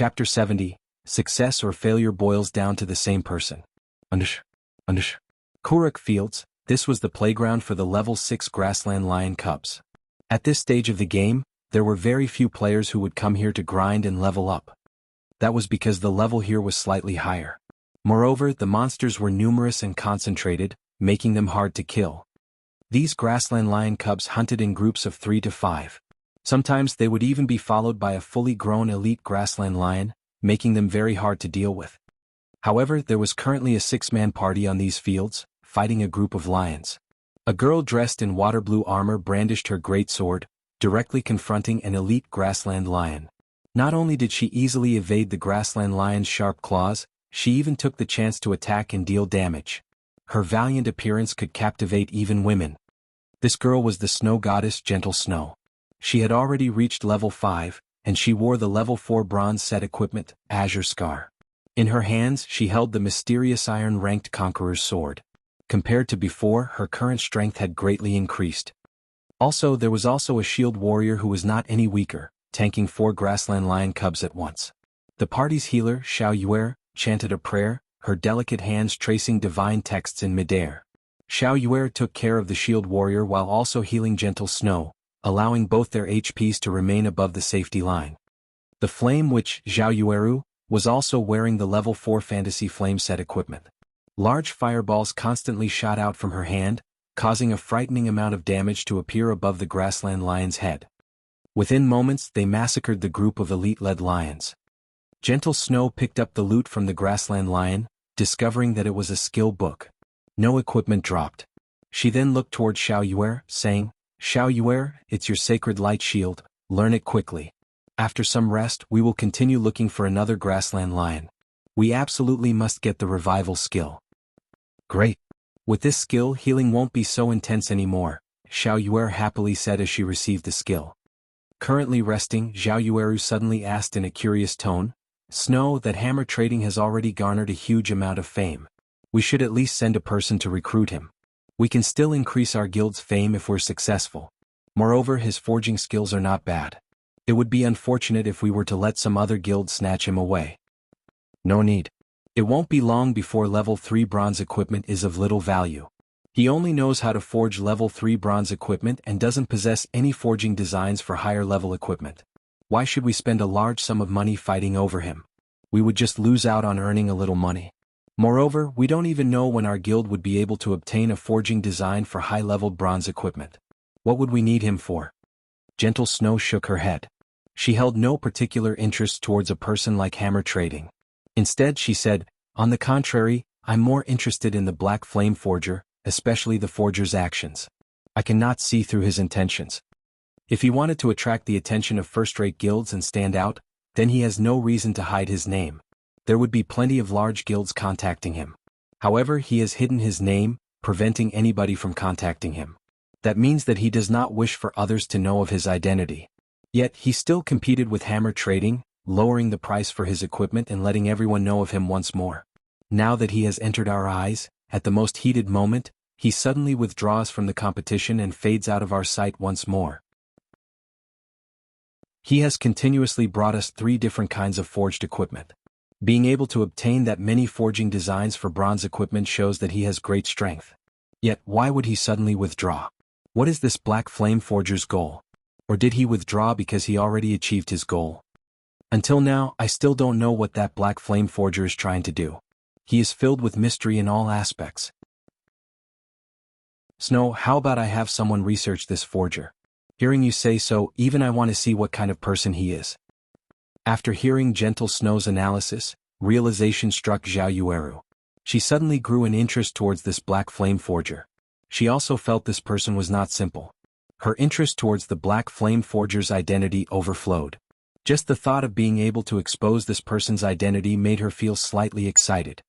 Chapter 70, Success or Failure Boils Down to the Same Person. Kuruk Fields, this was the playground for the Level 6 Grassland Lion Cubs. At this stage of the game, there were very few players who would come here to grind and level up. That was because the level here was slightly higher. Moreover, the monsters were numerous and concentrated, making them hard to kill. These Grassland Lion Cubs hunted in groups of 3 to 5. Sometimes they would even be followed by a fully grown elite Grassland Lion, making them very hard to deal with. However, there was currently a 6-man party on these fields, fighting a group of lions. A girl dressed in water blue armor brandished her great sword, directly confronting an elite Grassland Lion. Not only did she easily evade the Grassland Lion's sharp claws, she even took the chance to attack and deal damage. Her valiant appearance could captivate even women. This girl was the snow goddess Gentle Snow. She had already reached level 5, and she wore the level 4 bronze set equipment, Azure Scar. In her hands she held the mysterious iron-ranked Conqueror's sword. Compared to before, her current strength had greatly increased. Also, there was also a shield warrior who was not any weaker, tanking 4 Grassland Lion Cubs at once. The party's healer, Xiao Yuer, chanted a prayer, her delicate hands tracing divine texts in midair. Xiao Yuer took care of the shield warrior while also healing Gentle Snow, allowing both their HPs to remain above the safety line. The Flame Witch, Xiao Yueru, was also wearing the level 4 Fantasy Flame set equipment. Large fireballs constantly shot out from her hand, causing a frightening amount of damage to appear above the Grassland Lion's head. Within moments they massacred the group of elite-led lions. Gentle Snow picked up the loot from the Grassland Lion, discovering that it was a skill book. No equipment dropped. She then looked toward Xiao Yuer, saying, "Xiao Yuer, it's your sacred light shield, learn it quickly. After some rest we will continue looking for another Grassland Lion. We absolutely must get the revival skill." "Great. With this skill healing won't be so intense anymore," Xiao Yuer happily said as she received the skill. Currently resting, Xiao Yueru suddenly asked in a curious tone, "Snow, that hammer trading has already garnered a huge amount of fame. We should at least send a person to recruit him. We can still increase our guild's fame if we're successful. Moreover, his forging skills are not bad. It would be unfortunate if we were to let some other guild snatch him away." "No need. It won't be long before level 3 bronze equipment is of little value. He only knows how to forge level 3 bronze equipment and doesn't possess any forging designs for higher level equipment. Why should we spend a large sum of money fighting over him? We would just lose out on earning a little money. Moreover, we don't even know when our guild would be able to obtain a forging design for high-level bronze equipment. What would we need him for?" Gentle Snow shook her head. She held no particular interest towards a person like hammer trading. Instead she said, "On the contrary, I'm more interested in the Black Flame Forger, especially the forger's actions. I cannot see through his intentions. If he wanted to attract the attention of first-rate guilds and stand out, then he has no reason to hide his name. There would be plenty of large guilds contacting him. However, he has hidden his name, preventing anybody from contacting him. That means that he does not wish for others to know of his identity. Yet he still competed with hammer trading, lowering the price for his equipment and letting everyone know of him once more. Now that he has entered our eyes, at the most heated moment, he suddenly withdraws from the competition and fades out of our sight once more. He has continuously brought us 3 different kinds of forged equipment. Being able to obtain that many forging designs for bronze equipment shows that he has great strength. Yet why would he suddenly withdraw? What is this Black Flame Forger's goal? Or did he withdraw because he already achieved his goal? Until now, I still don't know what that Black Flame Forger is trying to do. He is filled with mystery in all aspects. Snow, how about I have someone research this forger? Hearing you say so, even I want to see what kind of person he is." After hearing Gentle Snow's analysis, realization struck Xiao Yueru. She suddenly grew an interest towards this Black Flame Forger. She also felt this person was not simple. Her interest towards the Black Flame Forger's identity overflowed. Just the thought of being able to expose this person's identity made her feel slightly excited.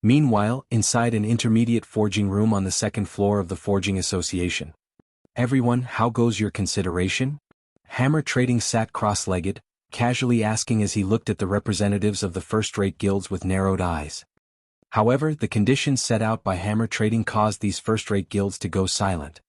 Meanwhile, inside an intermediate forging room on the 2nd floor of the Forging Association. "Everyone, how goes your consideration?" Hammer Trading sat cross-legged, casually asking as he looked at the representatives of the first-rate guilds with narrowed eyes. However, the conditions set out by Hammer Trading caused these first-rate guilds to go silent.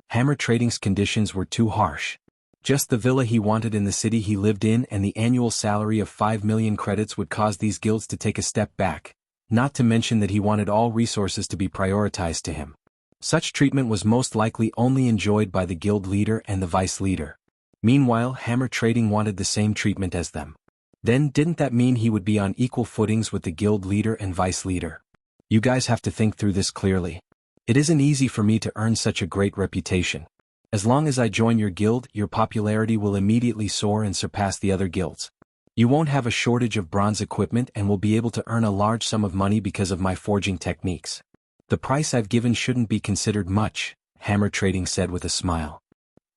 Hammer Trading's conditions were too harsh. Just the villa he wanted in the city he lived in and the annual salary of 5 million credits would cause these guilds to take a step back, not to mention that he wanted all resources to be prioritized to him. Such treatment was most likely only enjoyed by the guild leader and the vice leader. Meanwhile, Hammer Trading wanted the same treatment as them. Then didn't that mean he would be on equal footings with the guild leader and vice leader? You guys have to think through this clearly. It isn't easy for me to earn such a great reputation. As long as I join your guild, your popularity will immediately soar and surpass the other guilds. You won't have a shortage of bronze equipment and will be able to earn a large sum of money because of my forging techniques. The price I've given shouldn't be considered much, Hammer Trading said with a smile.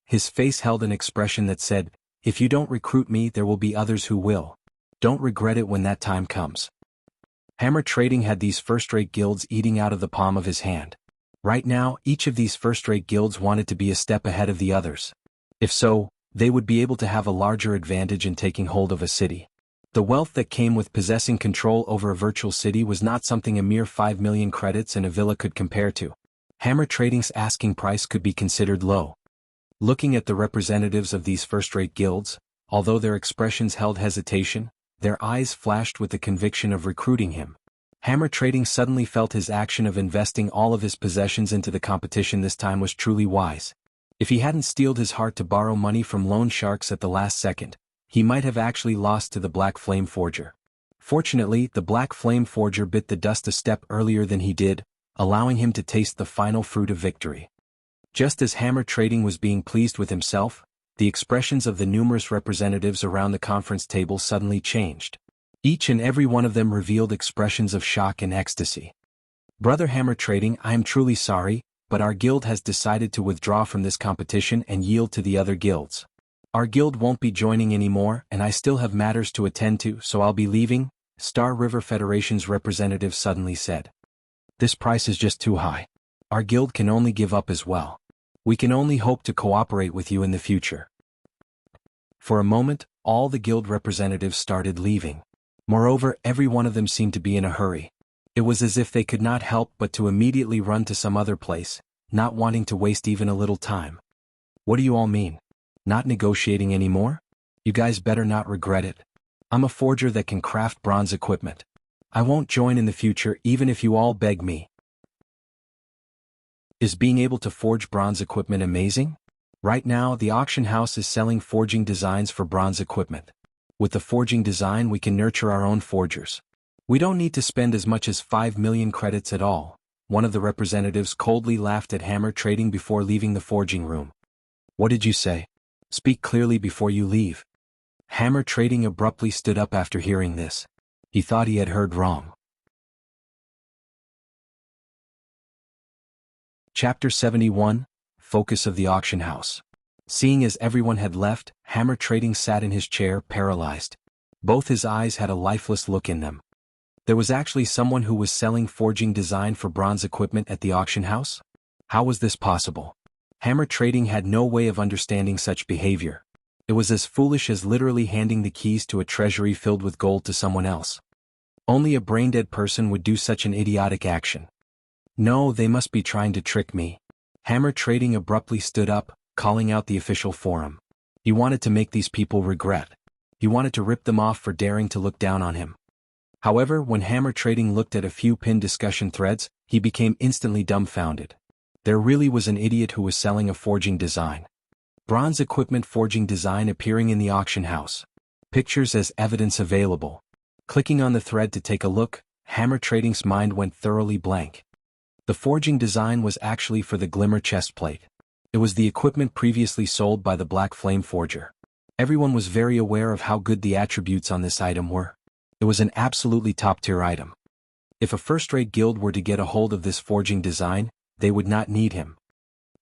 His face held an expression that said, if you don't recruit me, there will be others who will. Don't regret it when that time comes. Hammer Trading had these first-rate guilds eating out of the palm of his hand. Right now, each of these first-rate guilds wanted to be a step ahead of the others. If so, they would be able to have a larger advantage in taking hold of a city. The wealth that came with possessing control over a virtual city was not something a mere 5 million credits and a villa could compare to. Hammer Trading's asking price could be considered low. Looking at the representatives of these first-rate guilds, although their expressions held hesitation, their eyes flashed with the conviction of recruiting him. Hammer Trading suddenly felt his action of investing all of his possessions into the competition this time was truly wise. If he hadn't steeled his heart to borrow money from loan sharks at the last second, he might have actually lost to the Black Flame Forger. Fortunately, the Black Flame Forger bit the dust a step earlier than he did, allowing him to taste the final fruit of victory. Just as Hammer Trading was being pleased with himself, the expressions of the numerous representatives around the conference table suddenly changed. Each and every one of them revealed expressions of shock and ecstasy. Brother Hammer Trading, I am truly sorry, but our guild has decided to withdraw from this competition and yield to the other guilds. Our guild won't be joining anymore, and I still have matters to attend to, so I'll be leaving, Star River Federation's representative suddenly said. This price is just too high. Our guild can only give up as well. We can only hope to cooperate with you in the future. For a moment, all the guild representatives started leaving. Moreover, every one of them seemed to be in a hurry. It was as if they could not help but to immediately run to some other place, not wanting to waste even a little time. What do you all mean? Not negotiating anymore? You guys better not regret it. I'm a forger that can craft bronze equipment. I won't join in the future even if you all beg me. Is being able to forge bronze equipment amazing? Right now, the auction house is selling forging designs for bronze equipment. With the forging design, we can nurture our own forgers. We don't need to spend as much as 5 million credits at all. One of the representatives coldly laughed at Hammer Trading before leaving the forging room. What did you say? Speak clearly before you leave. Hammer Trading abruptly stood up after hearing this. He thought he had heard wrong. Chapter 71, Focus of the Auction House. Seeing as everyone had left, Hammer Trading sat in his chair, paralyzed. Both his eyes had a lifeless look in them. There was actually someone who was selling forging design for bronze equipment at the auction house? How was this possible? Hammer Trading had no way of understanding such behavior. It was as foolish as literally handing the keys to a treasury filled with gold to someone else. Only a brain-dead person would do such an idiotic action. No, they must be trying to trick me. Hammer Trading abruptly stood up, calling out the official forum. He wanted to make these people regret. He wanted to rip them off for daring to look down on him. However, when Hammer Trading looked at a few pinned discussion threads, he became instantly dumbfounded. There really was an idiot who was selling a forging design. Bronze equipment forging design appearing in the auction house. Pictures as evidence available. Clicking on the thread to take a look, Hammer Trading's mind went thoroughly blank. The forging design was actually for the Glimmer chestplate. It was the equipment previously sold by the Black Flame Forger. Everyone was very aware of how good the attributes on this item were. It was an absolutely top-tier item. If a first-rate guild were to get a hold of this forging design, they would not need him.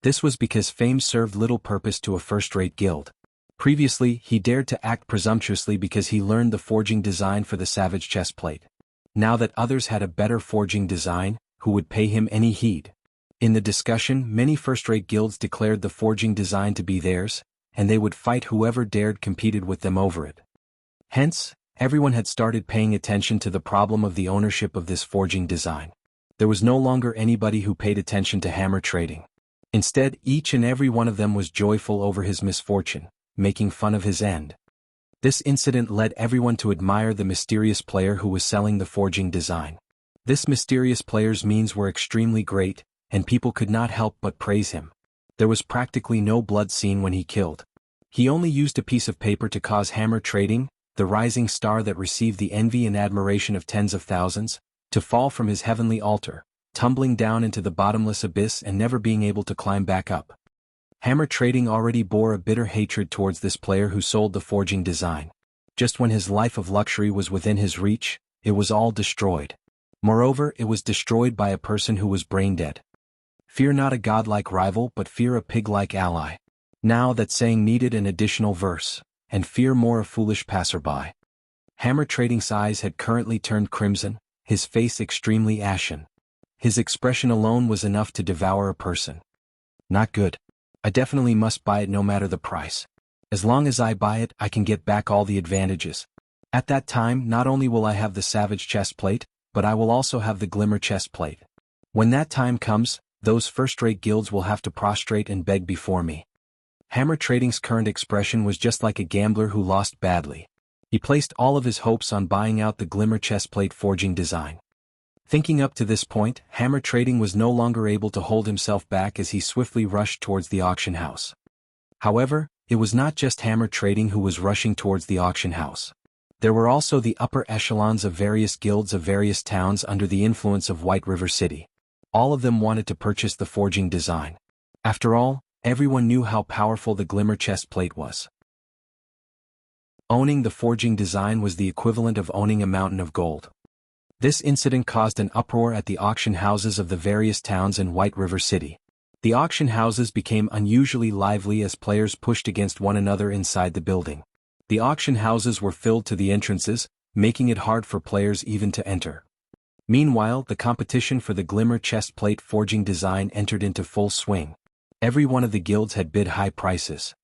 This was because fame served little purpose to a first-rate guild. Previously, he dared to act presumptuously because he learned the forging design for the Savage chestplate. Now that others had a better forging design, who would pay him any heed? In the discussion, many first-rate guilds declared the forging design to be theirs, and they would fight whoever dared competed with them over it. Hence, everyone had started paying attention to the problem of the ownership of this forging design. There was no longer anybody who paid attention to Hammer Trading. Instead, each and every one of them was joyful over his misfortune. making fun of his end. This incident led everyone to admire the mysterious player who was selling the forging design. This mysterious player's means were extremely great, and people could not help but praise him. There was practically no blood seen when he killed. He only used a piece of paper to cause hammer trading, the rising star that received the envy and admiration of tens of thousands, to fall from his heavenly altar, tumbling down into the bottomless abyss and never being able to climb back up. Hammer trading already bore a bitter hatred towards this player who sold the forging design. Just when his life of luxury was within his reach, it was all destroyed. Moreover, it was destroyed by a person who was brain dead. Fear not a godlike rival, but fear a pig-like ally. Now that saying needed an additional verse, and fear more a foolish passerby. Hammer Trading's eyes had currently turned crimson, his face extremely ashen. His expression alone was enough to devour a person. Not good. I definitely must buy it no matter the price. As long as I buy it, I can get back all the advantages. At that time, not only will I have the Savage chest plate, but I will also have the Glimmer chest plate. When that time comes, those first-rate guilds will have to prostrate and beg before me. Hammer Trading's current expression was just like a gambler who lost badly. He placed all of his hopes on buying out the Glimmer chestplate forging design. Thinking up to this point, Hammer Trading was no longer able to hold himself back as he swiftly rushed towards the auction house. However, it was not just Hammer Trading who was rushing towards the auction house. There were also the upper echelons of various guilds of various towns under the influence of White River City. All of them wanted to purchase the forging design. After all, everyone knew how powerful the Glimmer chestplate was. Owning the forging design was the equivalent of owning a mountain of gold. This incident caused an uproar at the auction houses of the various towns in White River City. The auction houses became unusually lively as players pushed against one another inside the building. The auction houses were filled to the entrances, making it hard for players even to enter. Meanwhile, the competition for the Glimmer chestplate forging design entered into full swing. Every one of the guilds had bid high prices.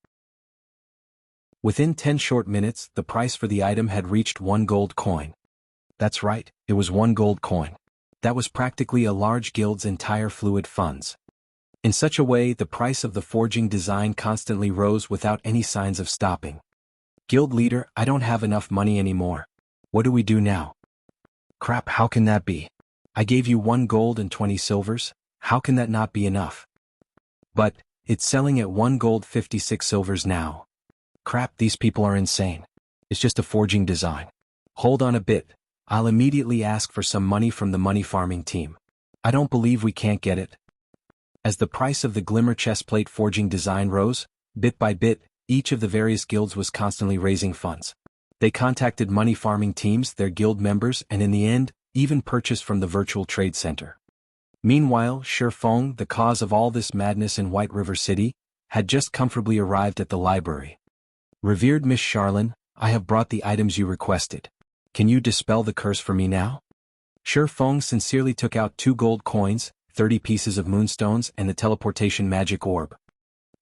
Within 10 short minutes, the price for the item had reached 1 gold coin. That's right, it was 1 gold coin. That was practically a large guild's entire fluid funds. In such a way, the price of the forging design constantly rose without any signs of stopping. Guild leader, I don't have enough money anymore. What do we do now? Crap, how can that be? I gave you 1 gold and 20 silvers, how can that not be enough? But, it's selling at 1 gold 56 silvers now. Crap, these people are insane. It's just a forging design. Hold on a bit, I'll immediately ask for some money from the money farming team. I don't believe we can't get it. As the price of the Glimmer chestplate forging design rose, bit by bit, each of the various guilds was constantly raising funds. They contacted money farming teams, their guild members, and in the end, even purchased from the virtual trade center. Meanwhile, Shifeng, the cause of all this madness in White River City, had just comfortably arrived at the library. Revered Miss Charlene, I have brought the items you requested. Can you dispel the curse for me now? Shifeng sincerely took out 2 gold coins, 30 pieces of moonstones and the teleportation magic orb.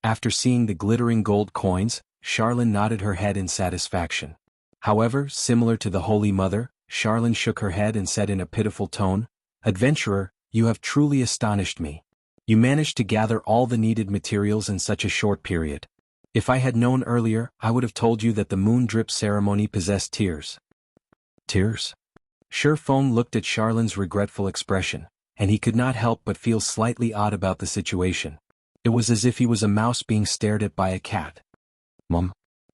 After seeing the glittering gold coins, Charlene nodded her head in satisfaction. However, similar to the Holy Mother, Charlene shook her head and said in a pitiful tone, "Adventurer, you have truly astonished me. You managed to gather all the needed materials in such a short period. If I had known earlier, I would have told you that the moon drip ceremony possessed tears." Tears? Shifeng looked at Charlene's regretful expression, and he could not help but feel slightly odd about the situation. It was as if he was a mouse being stared at by a cat.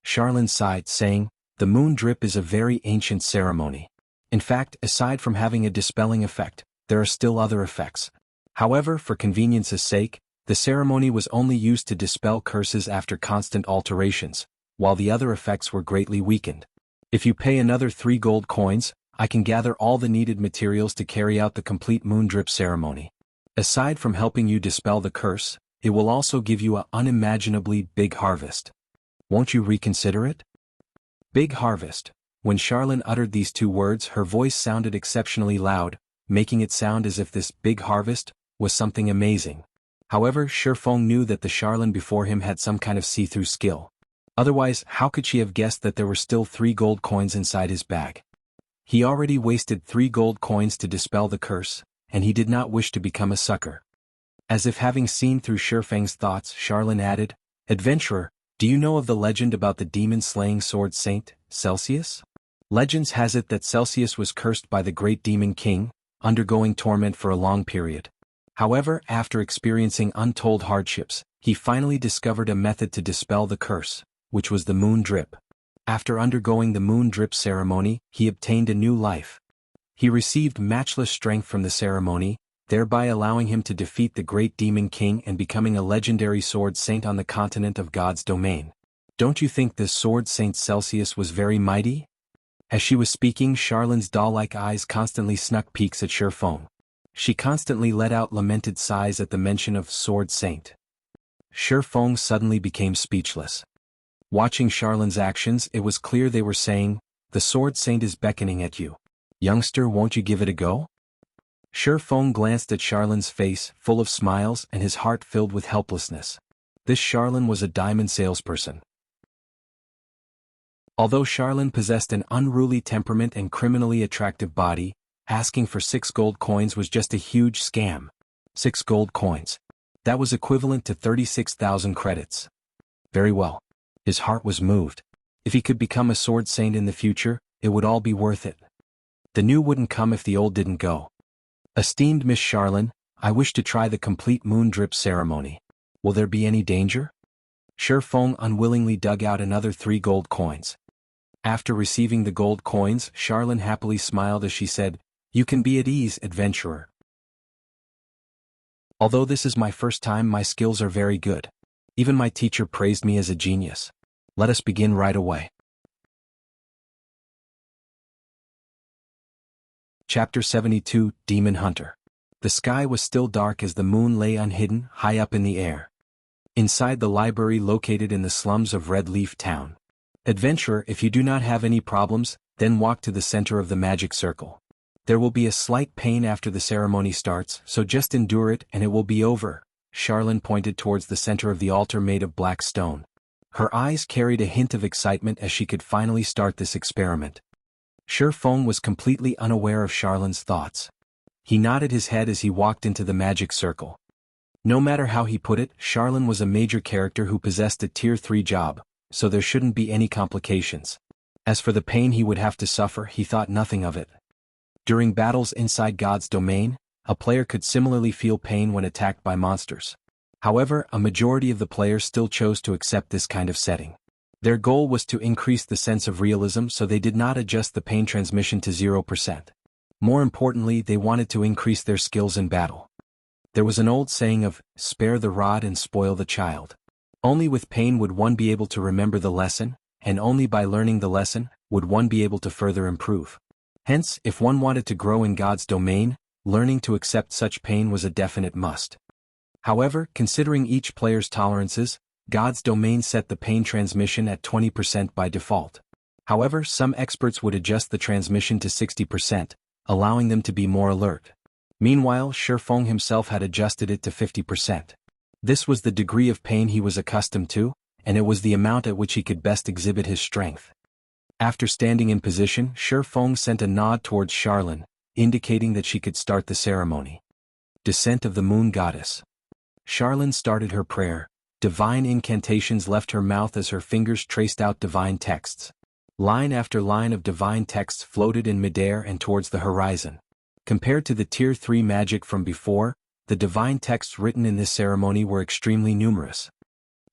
Charlene sighed, saying, "The moon drip is a very ancient ceremony. In fact, aside from having a dispelling effect, there are still other effects. However, for convenience's sake, the ceremony was only used to dispel curses after constant alterations, while the other effects were greatly weakened. If you pay another 3 gold coins, I can gather all the needed materials to carry out the complete moon drip ceremony. Aside from helping you dispel the curse, it will also give you an unimaginably big harvest. Won't you reconsider it?" Big harvest. When Charlene uttered these 2 words, her voice sounded exceptionally loud, making it sound as if this big harvest was something amazing. However, Shifeng knew that the Charlene before him had some kind of see-through skill. Otherwise, how could she have guessed that there were still 3 gold coins inside his bag? He already wasted 3 gold coins to dispel the curse, and he did not wish to become a sucker. As if having seen through Shifeng's thoughts, Charlene added, "Adventurer, Do you know of the legend about the demon-slaying sword saint, Celsius? Legends has it that Celsius was cursed by the great demon king, undergoing torment for a long period. However, after experiencing untold hardships, he finally discovered a method to dispel the curse, which was the moon drip. After undergoing the moon drip ceremony, he obtained a new life. He received matchless strength from the ceremony, thereby allowing him to defeat the great demon king and becoming a legendary sword saint on the continent of God's domain. Don't you think this sword saint Celsius was very mighty? As she was speaking, Charlene's doll-like eyes constantly snuck peeks at Shifeng. She constantly let out lamented sighs at the mention of sword saint. Shifeng suddenly became speechless. Watching Charlene's actions, it was clear they were saying, "The sword saint is beckoning at you. Youngster, won't you give it a go?" Shifeng glanced at Charlene's face, full of smiles and his heart filled with helplessness. This Charlene was a diamond salesperson. Although Charlene possessed an unruly temperament and criminally attractive body, asking for 6 gold coins was just a huge scam. 6 gold coins. That was equivalent to 36,000 credits. Very well. His heart was moved. If he could become a sword saint in the future, it would all be worth it. The new wouldn't come if the old didn't go. Esteemed Miss Charlene, I wish to try the complete moon drip ceremony. Will there be any danger? Shifeng unwillingly dug out another 3 gold coins. After receiving the gold coins, Charlene happily smiled as she said, "You can be at ease, adventurer. Although this is my first time, my skills are very good. Even my teacher praised me as a genius. Let us begin right away." Chapter 72, Demon Hunter. The sky was still dark as the moon lay unhidden, high up in the air. Inside the library located in the slums of Red Leaf Town. Adventurer, if you do not have any problems, then walk to the center of the magic circle. There will be a slight pain after the ceremony starts, so just endure it and it will be over. Charlene pointed towards the center of the altar made of black stone. Her eyes carried a hint of excitement as she could finally start this experiment. Shifeng was completely unaware of Charlene's thoughts. He nodded his head as he walked into the magic circle. No matter how he put it, Charlene was a major character who possessed a tier 3 job, so there shouldn't be any complications. As for the pain he would have to suffer, he thought nothing of it. During battles inside God's domain, a player could similarly feel pain when attacked by monsters. However, a majority of the players still chose to accept this kind of setting. Their goal was to increase the sense of realism, so they did not adjust the pain transmission to 0%. More importantly, they wanted to increase their skills in battle. There was an old saying of, "Spare the rod and spoil the child." Only with pain would one be able to remember the lesson, and only by learning the lesson would one be able to further improve. Hence, if one wanted to grow in God's domain, learning to accept such pain was a definite must. However, considering each player's tolerances, God's domain set the pain transmission at 20% by default. However, some experts would adjust the transmission to 60%, allowing them to be more alert. Meanwhile, Shifeng himself had adjusted it to 50%. This was the degree of pain he was accustomed to, and it was the amount at which he could best exhibit his strength. After standing in position, Shifeng sent a nod towards Charlene, indicating that she could start the ceremony. Descent of the Moon Goddess. Charlene started her prayer. Divine incantations left her mouth as her fingers traced out divine texts. Line after line of divine texts floated in midair and towards the horizon. Compared to the Tier 3 magic from before, the divine texts written in this ceremony were extremely numerous.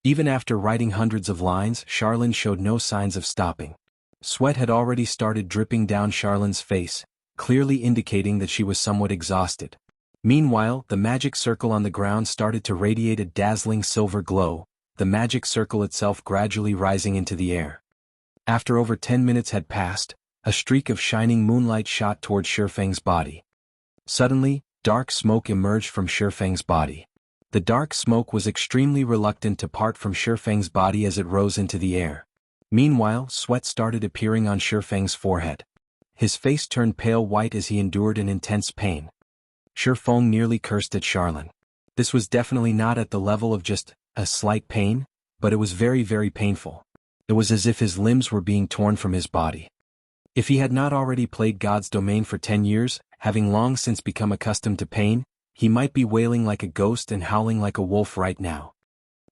Even after writing hundreds of lines, Charlene showed no signs of stopping. Sweat had already started dripping down Charlene's face, clearly indicating that she was somewhat exhausted. Meanwhile, the magic circle on the ground started to radiate a dazzling silver glow, the magic circle itself gradually rising into the air. After over 10 minutes had passed, a streak of shining moonlight shot towards Shifeng's body. Suddenly, dark smoke emerged from Shifeng's body. The dark smoke was extremely reluctant to part from Shifeng's body as it rose into the air. Meanwhile, sweat started appearing on Shifeng's forehead. His face turned pale white as he endured an intense pain. Shifeng nearly cursed at Charlene. This was definitely not at the level of just a slight pain, but it was very, very painful. It was as if his limbs were being torn from his body. If he had not already played God's domain for 10 years, having long since become accustomed to pain, he might be wailing like a ghost and howling like a wolf right now.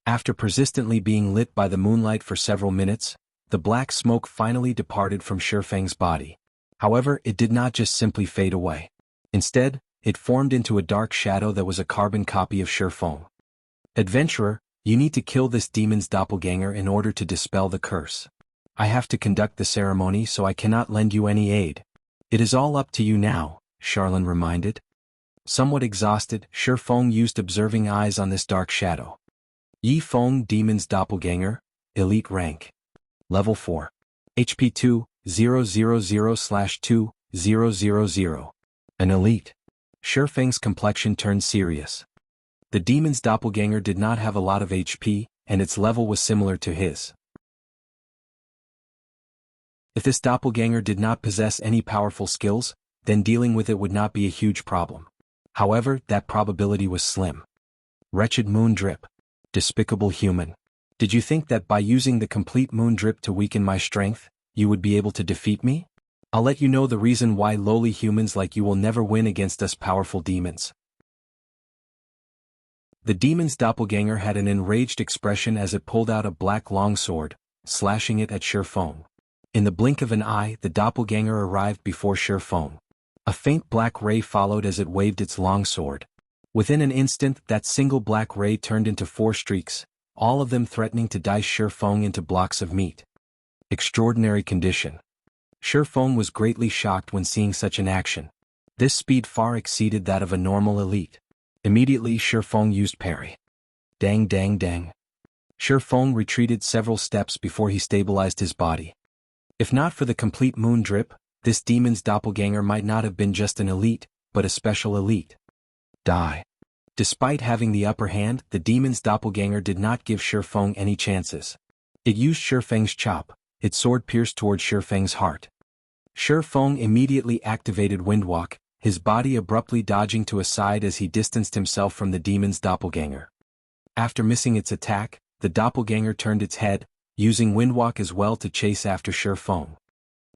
After persistently being lit by the moonlight for several minutes, the black smoke finally departed from Shifeng's body. However, it did not just simply fade away. Instead, it formed into a dark shadow that was a carbon copy of Shifeng. Adventurer, you need to kill this demon's doppelganger in order to dispel the curse. I have to conduct the ceremony, so I cannot lend you any aid. It is all up to you now, Charlene reminded. Somewhat exhausted, Shifeng used observing eyes on this dark shadow. Yi Feng, demon's doppelganger, elite rank. Level 4. HP 2,000/2000. An elite. Shifeng's complexion turned serious. The demon's doppelganger did not have a lot of HP, and its level was similar to his. If this doppelganger did not possess any powerful skills, then dealing with it would not be a huge problem. However, that probability was slim. Wretched moon drip. Despicable human. Did you think that by using the complete moon drip to weaken my strength, you would be able to defeat me? I'll let you know the reason why lowly humans like you will never win against us powerful demons. The demon's doppelganger had an enraged expression as it pulled out a black longsword, slashing it at Shifeng. In the blink of an eye, the doppelganger arrived before Shifeng. A faint black ray followed as it waved its longsword. Within an instant, that single black ray turned into 4 streaks, all of them threatening to dice Shifeng into blocks of meat. Extraordinary condition. Shifeng was greatly shocked when seeing such an action. This speed far exceeded that of a normal elite. Immediately Shifeng used parry. Dang dang dang. Shifeng retreated several steps before he stabilized his body. If not for the complete moon drip, this demon's doppelganger might not have been just an elite, but a special elite. Die. Despite having the upper hand, the demon's doppelganger did not give Shifeng any chances. It used Shifeng's chop, its sword pierced toward Shifeng's heart. Shifeng immediately activated Windwalk, his body abruptly dodging to a side as he distanced himself from the demon's doppelganger. After missing its attack, the doppelganger turned its head, using Windwalk as well to chase after Shifeng.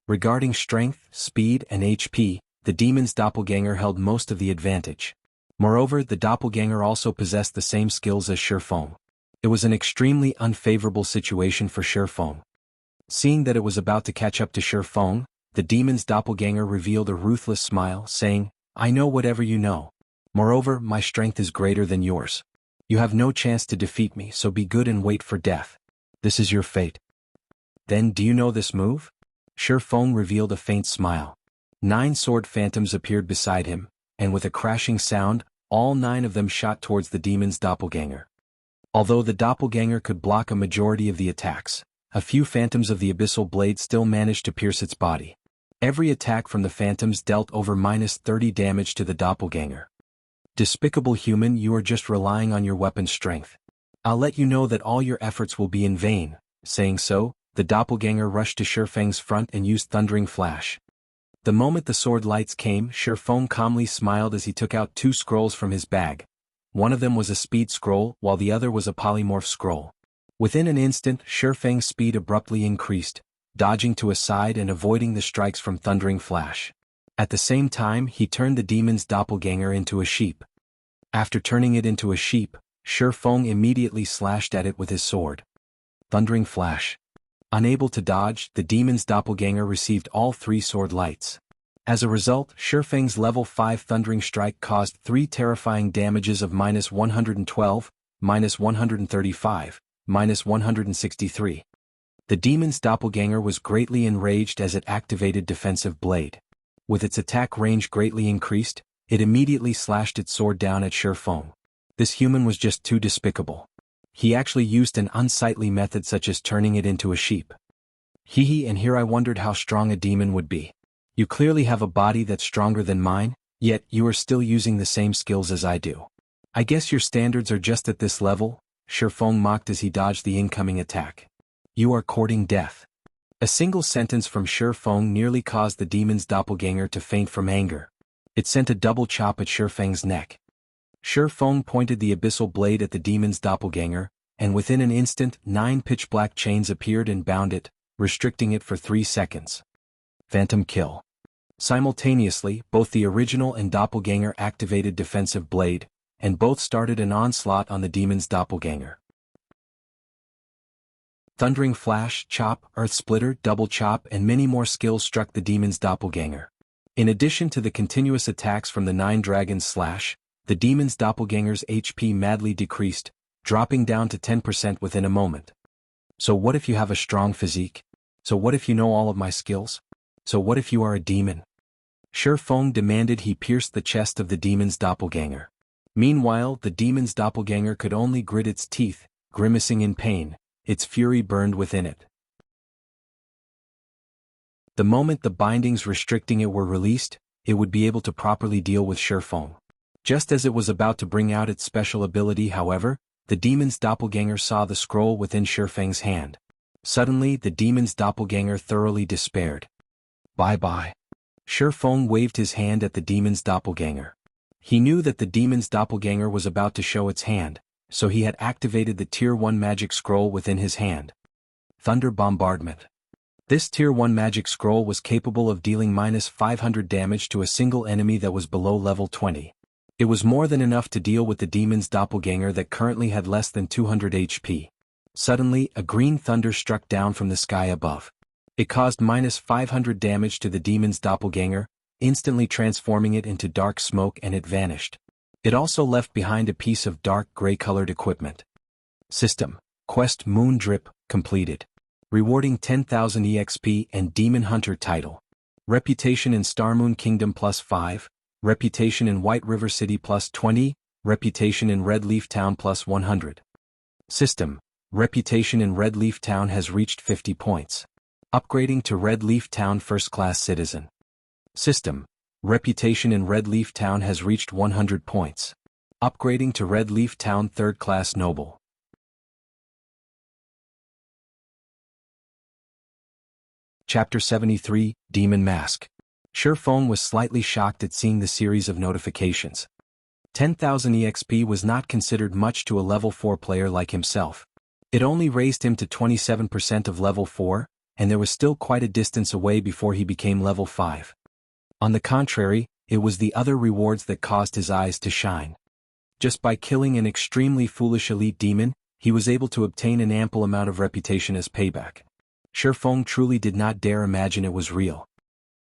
Regarding strength, speed, and HP, the demon's doppelganger held most of the advantage. Moreover, the doppelganger also possessed the same skills as Shifeng. It was an extremely unfavorable situation for Shifeng. Seeing that it was about to catch up to Shifeng, the demon's doppelganger revealed a ruthless smile, saying, I know whatever you know. Moreover, my strength is greater than yours. You have no chance to defeat me, so be good and wait for death. This is your fate. Then do you know this move? Shifeng revealed a faint smile. 9 sword phantoms appeared beside him, and with a crashing sound, all 9 of them shot towards the demon's doppelganger. Although the doppelganger could block a majority of the attacks, a few phantoms of the abyssal blade still managed to pierce its body. Every attack from the phantoms dealt over -30 damage to the doppelganger. Despicable human, you are just relying on your weapon's strength. I'll let you know that all your efforts will be in vain. Saying so, the doppelganger rushed to Shifeng's front and used Thundering Flash. The moment the sword lights came, Shifeng calmly smiled as he took out 2 scrolls from his bag. One of them was a speed scroll, while the other was a polymorph scroll. Within an instant, Shifeng's speed abruptly increased, dodging to a side and avoiding the strikes from Thundering Flash. At the same time, he turned the demon's doppelganger into a sheep. After turning it into a sheep, Shifeng immediately slashed at it with his sword. Thundering Flash. Unable to dodge, the demon's doppelganger received all 3 sword lights. As a result, Shifeng's level 5 Thundering Strike caused 3 terrifying damages of -112, -135, -163. The demon's doppelganger was greatly enraged as it activated Defensive Blade. With its attack range greatly increased, it immediately slashed its sword down at Shifeng. This human was just too despicable. He actually used an unsightly method such as turning it into a sheep. Hee, and here I wondered how strong a demon would be. You clearly have a body that's stronger than mine, yet you are still using the same skills as I do. I guess your standards are just at this level, Shifeng mocked as he dodged the incoming attack. You are courting death. A single sentence from Shifeng nearly caused the demon's doppelganger to faint from anger. It sent a double chop at Shifeng's neck. Shifeng pointed the abyssal blade at the demon's doppelganger, and within an instant 9 pitch-black chains appeared and bound it, restricting it for 3 seconds. Phantom kill. Simultaneously, both the original and doppelganger activated Defensive Blade, and both started an onslaught on the demon's doppelganger. Thundering Flash, Chop, Earth Splitter, Double Chop and many more skills struck the demon's doppelganger. In addition to the continuous attacks from the 9 Dragons Slash, the demon's doppelganger's HP madly decreased, dropping down to 10% within a moment. So what if you have a strong physique? So what if you know all of my skills? So what if you are a demon? Shi Feng demanded. He pierced the chest of the demon's doppelganger. Meanwhile, the demon's doppelganger could only grit its teeth, grimacing in pain. Its fury burned within it. The moment the bindings restricting it were released, it would be able to properly deal with Shi Feng. Just as it was about to bring out its special ability, however, the demon's doppelganger saw the scroll within Shi Feng's hand. Suddenly, the demon's doppelganger thoroughly despaired. Bye-bye. Shi Feng waved his hand at the demon's doppelganger. He knew that the demon's doppelganger was about to show its hand, so he had activated the Tier 1 magic scroll within his hand. Thunder Bombardment. This Tier 1 magic scroll was capable of dealing -500 damage to a single enemy that was below level 20. It was more than enough to deal with the demon's doppelganger that currently had less than 200 HP. Suddenly, a green thunder struck down from the sky above. It caused -500 damage to the demon's doppelganger, instantly transforming it into dark smoke, and it vanished. It also left behind a piece of dark gray-colored equipment. System: Quest Moon Drip, completed. Rewarding 10,000 EXP and Demon Hunter title. Reputation in Starmoon Kingdom +5, Reputation in White River City +20, Reputation in Red Leaf Town +100. System: Reputation in Red Leaf Town has reached 50 points. Upgrading to Red Leaf Town First Class Citizen. System: Reputation in Red Leaf Town has reached 100 points. Upgrading to Red Leaf Town Third Class Noble. Chapter 73, Demon Mask. Shi Feng was slightly shocked at seeing the series of notifications. 10,000 EXP was not considered much to a level 4 player like himself. It only raised him to 27% of level 4, and there was still quite a distance away before he became level 5. On the contrary, it was the other rewards that caused his eyes to shine. Just by killing an extremely foolish elite demon, he was able to obtain an ample amount of reputation as payback. Shi Feng truly did not dare imagine it was real.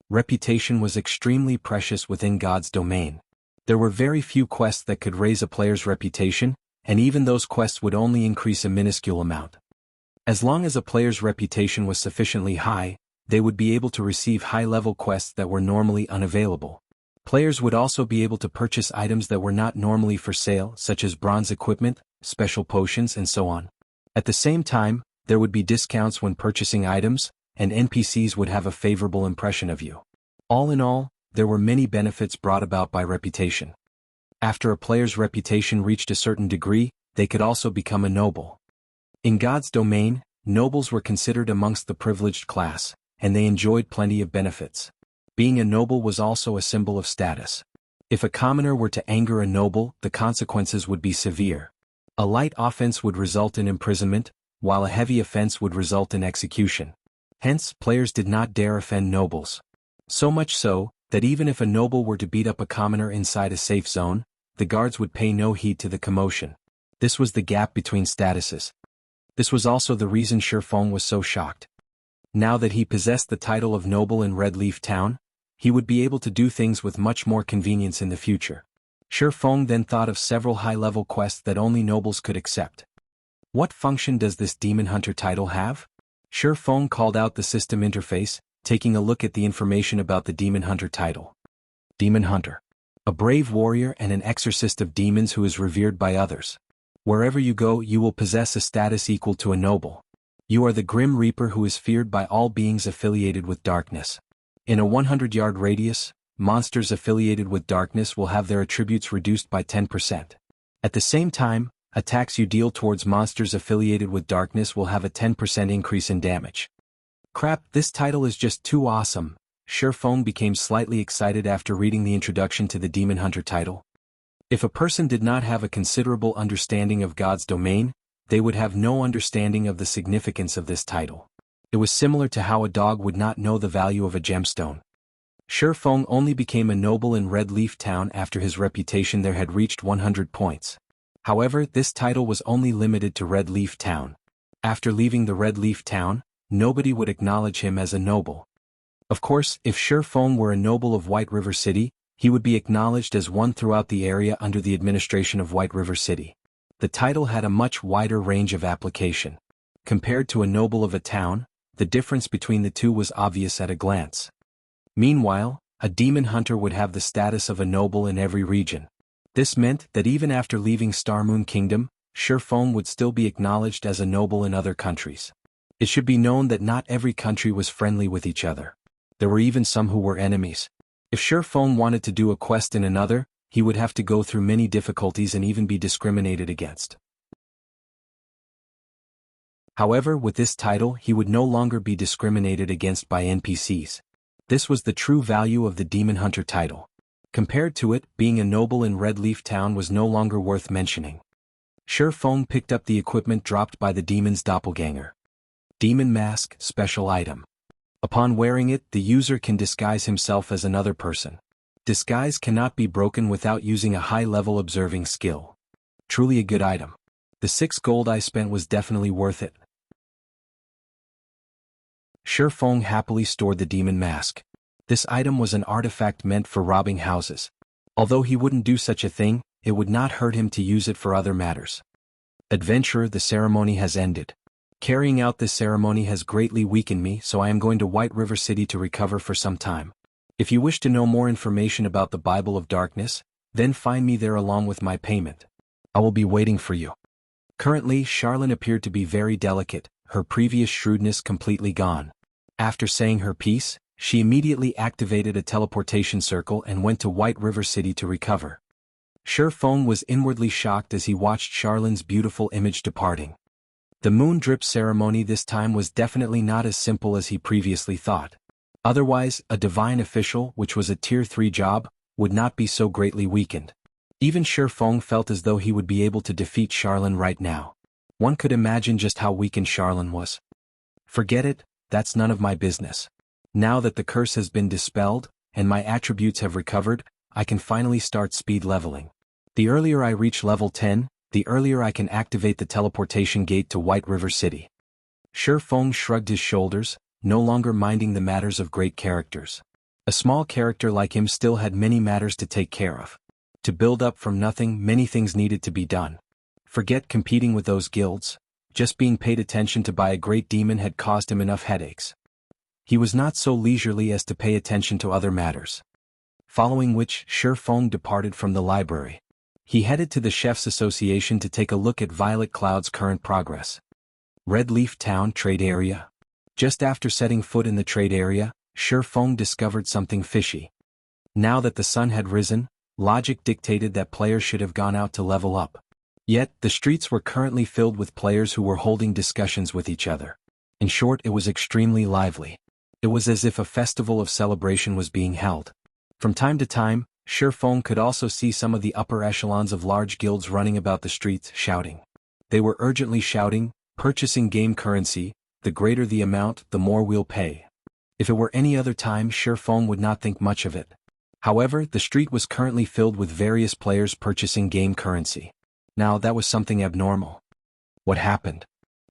Reputation was extremely precious within God's domain. There were very few quests that could raise a player's reputation, and even those quests would only increase a minuscule amount. As long as a player's reputation was sufficiently high, they would be able to receive high-level quests that were normally unavailable. Players would also be able to purchase items that were not normally for sale, such as bronze equipment, special potions, and so on. At the same time, there would be discounts when purchasing items, and NPCs would have a favorable impression of you. All in all, there were many benefits brought about by reputation. After a player's reputation reached a certain degree, they could also become a noble. In God's domain, nobles were considered amongst the privileged class, and they enjoyed plenty of benefits. Being a noble was also a symbol of status. If a commoner were to anger a noble, the consequences would be severe. A light offense would result in imprisonment, while a heavy offense would result in execution. Hence, players did not dare offend nobles. So much so, that even if a noble were to beat up a commoner inside a safe zone, the guards would pay no heed to the commotion. This was the gap between statuses. This was also the reason Shi Feng was so shocked. Now that he possessed the title of noble in Red Leaf Town, he would be able to do things with much more convenience in the future. Shi Feng then thought of several high-level quests that only nobles could accept. What function does this Demon Hunter title have? Shi Feng called out the system interface, taking a look at the information about the Demon Hunter title. Demon Hunter. A brave warrior and an exorcist of demons who is revered by others. Wherever you go, you will possess a status equal to a noble. You are the Grim Reaper who is feared by all beings affiliated with darkness. In a 100-yard radius, monsters affiliated with darkness will have their attributes reduced by 10%. At the same time, attacks you deal towards monsters affiliated with darkness will have a 10% increase in damage. Crap, this title is just too awesome. Shi Feng became slightly excited after reading the introduction to the Demon Hunter title. If a person did not have a considerable understanding of God's domain, they would have no understanding of the significance of this title. It was similar to how a dog would not know the value of a gemstone. Shi Feng only became a noble in Red Leaf Town after his reputation there had reached 100 points. However, this title was only limited to Red Leaf Town. After leaving the Red Leaf town, nobody would acknowledge him as a noble. Of course, if Shifeng were a noble of White River City, he would be acknowledged as one throughout the area under the administration of White River City. The title had a much wider range of application. Compared to a noble of a town, the difference between the two was obvious at a glance. Meanwhile, a demon hunter would have the status of a noble in every region. This meant that even after leaving Starmoon Kingdom, Shifeng would still be acknowledged as a noble in other countries. It should be known that not every country was friendly with each other. There were even some who were enemies. If Shifeng wanted to do a quest in another, he would have to go through many difficulties and even be discriminated against. However, with this title he would no longer be discriminated against by NPCs. This was the true value of the Demon Hunter title. Compared to it, being a noble in Red Leaf Town was no longer worth mentioning. Shifeng picked up the equipment dropped by the demon's doppelganger. Demon Mask, special item. Upon wearing it, the user can disguise himself as another person. Disguise cannot be broken without using a high-level observing skill. Truly a good item. The 6 gold I spent was definitely worth it. Shifeng happily stored the demon mask. This item was an artifact meant for robbing houses. Although he wouldn't do such a thing, it would not hurt him to use it for other matters. Adventurer, the ceremony has ended. Carrying out this ceremony has greatly weakened me, so I am going to White River City to recover for some time. If you wish to know more information about the Bible of Darkness, then find me there along with my payment. I will be waiting for you. Currently, Charlene appeared to be very delicate, her previous shrewdness completely gone. After saying her piece, she immediately activated a teleportation circle and went to White River City to recover. Shifeng was inwardly shocked as he watched Charlene's beautiful image departing. The moon drip ceremony this time was definitely not as simple as he previously thought. Otherwise, a divine official, which was a tier 3 job, would not be so greatly weakened. Even Shifeng felt as though he would be able to defeat Charlene right now. One could imagine just how weakened Charlene was. Forget it, that's none of my business. Now that the curse has been dispelled, and my attributes have recovered, I can finally start speed leveling. The earlier I reach level 10, the earlier I can activate the teleportation gate to White River City. Shifeng shrugged his shoulders, no longer minding the matters of great characters. A small character like him still had many matters to take care of. To build up from nothing, many things needed to be done. Forget competing with those guilds, just being paid attention to by a great demon had caused him enough headaches. He was not so leisurely as to pay attention to other matters. Following which, Shifeng departed from the library. He headed to the Chefs' Association to take a look at Violet Cloud's current progress. Red Leaf Town Trade Area. Just after setting foot in the trade area, Shifeng discovered something fishy. Now that the sun had risen, logic dictated that players should have gone out to level up. Yet, the streets were currently filled with players who were holding discussions with each other. In short, it was extremely lively. It was as if a festival of celebration was being held. From time to time, Shifeng could also see some of the upper echelons of large guilds running about the streets, shouting. They were urgently shouting, purchasing game currency, the greater the amount, the more we'll pay. If it were any other time, Shifeng would not think much of it. However, the street was currently filled with various players purchasing game currency. Now that was something abnormal. What happened?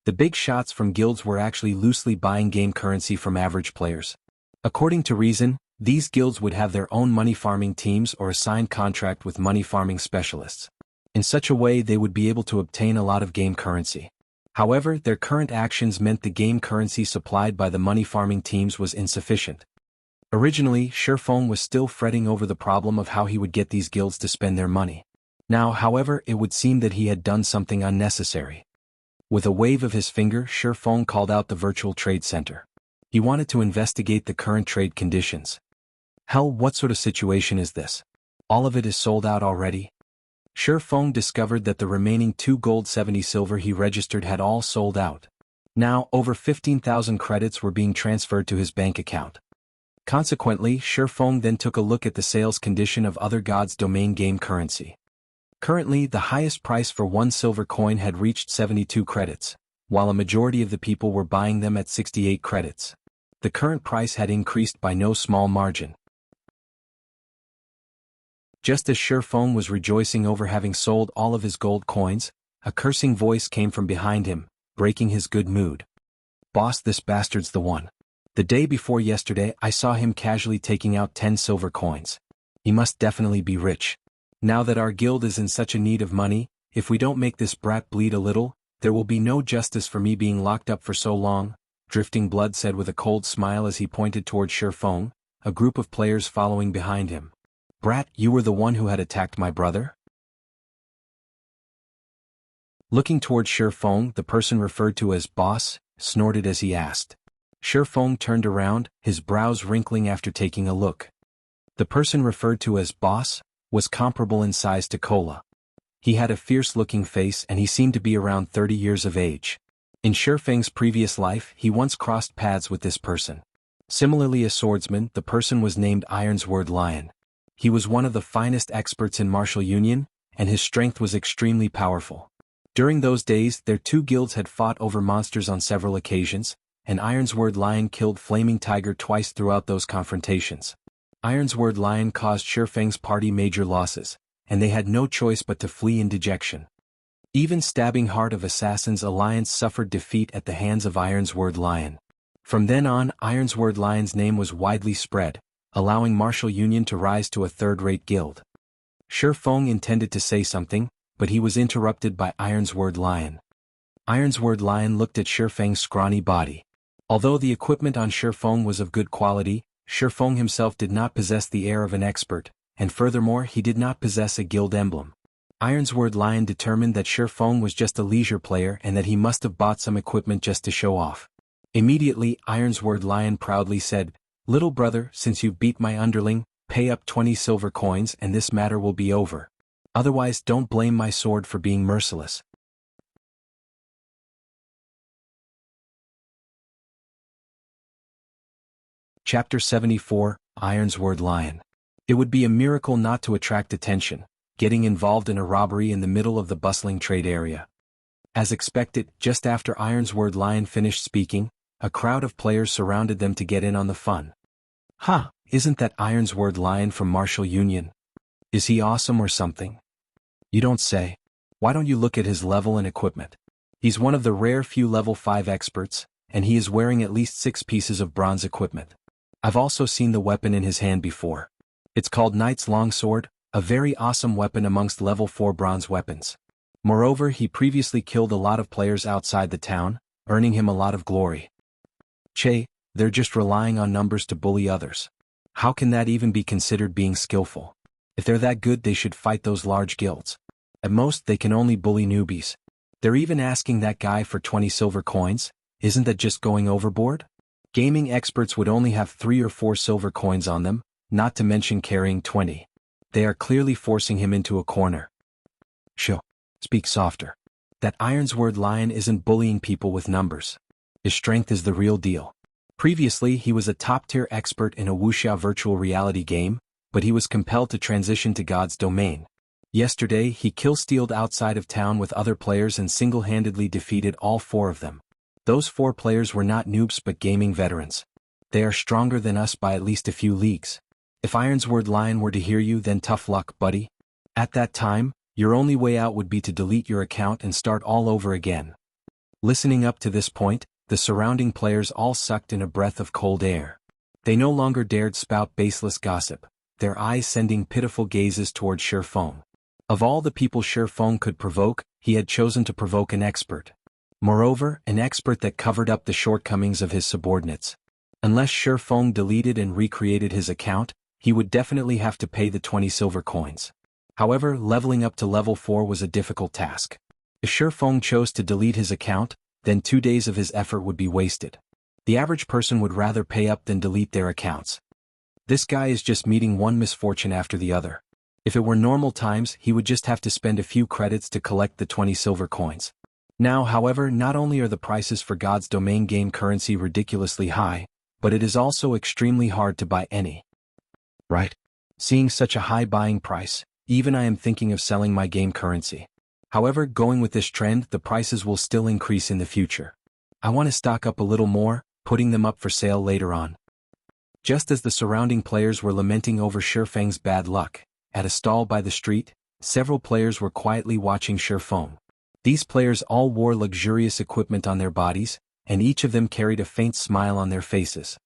The big shots from guilds were actually loosely buying game currency from average players. According to reason, these guilds would have their own money farming teams or a signed contract with money farming specialists. In such a way they would be able to obtain a lot of game currency. However, their current actions meant the game currency supplied by the money farming teams was insufficient. Originally, Shifeng was still fretting over the problem of how he would get these guilds to spend their money. Now, however, it would seem that he had done something unnecessary. With a wave of his finger, Shifeng called out the virtual trade center. He wanted to investigate the current trade conditions. Hell, what sort of situation is this? All of it is sold out already? Shifeng discovered that the remaining 2 gold 70 silver he registered had all sold out. Now, over 15,000 credits were being transferred to his bank account. Consequently, Shifeng then took a look at the sales condition of other gods' domain game currency. Currently, the highest price for 1 silver coin had reached 72 credits, while a majority of the people were buying them at 68 credits. The current price had increased by no small margin. Just as Shifeng was rejoicing over having sold all of his gold coins, a cursing voice came from behind him. breaking his good mood. "Boss, this bastard's the one. The day before yesterday I saw him casually taking out 10 silver coins. He must definitely be rich. Now that our guild is in such a need of money, if we don't make this brat bleed a little, there will be no justice for me being locked up for so long," Drifting Blood said with a cold smile as he pointed toward Shifeng, a group of players following behind him. "Brat, you were the one who had attacked my brother?" Looking toward Shifeng, the person referred to as boss, snorted as he asked. Shifeng turned around, his brows wrinkling after taking a look. The person referred to as boss was comparable in size to Kola. He had a fierce-looking face and he seemed to be around 30 years of age. In Shifeng's previous life, he once crossed paths with this person. Similarly, a swordsman, the person was named Ironsword Lion. He was one of the finest experts in martial union, and his strength was extremely powerful. During those days, their two guilds had fought over monsters on several occasions, and Ironsword Lion killed Flaming Tiger twice throughout those confrontations. Ironsword Lion caused Shifeng's party major losses, and they had no choice but to flee in dejection. Even Stabbing Heart of Assassins Alliance suffered defeat at the hands of Ironsword Lion. From then on, Ironsword Lion's name was widely spread, allowing martial union to rise to a third-rate guild. Shifeng intended to say something, but he was interrupted by Ironsword Lion. Ironsword Lion looked at Shifeng's scrawny body. Although the equipment on Shifeng was of good quality, Shifeng himself did not possess the air of an expert, and furthermore he did not possess a guild emblem. Ironsword Lion determined that Shifeng was just a leisure player and that he must have bought some equipment just to show off. Immediately, Ironsword Lion proudly said, "Little brother, since you've beat my underling, pay up 20 silver coins and this matter will be over. Otherwise don't blame my sword for being merciless." Chapter 74, Ironsword Lion. It would be a miracle not to attract attention, getting involved in a robbery in the middle of the bustling trade area. As expected, just after Ironsword Lion finished speaking, a crowd of players surrounded them to get in on the fun. "Ha, isn't that Ironsword Lion from Martial Union? Is he awesome or something? You don't say. Why don't you look at his level and equipment? He's one of the rare few level 5 experts, and he is wearing at least 6 pieces of bronze equipment. I've also seen the weapon in his hand before. It's called Knight's Longsword, a very awesome weapon amongst level 4 bronze weapons. Moreover, he previously killed a lot of players outside the town, earning him a lot of glory. Che, they're just relying on numbers to bully others. How can that even be considered being skillful? If they're that good, they should fight those large guilds. At most, they can only bully newbies. They're even asking that guy for 20 silver coins. Isn't that just going overboard? Gaming experts would only have 3 or 4 silver coins on them, not to mention carrying 20. They are clearly forcing him into a corner. Shh. Speak softer. That Ironsword Lion isn't bullying people with numbers. His strength is the real deal. Previously, he was a top-tier expert in a Wuxia virtual reality game, but he was compelled to transition to God's domain. Yesterday, he kill-stealed outside of town with other players and single-handedly defeated all 4 of them. Those 4 players were not noobs but gaming veterans. They are stronger than us by at least a few leagues. If Ironsword Lion were to hear you, then tough luck, buddy. At that time, your only way out would be to delete your account and start all over again." Listening up to this point, the surrounding players all sucked in a breath of cold air. They no longer dared spout baseless gossip, their eyes sending pitiful gazes toward Shifeng. Of all the people Shifeng could provoke, he had chosen to provoke an expert. Moreover, an expert that covered up the shortcomings of his subordinates. Unless Shifeng deleted and recreated his account, he would definitely have to pay the 20 silver coins. However, leveling up to level 4 was a difficult task. If Shifeng chose to delete his account, then 2 days of his effort would be wasted. The average person would rather pay up than delete their accounts. This guy is just meeting one misfortune after the other. If it were normal times, he would just have to spend a few credits to collect the 20 silver coins. Now, however, not only are the prices for God's domain game currency ridiculously high, but it is also extremely hard to buy any. Right? Seeing such a high buying price, even I am thinking of selling my game currency. However, going with this trend, the prices will still increase in the future. I want to stock up a little more, putting them up for sale later on. Just as the surrounding players were lamenting over Shifeng's bad luck, at a stall by the street, several players were quietly watching Shifeng. These players all wore luxurious equipment on their bodies, and each of them carried a faint smile on their faces.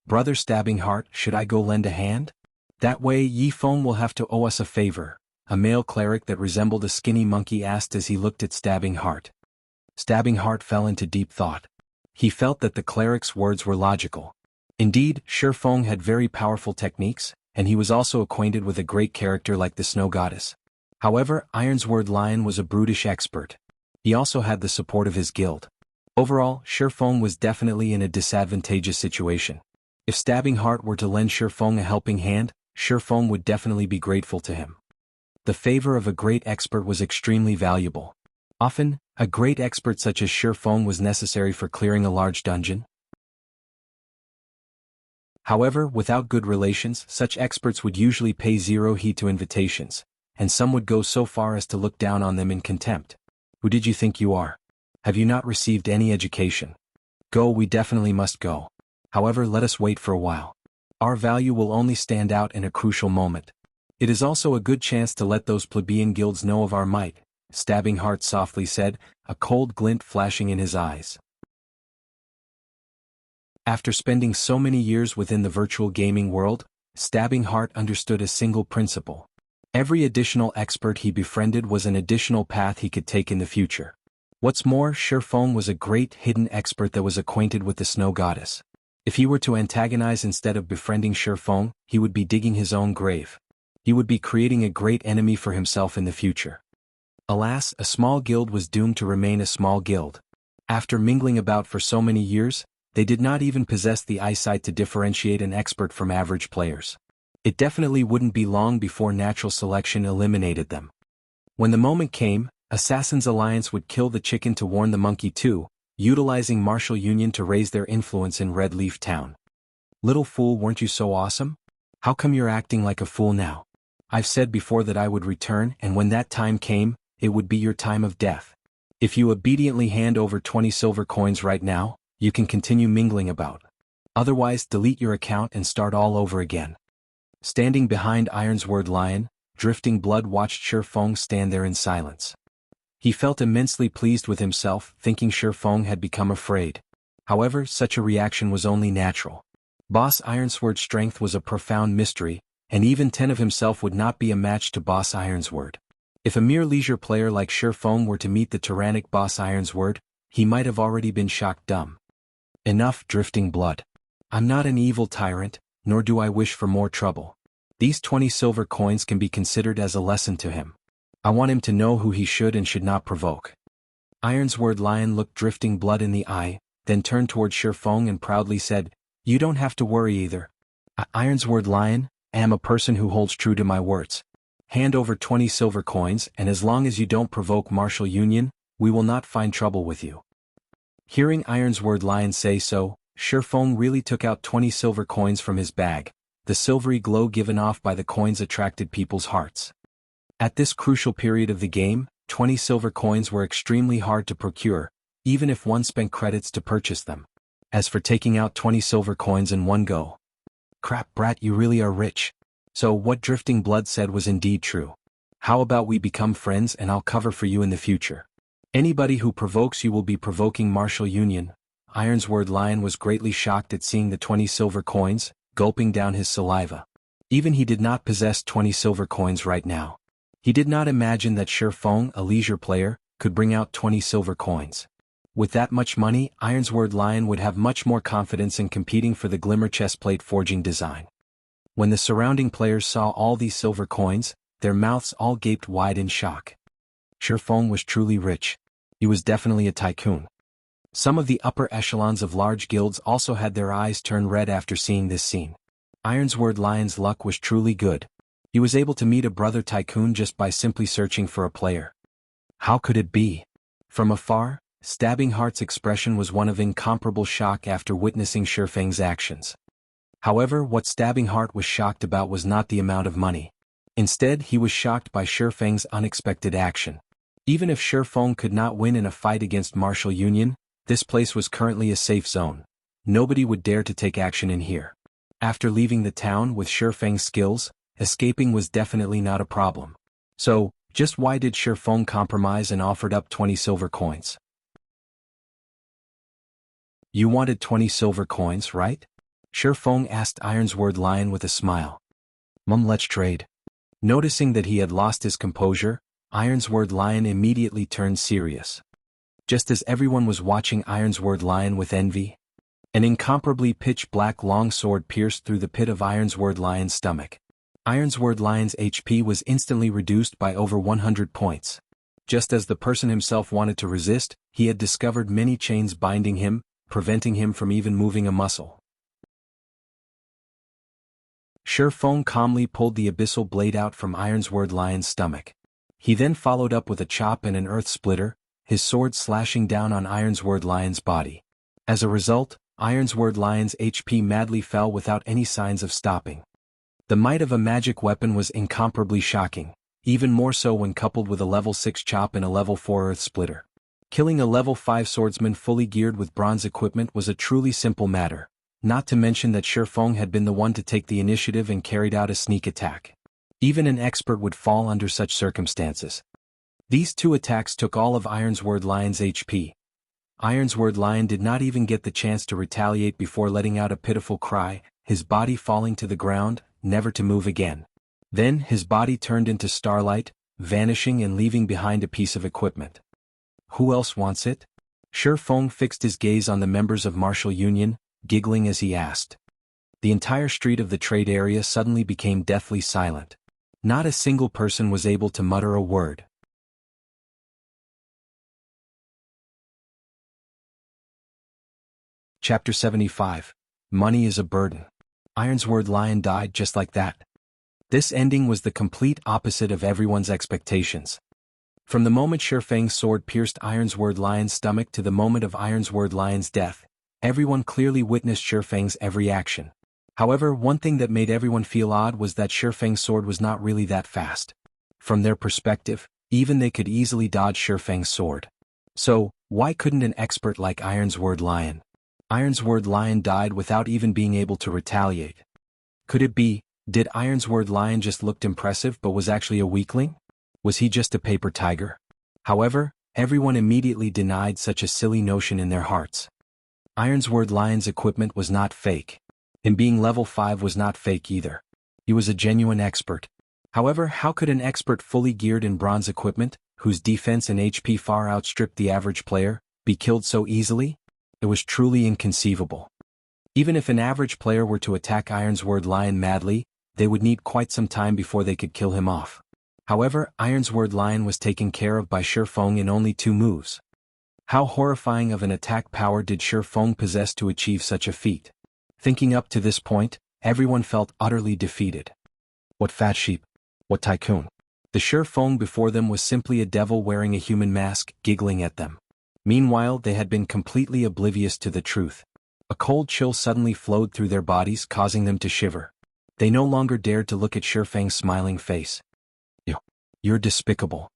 "Brother Stabbing Heart, should I go lend a hand? That way Yi Feng will have to owe us a favor," a male cleric that resembled a skinny monkey asked as he looked at Stabbing Heart. Stabbing Heart fell into deep thought. He felt that the cleric's words were logical. Indeed, Shi Feng had very powerful techniques, and he was also acquainted with a great character like the Snow Goddess. However, Ironsword Lion was a brutish expert. He also had the support of his guild. Overall, Shi Feng was definitely in a disadvantageous situation. If Stabbing Heart were to lend Shi Feng a helping hand, Shi Feng would definitely be grateful to him. The favor of a great expert was extremely valuable. Often, a great expert such as Shi Feng was necessary for clearing a large dungeon. However, without good relations, such experts would usually pay zero heed to invitations, and some would go so far as to look down on them in contempt. "Who did you think you are? Have you not received any education? Go, we definitely must go. However, let us wait for a while. Our value will only stand out in a crucial moment. It is also a good chance to let those plebeian guilds know of our might," Stabbing Heart softly said, a cold glint flashing in his eyes. After spending so many years within the virtual gaming world, Stabbing Heart understood a single principle. Every additional expert he befriended was an additional path he could take in the future. What's more, Shi Feng was a great hidden expert that was acquainted with the Snow Goddess. If he were to antagonize instead of befriending Shi Feng, he would be digging his own grave. He would be creating a great enemy for himself in the future. Alas, a small guild was doomed to remain a small guild. After mingling about for so many years, they did not even possess the eyesight to differentiate an expert from average players. It definitely wouldn't be long before natural selection eliminated them. When the moment came, Assassin's Alliance would kill the chicken to warn the monkey too, utilizing martial union to raise their influence in Red Leaf Town. "Little fool, weren't you so awesome? How come you're acting like a fool now? I've said before that I would return, and when that time came, it would be your time of death. If you obediently hand over 20 silver coins right now, you can continue mingling about. Otherwise, delete your account and start all over again." Standing behind Ironsword Lion, Drifting Blood watched Shi Feng stand there in silence. He felt immensely pleased with himself, thinking Shi Feng had become afraid. However, such a reaction was only natural. Boss Ironsword's strength was a profound mystery, and even 10 of himself would not be a match to Boss Ironsword. If a mere leisure player like Shi Feng were to meet the tyrannic Boss Ironsword, he might have already been shocked dumb. "Enough, Drifting Blood. I'm not an evil tyrant, nor do I wish for more trouble. These 20 silver coins can be considered as a lesson to him. I want him to know who he should and should not provoke." Ironsword Lion looked Drifting Blood in the eye, then turned toward Shi Feng and proudly said, "You don't have to worry either. Ironsword Lion, I am a person who holds true to my words. Hand over 20 silver coins, and as long as you don't provoke martial union, we will not find trouble with you." Hearing Ironsword Lion say so, Shi Feng really took out 20 silver coins from his bag. The silvery glow given off by the coins attracted people's hearts. At this crucial period of the game, 20 silver coins were extremely hard to procure, even if one spent credits to purchase them. As for taking out 20 silver coins in one go. Crap, brat, you really are rich. So what Drifting Blood said was indeed true. How about we become friends and I'll cover for you in the future? Anybody who provokes you will be provoking martial union. Ironsword Lion was greatly shocked at seeing the 20 silver coins, gulping down his saliva. Even he did not possess 20 silver coins right now. He did not imagine that Shi Feng, a leisure player, could bring out 20 silver coins. With that much money, Ironsword Lion would have much more confidence in competing for the Glimmer chestplate forging design. When the surrounding players saw all these silver coins, their mouths all gaped wide in shock. Shi Feng was truly rich. He was definitely a tycoon. Some of the upper echelons of large guilds also had their eyes turn red after seeing this scene. Ironsword Lion's luck was truly good. He was able to meet a brother tycoon just by simply searching for a player. How could it be? From afar, Stabbing Heart's expression was one of incomparable shock after witnessing Shi Feng's actions. However, what Stabbing Heart was shocked about was not the amount of money. Instead, he was shocked by Shi Feng's unexpected action. Even if Shi Feng could not win in a fight against martial union, this place was currently a safe zone. Nobody would dare to take action in here. After leaving the town with Shi Feng's skills, escaping was definitely not a problem. So, Just why did Shifeng compromise and offered up 20 silver coins? You wanted 20 silver coins, right? Shifeng asked Ironsword Lion with a smile. Let's trade. Noticing that he had lost his composure, Ironsword Lion immediately turned serious. Just as everyone was watching Ironsword Lion with envy, an incomparably pitch-black long sword pierced through the pit of Ironsword Lion's stomach. Ironsword Lion's HP was instantly reduced by over 100 points. Just as the person himself wanted to resist, he had discovered many chains binding him, preventing him from even moving a muscle. Shifeng calmly pulled the abyssal blade out from Ironsword Lion's stomach. He then followed up with a chop and an earth splitter, his sword slashing down on Ironsword Lion's body. As a result, Ironsword Lion's HP madly fell without any signs of stopping. The might of a magic weapon was incomparably shocking, even more so when coupled with a level 6 chop and a level 4 earth splitter. Killing a level 5 swordsman fully geared with bronze equipment was a truly simple matter, not to mention that Shifeng had been the one to take the initiative and carried out a sneak attack. Even an expert would fall under such circumstances. These two attacks took all of Ironsword Lion's HP. Ironsword Lion did not even get the chance to retaliate before letting out a pitiful cry, his body falling to the ground, never to move again. Then his body turned into starlight, vanishing and leaving behind a piece of equipment. Who else wants it? Shifeng fixed his gaze on the members of Martial Union, giggling as he asked. The entire street of the trade area suddenly became deathly silent. Not a single person was able to mutter a word. Chapter 75. Money is a burden. Ironsword Lion died just like that. This ending was the complete opposite of everyone's expectations. From the moment Shifeng's sword pierced Ironsword Lion's stomach to the moment of Ironsword Lion's death, everyone clearly witnessed Shifeng's every action. However, one thing that made everyone feel odd was that Shifeng's sword was not really that fast. From their perspective, even they could easily dodge Shifeng's sword. So, why couldn't an expert like Ironsword Lion? Ironsword Lion died without even being able to retaliate. Could it be, did Ironsword Lion just look impressive but was actually a weakling? Was he just a paper tiger? However, everyone immediately denied such a silly notion in their hearts. Ironsword Lion's equipment was not fake. Him being level 5 was not fake either. He was a genuine expert. However, how could an expert fully geared in bronze equipment, whose defense and HP far outstripped the average player, be killed so easily? It was truly inconceivable. Even if an average player were to attack Ironsword Lion madly, they would need quite some time before they could kill him off. However, Ironsword Lion was taken care of by Shifeng in only 2 moves. How horrifying of an attack power did Shifeng possess to achieve such a feat? Thinking up to this point, everyone felt utterly defeated. What fat sheep? What tycoon? The Shifeng before them was simply a devil wearing a human mask, giggling at them. Meanwhile, they had been completely oblivious to the truth. A cold chill suddenly flowed through their bodies, causing them to shiver. They no longer dared to look at Shifeng's smiling face. You're despicable.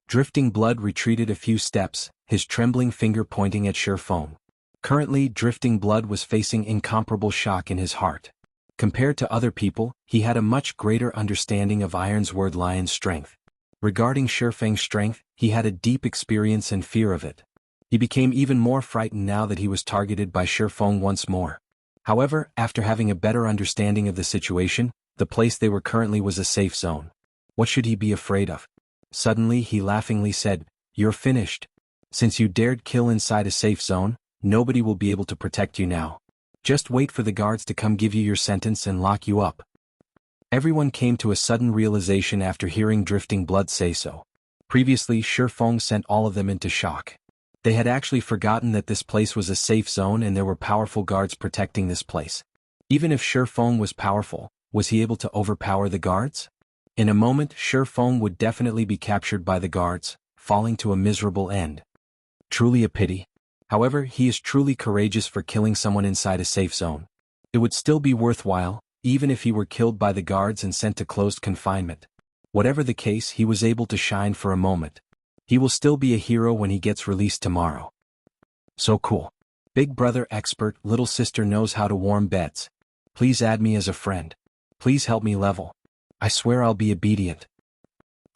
Drifting Blood retreated a few steps, his trembling finger pointing at Shifeng. Currently, Drifting Blood was facing incomparable shock in his heart. Compared to other people, he had a much greater understanding of Ironsword Lion's strength. Regarding Shifeng's strength, he had a deep experience and fear of it. He became even more frightened now that he was targeted by Shifeng once more. However, after having a better understanding of the situation, the place they were currently was a safe zone. What should he be afraid of? Suddenly he laughingly said, "You're finished. Since you dared kill inside a safe zone, nobody will be able to protect you now. Just wait for the guards to come give you your sentence and lock you up." Everyone came to a sudden realization after hearing Drifting Blood say so. Previously, Shifeng sent all of them into shock. They had actually forgotten that this place was a safe zone and there were powerful guards protecting this place. Even if Shifeng was powerful, was he able to overpower the guards? In a moment, Shifeng would definitely be captured by the guards, falling to a miserable end. Truly a pity. However, he is truly courageous for killing someone inside a safe zone. It would still be worthwhile, even if he were killed by the guards and sent to closed confinement. Whatever the case, he was able to shine for a moment. He will still be a hero when he gets released tomorrow. So cool. Big brother expert, little sister knows how to warm beds. Please add me as a friend. Please help me level. I swear I'll be obedient.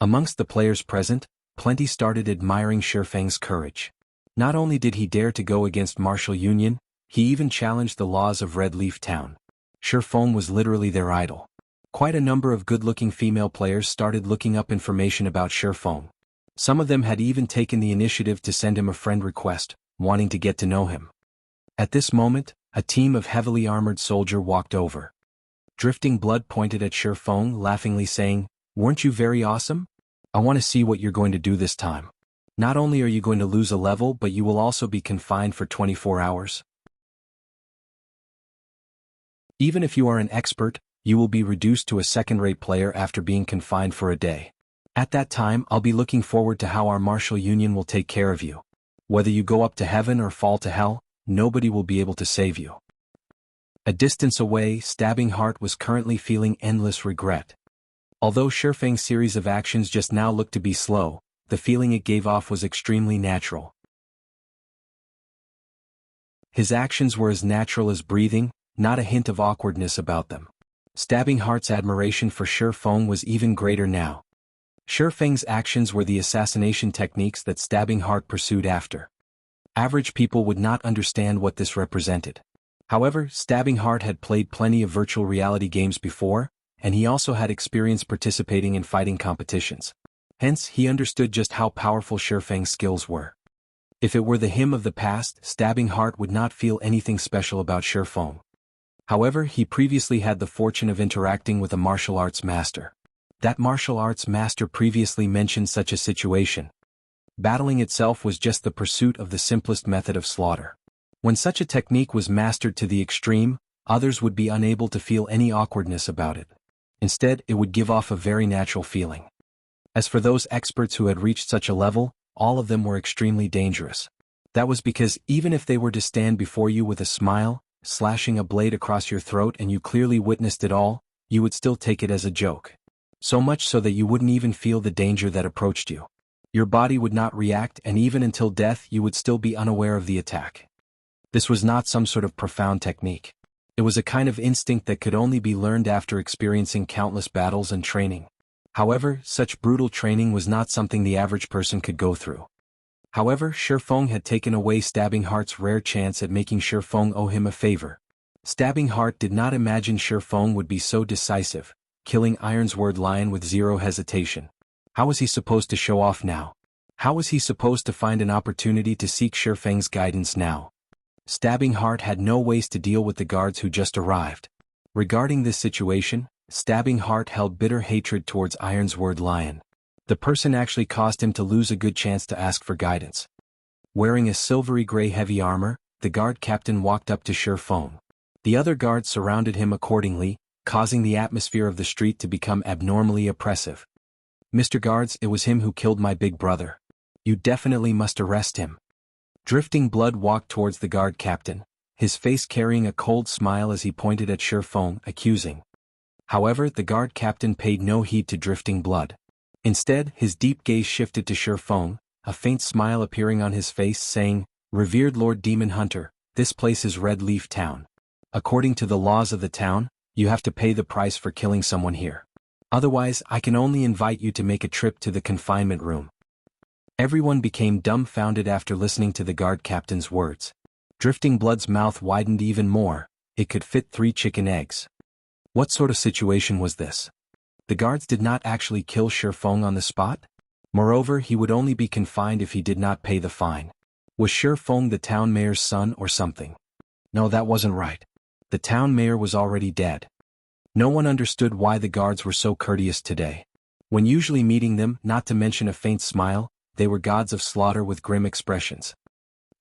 Amongst the players present, plenty started admiring Shifeng's courage. Not only did he dare to go against martial union, he even challenged the laws of Red Leaf Town. Shifeng was literally their idol. Quite a number of good-looking female players started looking up information about Shifeng. Some of them had even taken the initiative to send him a friend request, wanting to get to know him. At this moment, a team of heavily armored soldiers walked over. Drifting Blood pointed at Shifeng, laughingly saying, "Weren't you very awesome? I want to see what you're going to do this time. Not only are you going to lose a level, but you will also be confined for 24 hours. Even if you are an expert, you will be reduced to a second-rate player after being confined for a day. At that time, I'll be looking forward to how our martial union will take care of you. Whether you go up to heaven or fall to hell, nobody will be able to save you." A distance away, Stabbing Heart was currently feeling endless regret. Although Shifeng's series of actions just now looked to be slow, the feeling it gave off was extremely natural. His actions were as natural as breathing, not a hint of awkwardness about them. Stabbing Heart's admiration for Shifeng was even greater now. Shifeng's actions were the assassination techniques that Stabbing Heart pursued after. Average people would not understand what this represented. However, Stabbing Heart had played plenty of virtual reality games before, and he also had experience participating in fighting competitions. Hence, he understood just how powerful Shifeng's skills were. If it were the him of the past, Stabbing Heart would not feel anything special about Shifeng. However, he previously had the fortune of interacting with a martial arts master. That martial arts master previously mentioned such a situation. Battling itself was just the pursuit of the simplest method of slaughter. When such a technique was mastered to the extreme, others would be unable to feel any awkwardness about it. Instead, it would give off a very natural feeling. As for those experts who had reached such a level, all of them were extremely dangerous. That was because even if they were to stand before you with a smile, slashing a blade across your throat and you clearly witnessed it all, you would still take it as a joke. So much so that you wouldn't even feel the danger that approached you. Your body would not react, and even until death you would still be unaware of the attack. This was not some sort of profound technique. It was a kind of instinct that could only be learned after experiencing countless battles and training. However, such brutal training was not something the average person could go through. However, Shifeng had taken away Stabbing Heart's rare chance at making Shifeng owe him a favor. Stabbing Heart did not imagine Shifeng would be so decisive, killing Ironsword Lion with zero hesitation. How was he supposed to show off now? How was he supposed to find an opportunity to seek Shifeng's guidance now? Stabbing Heart had no ways to deal with the guards who just arrived. Regarding this situation, Stabbing Heart held bitter hatred towards Ironsword Lion. The person actually caused him to lose a good chance to ask for guidance. Wearing a silvery gray heavy armor, the guard captain walked up to Shifeng. The other guards surrounded him accordingly, causing the atmosphere of the street to become abnormally oppressive. "Mr. Guards, it was him who killed my big brother. You definitely must arrest him." Drifting Blood walked towards the guard captain, his face carrying a cold smile as he pointed at Shifeng, accusing. However, the guard captain paid no heed to Drifting Blood. Instead, his deep gaze shifted to Shifeng, a faint smile appearing on his face, saying, "Revered Lord Demon Hunter, this place is Red Leaf Town. According to the laws of the town, you have to pay the price for killing someone here. Otherwise, I can only invite you to make a trip to the confinement room." Everyone became dumbfounded after listening to the guard captain's words. Drifting Blood's mouth widened even more. It could fit 3 chicken eggs. What sort of situation was this? The guards did not actually kill Shifeng on the spot? Moreover, he would only be confined if he did not pay the fine. Was Shifeng the town mayor's son or something? No, that wasn't right. The town mayor was already dead. No one understood why the guards were so courteous today. When usually meeting them, not to mention a faint smile, they were gods of slaughter with grim expressions.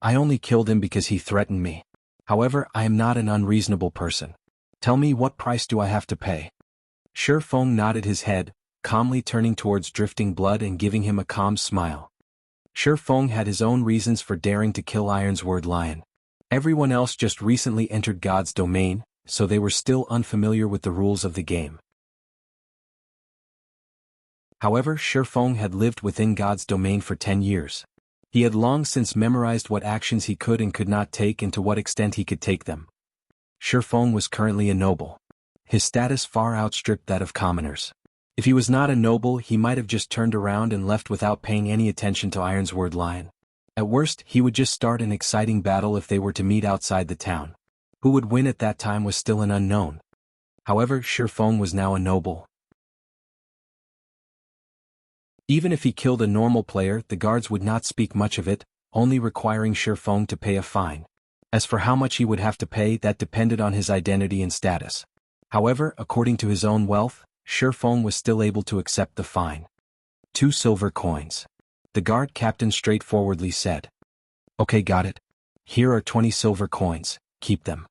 "I only killed him because he threatened me. However, I am not an unreasonable person. Tell me, what price do I have to pay?" Shifeng nodded his head, calmly turning towards Drifting Blood and giving him a calm smile. Shifeng had his own reasons for daring to kill Ironsword Lion. Everyone else just recently entered God's domain, so they were still unfamiliar with the rules of the game. However, Shifeng had lived within God's domain for 10 years. He had long since memorized what actions he could and could not take and to what extent he could take them. Shifeng was currently a noble. His status far outstripped that of commoners. If he was not a noble, he might have just turned around and left without paying any attention to Ironsword Lion. At worst, he would just start an exciting battle if they were to meet outside the town. Who would win at that time was still an unknown. However, Shifeng was now a noble. Even if he killed a normal player, the guards would not speak much of it, only requiring Shifeng to pay a fine. As for how much he would have to pay, that depended on his identity and status. However, according to his own wealth, Shifeng was still able to accept the fine. 2 silver coins. The guard captain straightforwardly said. Okay, got it. Here are 20 silver coins, keep them.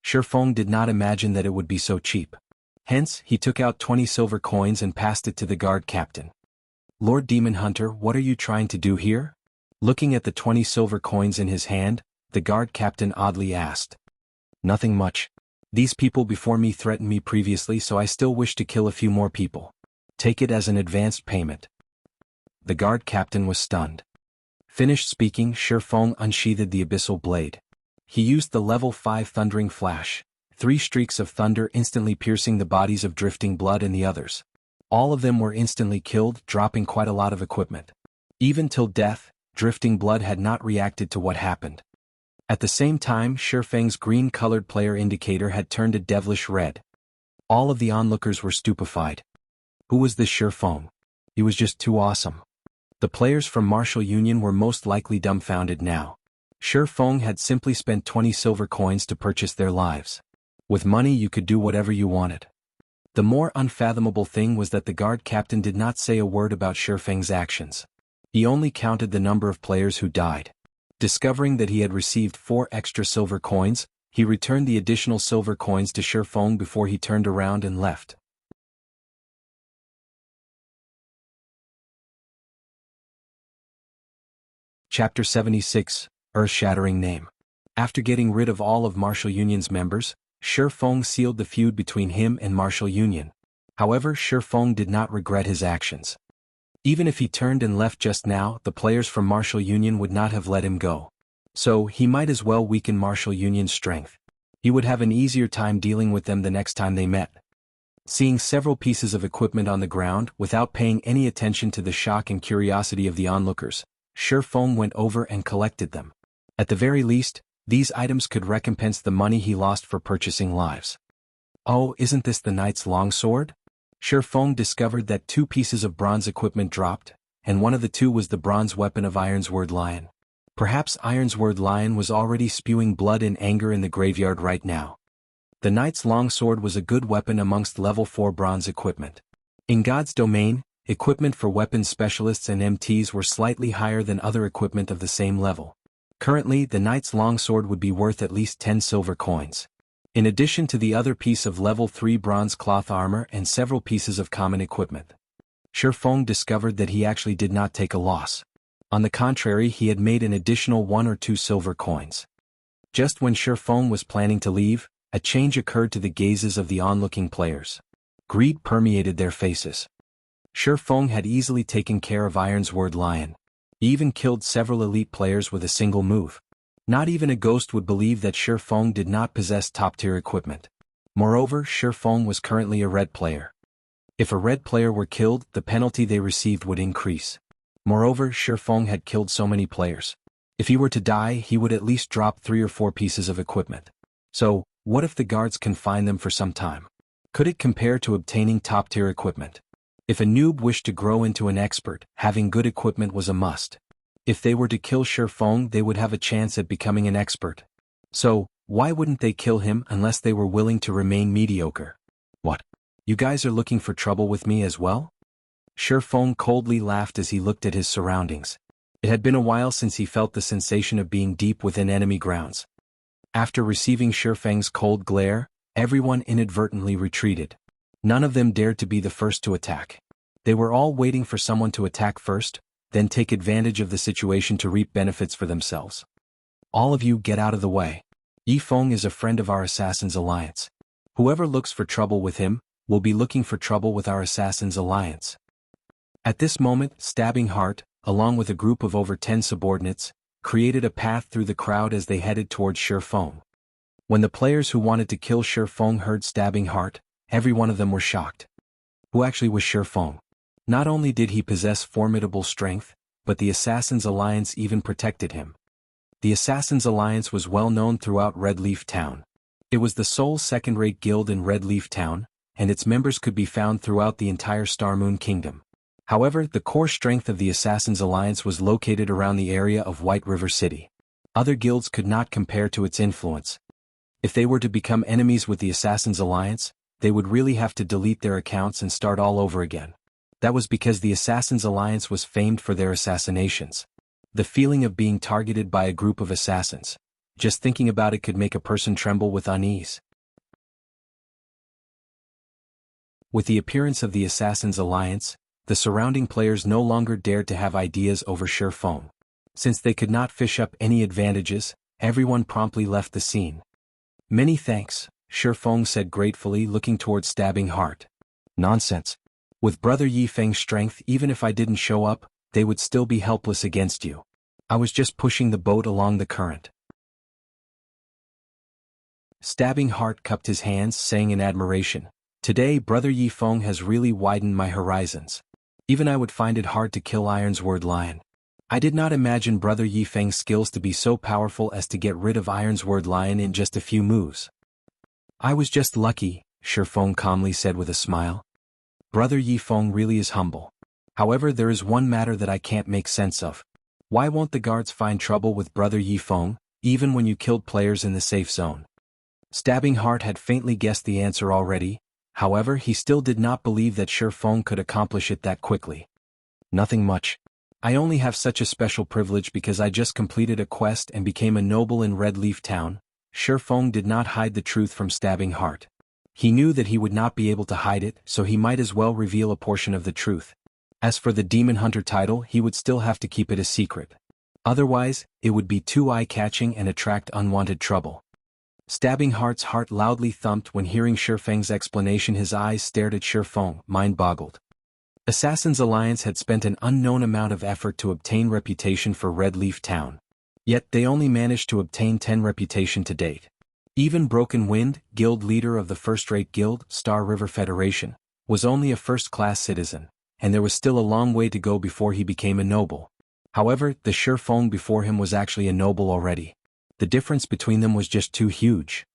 Shifeng did not imagine that it would be so cheap. Hence, he took out 20 silver coins and passed it to the guard captain. Lord Demon Hunter, what are you trying to do here? Looking at the 20 silver coins in his hand, the guard captain oddly asked. Nothing much. These people before me threatened me previously, so I still wish to kill a few more people. Take it as an advanced payment. The guard captain was stunned. Finished speaking, Shifeng unsheathed the abyssal blade. He used the level 5 thundering flash, 3 streaks of thunder instantly piercing the bodies of Drifting Blood and the others. All of them were instantly killed, dropping quite a lot of equipment. Even till death, Drifting Blood had not reacted to what happened. At the same time, Shifeng's green-colored player indicator had turned a devilish red. All of the onlookers were stupefied. Who was this Shifeng? He was just too awesome. The players from Martial Union were most likely dumbfounded now. Shifeng had simply spent 20 silver coins to purchase their lives. With money you could do whatever you wanted. The more unfathomable thing was that the guard captain did not say a word about Shifeng's actions. He only counted the number of players who died. Discovering that he had received 4 extra silver coins, he returned the additional silver coins to Shifeng before he turned around and left. Chapter 76, Earth-Shattering Name. After getting rid of all of Martial Union's members, Shifeng sealed the feud between him and Martial Union. However, Shifeng did not regret his actions. Even if he turned and left just now, the players from Martial Union would not have let him go. So, he might as well weaken Martial Union's strength. He would have an easier time dealing with them the next time they met. Seeing several pieces of equipment on the ground, without paying any attention to the shock and curiosity of the onlookers, Shifeng went over and collected them. At the very least, these items could recompense the money he lost for purchasing lives. Oh, isn't this the knight's longsword? Shifeng discovered that 2 pieces of bronze equipment dropped, and one of the 2 was the bronze weapon of Ironsword Lion. Perhaps Ironsword Lion was already spewing blood and anger in the graveyard right now. The knight's longsword was a good weapon amongst level 4 bronze equipment. In God's domain, equipment for weapons specialists and MTs were slightly higher than other equipment of the same level. Currently, the knight's longsword would be worth at least 10 silver coins. In addition to the other piece of level 3 bronze cloth armor and several pieces of common equipment. Shifeng discovered that he actually did not take a loss. On the contrary, he had made an additional 1 or 2 silver coins. Just when Shifeng was planning to leave, a change occurred to the gazes of the onlooking players. Greed permeated their faces. Shifeng had easily taken care of Ironsword Lion. He even killed several elite players with a single move. Not even a ghost would believe that Shifeng did not possess top-tier equipment. Moreover, Shifeng was currently a red player. If a red player were killed, the penalty they received would increase. Moreover, Shifeng had killed so many players. If he were to die, he would at least drop 3 or 4 pieces of equipment. So, what if the guards confined them for some time? Could it compare to obtaining top-tier equipment? If a noob wished to grow into an expert, having good equipment was a must. If they were to kill Shifeng, they would have a chance at becoming an expert. So, why wouldn't they kill him unless they were willing to remain mediocre? What? You guys are looking for trouble with me as well? Shifeng coldly laughed as he looked at his surroundings. It had been a while since he felt the sensation of being deep within enemy grounds. After receiving Shifeng's cold glare, everyone inadvertently retreated. None of them dared to be the first to attack. They were all waiting for someone to attack first, then take advantage of the situation to reap benefits for themselves. All of you get out of the way. Yifeng is a friend of our Assassin's Alliance. Whoever looks for trouble with him, will be looking for trouble with our Assassin's Alliance. At this moment, Stabbing Heart, along with a group of over 10 subordinates, created a path through the crowd as they headed towards Shifeng. When the players who wanted to kill Shifeng heard Stabbing Heart, every one of them were shocked. Who actually was Shifeng? Not only did he possess formidable strength, but the Assassin's Alliance even protected him. The Assassin's Alliance was well known throughout Red Leaf Town. It was the sole second-rate guild in Red Leaf Town, and its members could be found throughout the entire Starmoon Kingdom. However, the core strength of the Assassin's Alliance was located around the area of White River City. Other guilds could not compare to its influence. If they were to become enemies with the Assassin's Alliance, they would really have to delete their accounts and start all over again. That was because the Assassin's Alliance was famed for their assassinations. The feeling of being targeted by a group of assassins. Just thinking about it could make a person tremble with unease. With the appearance of the Assassin's Alliance, the surrounding players no longer dared to have ideas over Shifeng. Since they could not fish up any advantages, everyone promptly left the scene. Many thanks, Shifeng said gratefully, looking towards Stabbing Heart. Nonsense. With Brother Yifeng's strength, even if I didn't show up, they would still be helpless against you. I was just pushing the boat along the current. Stabbing Heart cupped his hands, saying in admiration, "Today Brother Yifeng has really widened my horizons. Even I would find it hard to kill Ironsword Lion. I did not imagine Brother Yifeng's skills to be so powerful as to get rid of Ironsword Lion in just a few moves." "I was just lucky," Shifeng calmly said with a smile. Brother Yifeng really is humble. However, there is one matter that I can't make sense of. Why won't the guards find trouble with Brother Yifeng, even when you killed players in the safe zone? Stabbing Heart had faintly guessed the answer already. However, he still did not believe that Shifeng could accomplish it that quickly. "Nothing much. I only have such a special privilege because I just completed a quest and became a noble in Red Leaf Town." Shifeng did not hide the truth from Stabbing Heart. He knew that he would not be able to hide it, so he might as well reveal a portion of the truth. As for the Demon Hunter title, he would still have to keep it a secret. Otherwise, it would be too eye-catching and attract unwanted trouble. Stabbing Heart's heart loudly thumped when hearing Shifeng's explanation. His eyes stared at Shifeng, mind-boggled. Assassin's Alliance had spent an unknown amount of effort to obtain reputation for Red Leaf Town. Yet they only managed to obtain 10 reputation to date. Even Broken Wind, guild leader of the first-rate guild, Star River Federation, was only a first-class citizen, and there was still a long way to go before he became a noble. However, the Shifeng before him was actually a noble already. The difference between them was just too huge.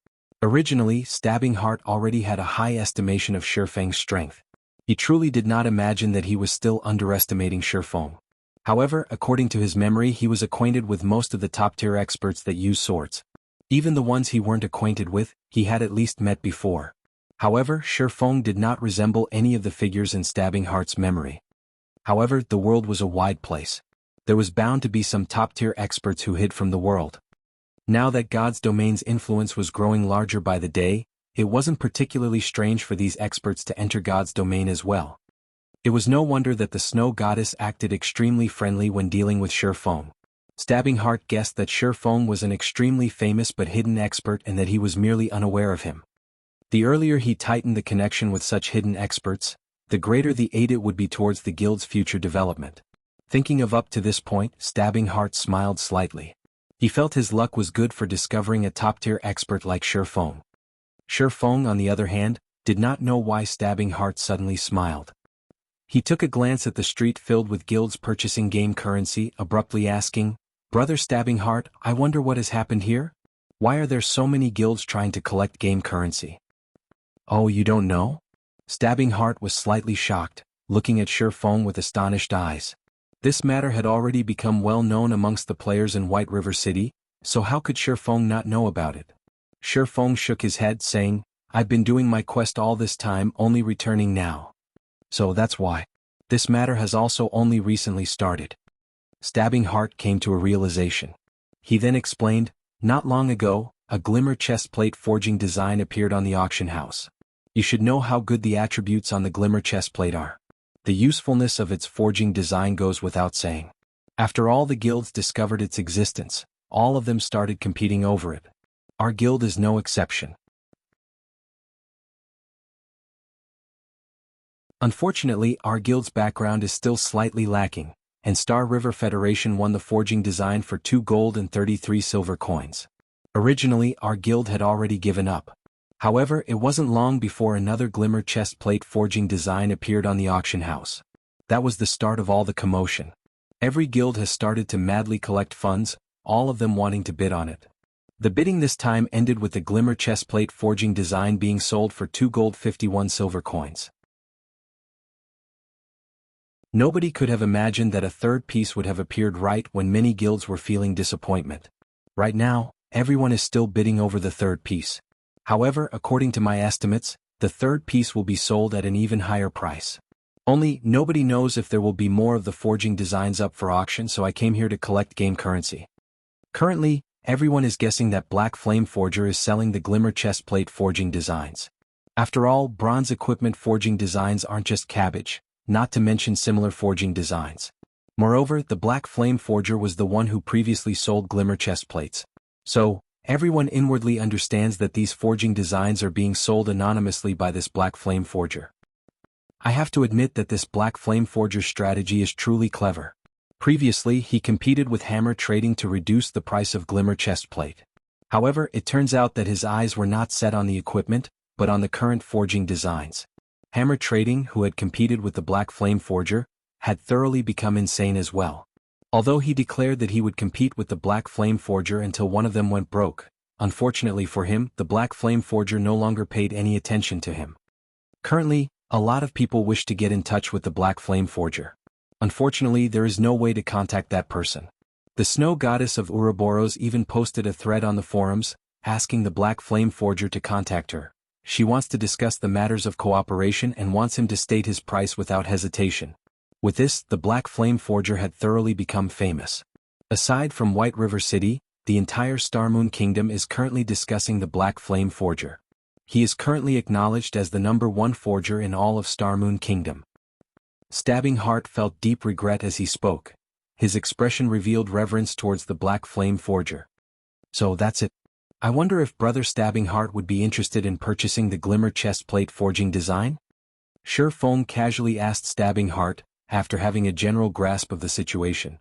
Originally, Stabbing Heart already had a high estimation of Shifeng's strength. He truly did not imagine that he was still underestimating Shifeng. However, according to his memory, he was acquainted with most of the top-tier experts that use swords. Even the ones he weren't acquainted with, he had at least met before. However, Shifeng did not resemble any of the figures in Stabbing Heart's memory. However, the world was a wide place. There was bound to be some top-tier experts who hid from the world. Now that God's domain's influence was growing larger by the day, it wasn't particularly strange for these experts to enter God's domain as well. It was no wonder that the Snow Goddess acted extremely friendly when dealing with Shifeng. Stabbing Heart guessed that Shifeng was an extremely famous but hidden expert and that he was merely unaware of him. The earlier he tightened the connection with such hidden experts, the greater the aid it would be towards the guild's future development. Thinking of up to this point, Stabbing Heart smiled slightly. He felt his luck was good for discovering a top-tier expert like Shifeng. Shifeng, on the other hand, did not know why Stabbing Heart suddenly smiled. He took a glance at the street filled with guilds purchasing game currency, abruptly asking, "Brother Stabbing Heart, I wonder what has happened here? Why are there so many guilds trying to collect game currency?" "Oh, you don't know?" Stabbing Heart was slightly shocked, looking at Shifeng with astonished eyes. This matter had already become well known amongst the players in White River City, so how could Shifeng not know about it? Shifeng shook his head, saying, "I've been doing my quest all this time, only returning now. So that's why. This matter has also only recently started." Stabbing Heart came to a realization. He then explained, "Not long ago, a glimmer chestplate forging design appeared on the auction house. You should know how good the attributes on the glimmer chestplate are. The usefulness of its forging design goes without saying. After all the guilds discovered its existence, all of them started competing over it. Our guild is no exception. Unfortunately, our guild's background is still slightly lacking, and Star River Federation won the forging design for 2 gold and 33 silver coins. Originally, our guild had already given up. However, it wasn't long before another glimmer chest plate forging design appeared on the auction house. That was the start of all the commotion. Every guild has started to madly collect funds, all of them wanting to bid on it. The bidding this time ended with the glimmer chest plate forging design being sold for 2 gold 51 silver coins. Nobody could have imagined that a third piece would have appeared right when many guilds were feeling disappointment. Right now, everyone is still bidding over the third piece. However, according to my estimates, the third piece will be sold at an even higher price. Only, nobody knows if there will be more of the forging designs up for auction, so I came here to collect game currency. Currently, everyone is guessing that Black Flame Forger is selling the glimmer chest plate forging designs. After all, bronze equipment forging designs aren't just cabbage, not to mention similar forging designs. Moreover, the Black Flame Forger was the one who previously sold glimmer chest plates. So, everyone inwardly understands that these forging designs are being sold anonymously by this Black Flame Forger. I have to admit that this Black Flame Forger's strategy is truly clever. Previously, he competed with Hammer Trading to reduce the price of glimmer chest plate. However, it turns out that his eyes were not set on the equipment, but on the current forging designs. Hammer Trading, who had competed with the Black Flame Forger, had thoroughly become insane as well. Although he declared that he would compete with the Black Flame Forger until one of them went broke, unfortunately for him, the Black Flame Forger no longer paid any attention to him. Currently, a lot of people wish to get in touch with the Black Flame Forger. Unfortunately, there is no way to contact that person. The Snow Goddess of Ouroboros even posted a thread on the forums, asking the Black Flame Forger to contact her. She wants to discuss the matters of cooperation and wants him to state his price without hesitation. With this, the Black Flame Forger had thoroughly become famous. Aside from White River City, the entire Starmoon Kingdom is currently discussing the Black Flame Forger. He is currently acknowledged as the #1 forger in all of Starmoon Kingdom. Stabbing Heart felt deep regret as he spoke. His expression revealed reverence towards the Black Flame Forger. So that's it. I wonder if Brother Stabbing Heart would be interested in purchasing the glimmer chest plate forging design? Sure Fong casually asked Stabbing Heart, after having a general grasp of the situation.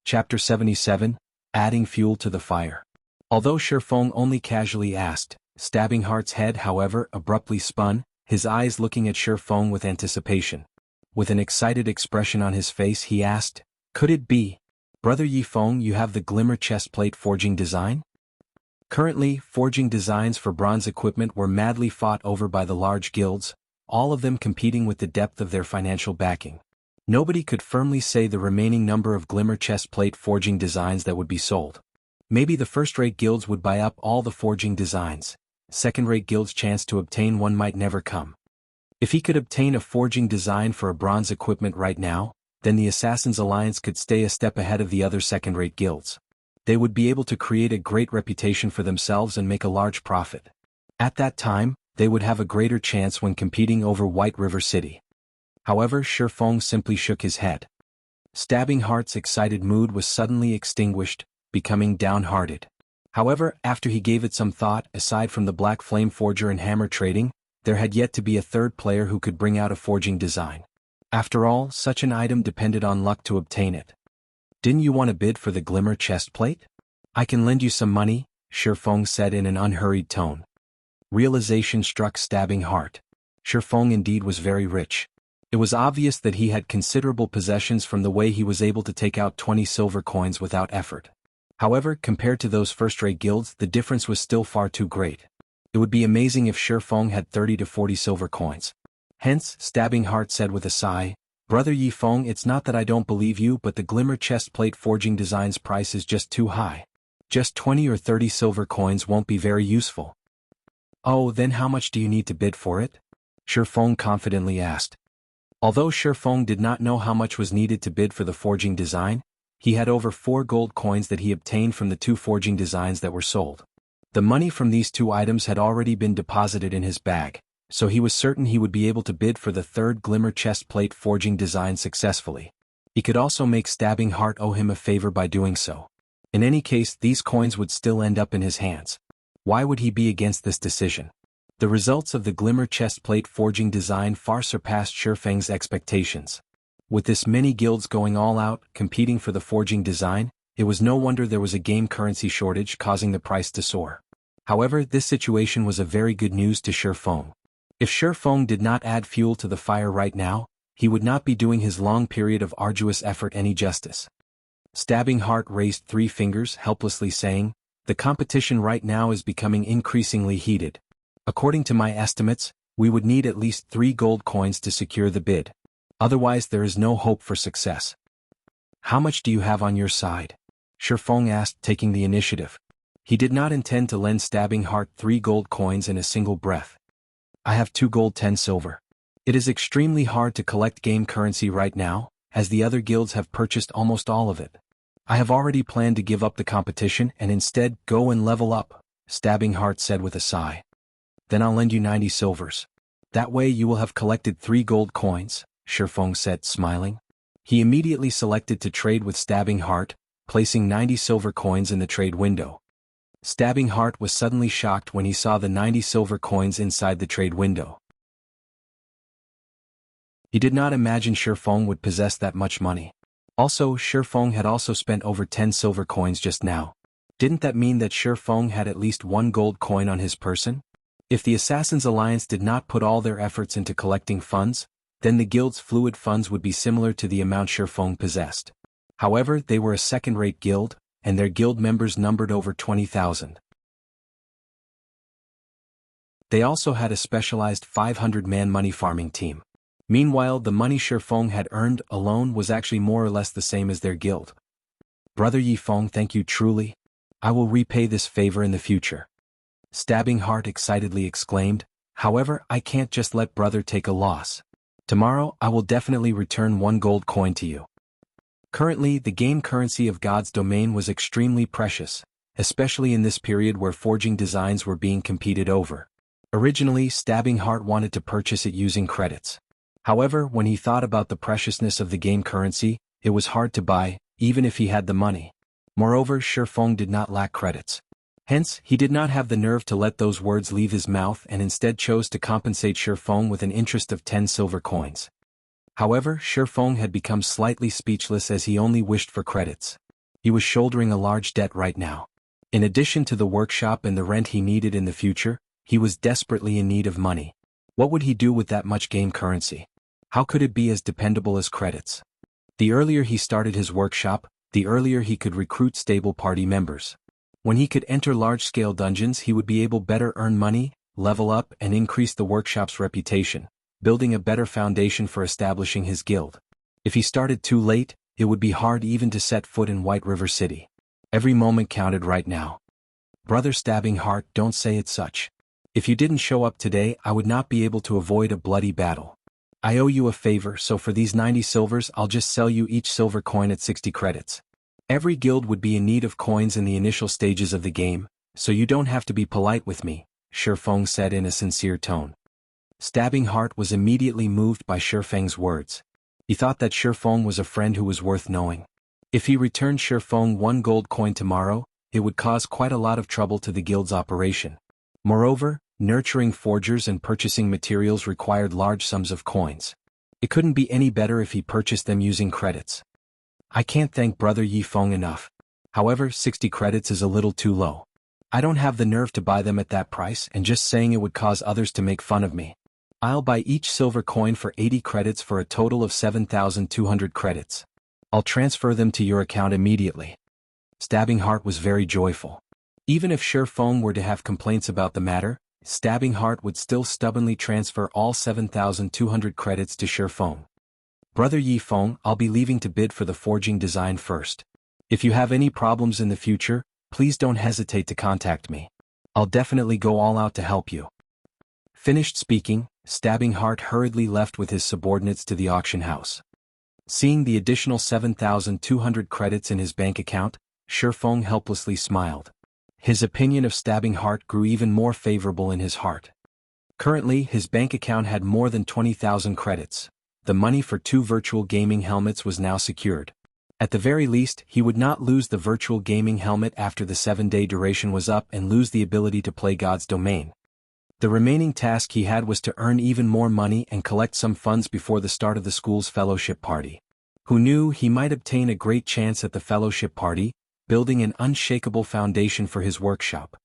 Chapter 77, Adding Fuel to the Fire. Although Sure Fong only casually asked, Stabbing Heart's head however abruptly spun, his eyes looking at Sure Fong with anticipation. With an excited expression on his face he asked, "Could it be, Brother Yi Fong, you have the glimmer chest plate forging design?" Currently, forging designs for bronze equipment were madly fought over by the large guilds, all of them competing with the depth of their financial backing. Nobody could firmly say the remaining number of glimmer chest plate forging designs that would be sold. Maybe the first-rate guilds would buy up all the forging designs. Second-rate guilds' chance to obtain one might never come. If he could obtain a forging design for a bronze equipment right now, then the Assassins' Alliance could stay a step ahead of the other second-rate guilds. They would be able to create a great reputation for themselves and make a large profit. At that time, they would have a greater chance when competing over White River City. However, Sure Fong simply shook his head. Stabbing Heart's excited mood was suddenly extinguished, becoming downhearted. However, after he gave it some thought, aside from the Black Flame Forger and Hammer Trading, there had yet to be a third player who could bring out a forging design. After all, such an item depended on luck to obtain it. "Didn't you want to bid for the glimmer chest plate? I can lend you some money," Sure Fong said in an unhurried tone. Realization struck Stabbing Heart. Sure Fong indeed was very rich. It was obvious that he had considerable possessions from the way he was able to take out 20 silver coins without effort. However, compared to those first-rate guilds, the difference was still far too great. It would be amazing if Sure Fong had 30 to 40 silver coins. Hence, Stabbing Heart said with a sigh, "Brother Yi Fong, it's not that I don't believe you, but the glimmer chest plate forging design's price is just too high. Just 20 or 30 silver coins won't be very useful." "Oh, then how much do you need to bid for it?" Sure Fong confidently asked. Although Sure Fong did not know how much was needed to bid for the forging design, he had over 4 gold coins that he obtained from the 2 forging designs that were sold. The money from these 2 items had already been deposited in his bag, so he was certain he would be able to bid for the third glimmer chest plate forging design successfully. He could also make Stabbing Heart owe him a favor by doing so. In any case, these coins would still end up in his hands. Why would he be against this decision? The results of the glimmer chest plate forging design far surpassed Sure Feng's expectations. With this many guilds going all out, competing for the forging design, it was no wonder there was a game currency shortage causing the price to soar. However, this situation was a very good news to Shi Feng. If Shi Feng did not add fuel to the fire right now, he would not be doing his long period of arduous effort any justice. Stabbing Heart raised 3 fingers helplessly saying, "The competition right now is becoming increasingly heated. According to my estimates, we would need at least 3 gold coins to secure the bid. Otherwise there is no hope for success." "How much do you have on your side?" Shi Feng asked, taking the initiative. He did not intend to lend Stabbing Heart 3 gold coins in a single breath. "I have 2 gold 10 silver. It is extremely hard to collect game currency right now, as the other guilds have purchased almost all of it. I have already planned to give up the competition and instead go and level up," Stabbing Heart said with a sigh. "Then I'll lend you 90 silvers. That way you will have collected 3 gold coins," Shi Feng said, smiling. He immediately selected to trade with Stabbing Heart, placing 90 silver coins in the trade window. Stabbing Heart was suddenly shocked when he saw the 90 silver coins inside the trade window. He did not imagine Shi Feng would possess that much money. Also, Shi Feng had also spent over 10 silver coins just now. Didn't that mean that Shi Feng had at least 1 gold coin on his person? If the Assassins' Alliance did not put all their efforts into collecting funds, then the guild's fluid funds would be similar to the amount Shi Feng possessed. However, they were a second-rate guild, and their guild members numbered over 20,000. They also had a specialized 500-man money farming team. Meanwhile, the money Shi Feng had earned alone was actually more or less the same as their guild. "Brother Yi Feng, thank you truly. I will repay this favor in the future," Stabbing Heart excitedly exclaimed. "However, I can't just let brother take a loss. Tomorrow I will definitely return 1 gold coin to you." Currently, the game currency of God's domain was extremely precious, especially in this period where forging designs were being competed over. Originally, Stabbing Heart wanted to purchase it using credits. However, when he thought about the preciousness of the game currency, it was hard to buy, even if he had the money. Moreover, Shi Feng did not lack credits. Hence, he did not have the nerve to let those words leave his mouth and instead chose to compensate Shi Feng with an interest of 10 silver coins. However, Shi Feng had become slightly speechless as he only wished for credits. He was shouldering a large debt right now. In addition to the workshop and the rent he needed in the future, he was desperately in need of money. What would he do with that much game currency? How could it be as dependable as credits? The earlier he started his workshop, the earlier he could recruit stable party members. When he could enter large-scale dungeons, he would be able better earn money, level up and increase the workshop's reputation, building a better foundation for establishing his guild. If he started too late, it would be hard even to set foot in White River City. Every moment counted right now. "Brother Stabbing Heart, don't say it such. If you didn't show up today, I would not be able to avoid a bloody battle. I owe you a favor, so for these 90 silvers I'll just sell you each silver coin at 60 credits. Every guild would be in need of coins in the initial stages of the game, so you don't have to be polite with me," Shi Feng said in a sincere tone. Stabbing Heart was immediately moved by Shi Feng's words. He thought that Shi Feng was a friend who was worth knowing. If he returned Shi Feng 1 gold coin tomorrow, it would cause quite a lot of trouble to the guild's operation. Moreover, nurturing forgers and purchasing materials required large sums of coins. It couldn't be any better if he purchased them using credits. "I can't thank Brother Yi Feng enough. However, 60 credits is a little too low. I don't have the nerve to buy them at that price, and just saying it would cause others to make fun of me. I'll buy each silver coin for 80 credits for a total of 7,200 credits. I'll transfer them to your account immediately." Stabbing Heart was very joyful. Even if Shi Feng were to have complaints about the matter, Stabbing Heart would still stubbornly transfer all 7,200 credits to Shi Feng. "Brother Yi Feng, I'll be leaving to bid for the forging design first. If you have any problems in the future, please don't hesitate to contact me. I'll definitely go all out to help you." Finished speaking, Stabbing Heart hurriedly left with his subordinates to the auction house. Seeing the additional 7,200 credits in his bank account, Shi Feng helplessly smiled. His opinion of Stabbing Heart grew even more favorable in his heart. Currently, his bank account had more than 20,000 credits. The money for 2 virtual gaming helmets was now secured. At the very least, he would not lose the virtual gaming helmet after the 7-day duration was up and lose the ability to play God's domain. The remaining task he had was to earn even more money and collect some funds before the start of the school's fellowship party. Who knew, he might obtain a great chance at the fellowship party, building an unshakable foundation for his workshop.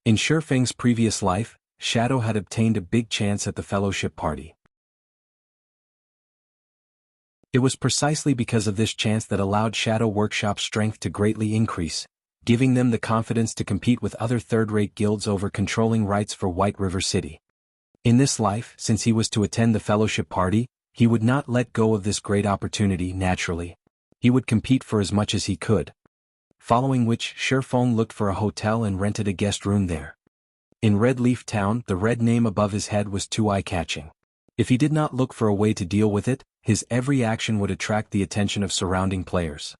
In Shifeng's previous life, Shadow had obtained a big chance at the fellowship party. It was precisely because of this chance that allowed Shadow Workshop's strength to greatly increase, giving them the confidence to compete with other third-rate guilds over controlling rights for White River City. In this life, since he was to attend the fellowship party, he would not let go of this great opportunity naturally. He would compete for as much as he could. Following which, Shifeng looked for a hotel and rented a guest room there. In Red Leaf Town, the red name above his head was too eye-catching. If he did not look for a way to deal with it, his every action would attract the attention of surrounding players.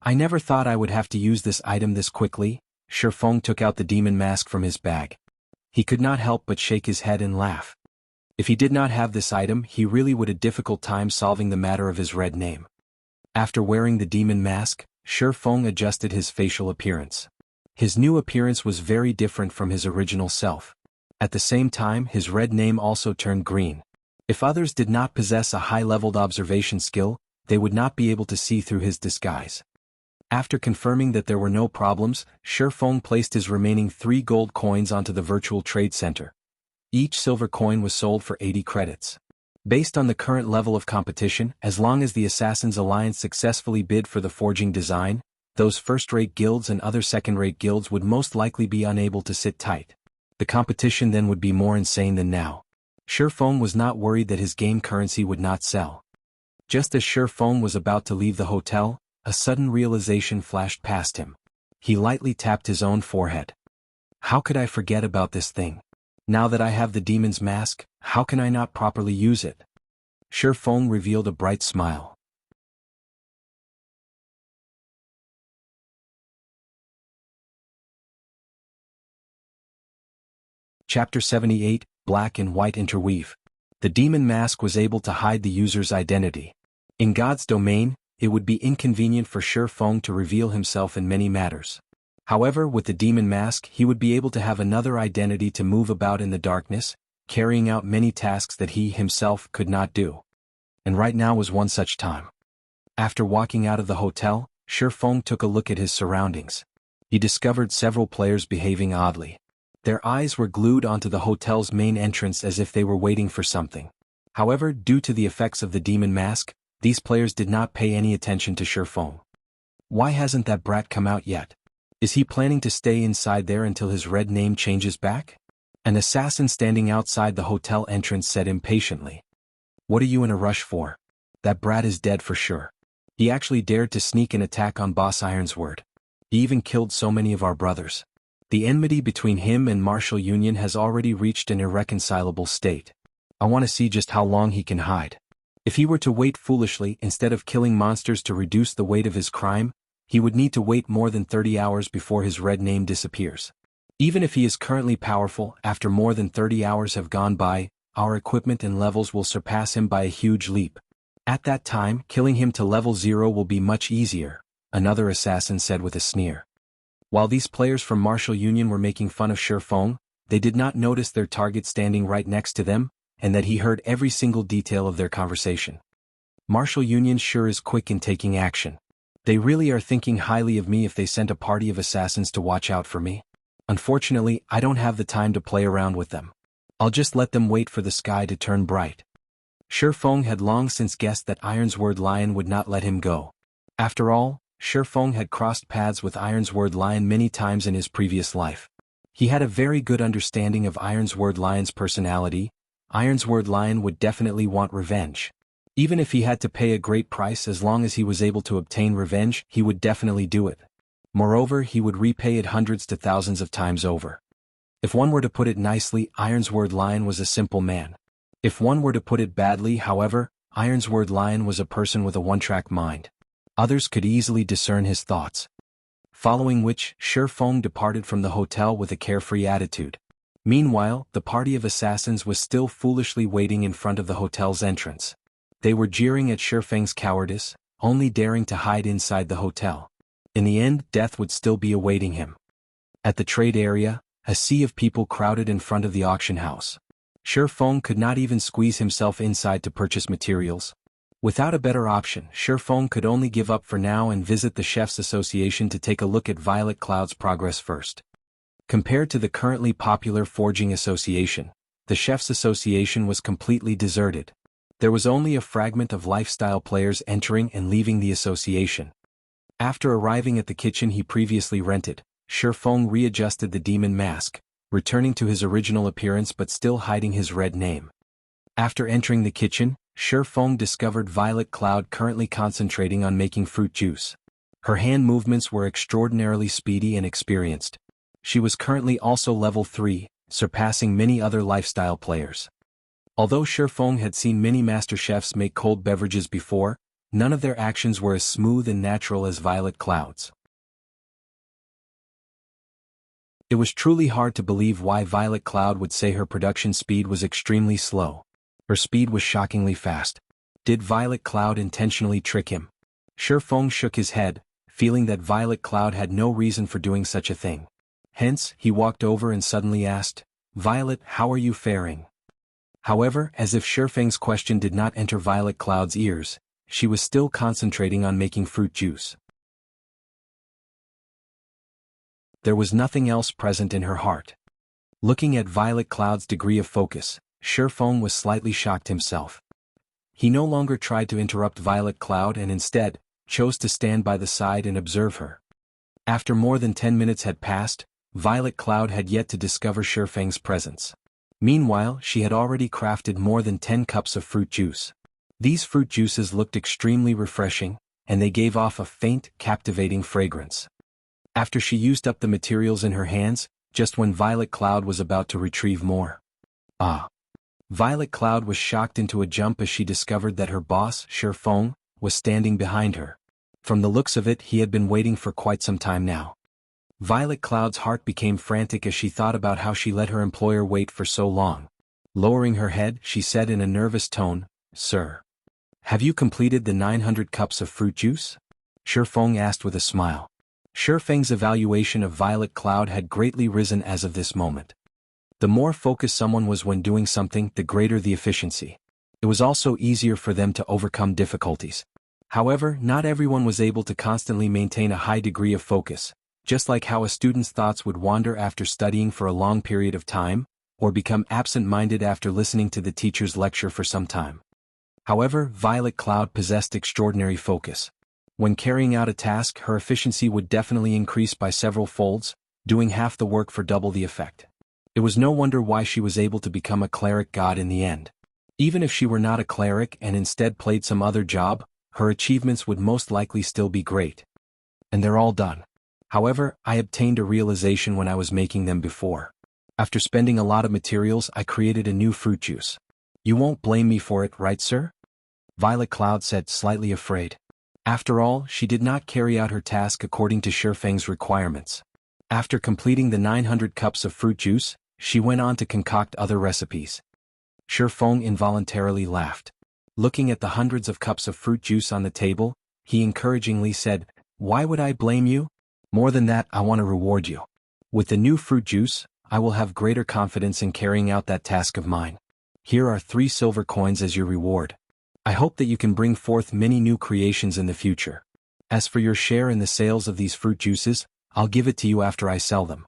I never thought I would have to use this item this quickly. Shifeng took out the demon mask from his bag. He could not help but shake his head and laugh. If he did not have this item, he really would have a difficult time solving the matter of his red name. After wearing the demon mask, Shifeng adjusted his facial appearance. His new appearance was very different from his original self. At the same time, his red name also turned green. If others did not possess a high-leveled observation skill, they would not be able to see through his disguise. After confirming that there were no problems, Shifeng placed his remaining 3 gold coins onto the virtual trade center. Each silver coin was sold for 80 credits. Based on the current level of competition, as long as the Assassins Alliance successfully bid for the forging design, those first-rate guilds and other second-rate guilds would most likely be unable to sit tight. The competition then would be more insane than now. Shifeng was not worried that his game currency would not sell. Just as Shifeng was about to leave the hotel, a sudden realization flashed past him. He lightly tapped his own forehead. How could I forget about this thing? Now that I have the demon's mask, how can I not properly use it? Shifeng revealed a bright smile. Chapter 78, Black and White Interweave. The demon mask was able to hide the user's identity. In God's domain, it would be inconvenient for Shifeng to reveal himself in many matters. However, with the demon mask, he would be able to have another identity to move about in the darkness, carrying out many tasks that he himself could not do. And right now was one such time. After walking out of the hotel, Shifeng took a look at his surroundings. He discovered several players behaving oddly. Their eyes were glued onto the hotel's main entrance as if they were waiting for something. However, due to the effects of the demon mask, these players did not pay any attention to Shifeng. Why hasn't that brat come out yet? Is he planning to stay inside there until his red name changes back? An assassin standing outside the hotel entrance said impatiently. What are you in a rush for? That brat is dead for sure. He actually dared to sneak an attack on Boss Ironsword. He even killed so many of our brothers. The enmity between him and Martial Union has already reached an irreconcilable state. I want to see just how long he can hide. If he were to wait foolishly instead of killing monsters to reduce the weight of his crime, he would need to wait more than 30 hours before his red name disappears. Even if he is currently powerful, after more than 30 hours have gone by, our equipment and levels will surpass him by a huge leap. At that time, killing him to level 0 will be much easier, another assassin said with a sneer. While these players from Martial Union were making fun of Shifeng, they did not notice their target standing right next to them, and that he heard every single detail of their conversation. Martial Union sure is quick in taking action. They really are thinking highly of me if they sent a party of assassins to watch out for me. Unfortunately, I don't have the time to play around with them. I'll just let them wait for the sky to turn bright. Shifeng had long since guessed that Ironsword Lion would not let him go. After all, Shifeng had crossed paths with Ironsword Lion many times in his previous life. He had a very good understanding of Ironsword Lion's personality. Ironsword Lion would definitely want revenge. Even if he had to pay a great price, as long as he was able to obtain revenge, he would definitely do it. Moreover, he would repay it hundreds to thousands of times over. If one were to put it nicely, Ironsword Lion was a simple man. If one were to put it badly, however, Ironsword Lion was a person with a one-track mind. Others could easily discern his thoughts. Following which, Shifeng departed from the hotel with a carefree attitude. Meanwhile, the party of assassins was still foolishly waiting in front of the hotel's entrance. They were jeering at Shifeng's cowardice, only daring to hide inside the hotel. In the end, death would still be awaiting him. At the trade area, a sea of people crowded in front of the auction house. Shifeng could not even squeeze himself inside to purchase materials. Without a better option, Shifeng could only give up for now and visit the Chefs Association to take a look at Violet Cloud's progress first. Compared to the currently popular Forging Association, the Chefs Association was completely deserted. There was only a fragment of lifestyle players entering and leaving the association. After arriving at the kitchen he previously rented, Shifeng readjusted the demon mask, returning to his original appearance but still hiding his red name. After entering the kitchen, Shifeng discovered Violet Cloud currently concentrating on making fruit juice. Her hand movements were extraordinarily speedy and experienced. She was currently also level 3, surpassing many other lifestyle players. Although Shifeng had seen many master chefs make cold beverages before, none of their actions were as smooth and natural as Violet Cloud's. It was truly hard to believe why Violet Cloud would say her production speed was extremely slow. Her speed was shockingly fast. Did Violet Cloud intentionally trick him? Shifeng shook his head, feeling that Violet Cloud had no reason for doing such a thing. Hence, he walked over and suddenly asked, "Violet, how are you faring?" However, as if Shifeng's question did not enter Violet Cloud's ears, she was still concentrating on making fruit juice. There was nothing else present in her heart. Looking at Violet Cloud's degree of focus, Shifeng was slightly shocked himself. He no longer tried to interrupt Violet Cloud and instead, chose to stand by the side and observe her. After more than 10 minutes had passed, Violet Cloud had yet to discover Shifeng's presence. Meanwhile, she had already crafted more than 10 cups of fruit juice. These fruit juices looked extremely refreshing, and they gave off a faint, captivating fragrance. After she used up the materials in her hands, just when Violet Cloud was about to retrieve more. Violet Cloud was shocked into a jump as she discovered that her boss, Shifeng, was standing behind her. From the looks of it, he had been waiting for quite some time now. Violet Cloud's heart became frantic as she thought about how she let her employer wait for so long. Lowering her head, she said in a nervous tone, "Sir, have you completed the 900 cups of fruit juice?" Shifeng asked with a smile. Shifeng's evaluation of Violet Cloud had greatly risen as of this moment. The more focused someone was when doing something, the greater the efficiency. It was also easier for them to overcome difficulties. However, not everyone was able to constantly maintain a high degree of focus, just like how a student's thoughts would wander after studying for a long period of time, or become absent-minded after listening to the teacher's lecture for some time. However, Violet Cloud possessed extraordinary focus. When carrying out a task, her efficiency would definitely increase by several folds, doing half the work for double the effect. It was no wonder why she was able to become a cleric god in the end. Even if she were not a cleric and instead played some other job, her achievements would most likely still be great. And they're all done. However, I obtained a realization when I was making them before. After spending a lot of materials, I created a new fruit juice. You won't blame me for it, right, sir? Violet Cloud said, slightly afraid. After all, she did not carry out her task according to Shifeng's requirements. After completing the 900 cups of fruit juice, she went on to concoct other recipes. Shifeng involuntarily laughed. Looking at the hundreds of cups of fruit juice on the table, he encouragingly said, "Why would I blame you? More than that, I want to reward you. With the new fruit juice, I will have greater confidence in carrying out that task of mine. Here are 3 silver coins as your reward. I hope that you can bring forth many new creations in the future. As for your share in the sales of these fruit juices, I'll give it to you after I sell them.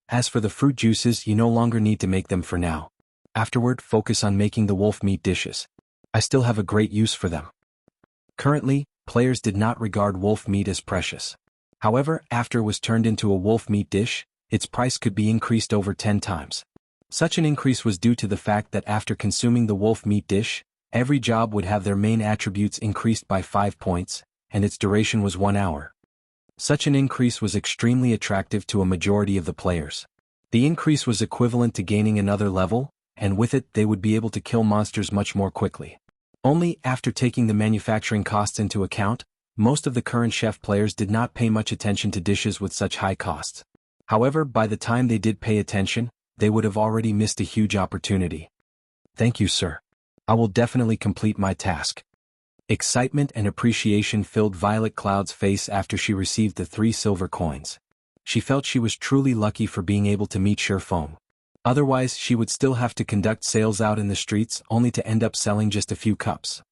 As for the fruit juices, you no longer need to make them for now. Afterward, focus on making the wolf meat dishes. I still have a great use for them." Currently, players did not regard wolf meat as precious. However, after it was turned into a wolf meat dish, its price could be increased over 10 times. Such an increase was due to the fact that after consuming the wolf meat dish, every job would have their main attributes increased by 5 points, and its duration was 1 hour. Such an increase was extremely attractive to a majority of the players. The increase was equivalent to gaining another level, and with it they would be able to kill monsters much more quickly. Only after taking the manufacturing costs into account, most of the current chef players did not pay much attention to dishes with such high costs. However, by the time they did pay attention, they would have already missed a huge opportunity. "Thank you, sir. I will definitely complete my task." Excitement and appreciation filled Violet Cloud's face after she received the 3 silver coins. She felt she was truly lucky for being able to meet Shifeng. Otherwise, she would still have to conduct sales out in the streets only to end up selling just a few cups.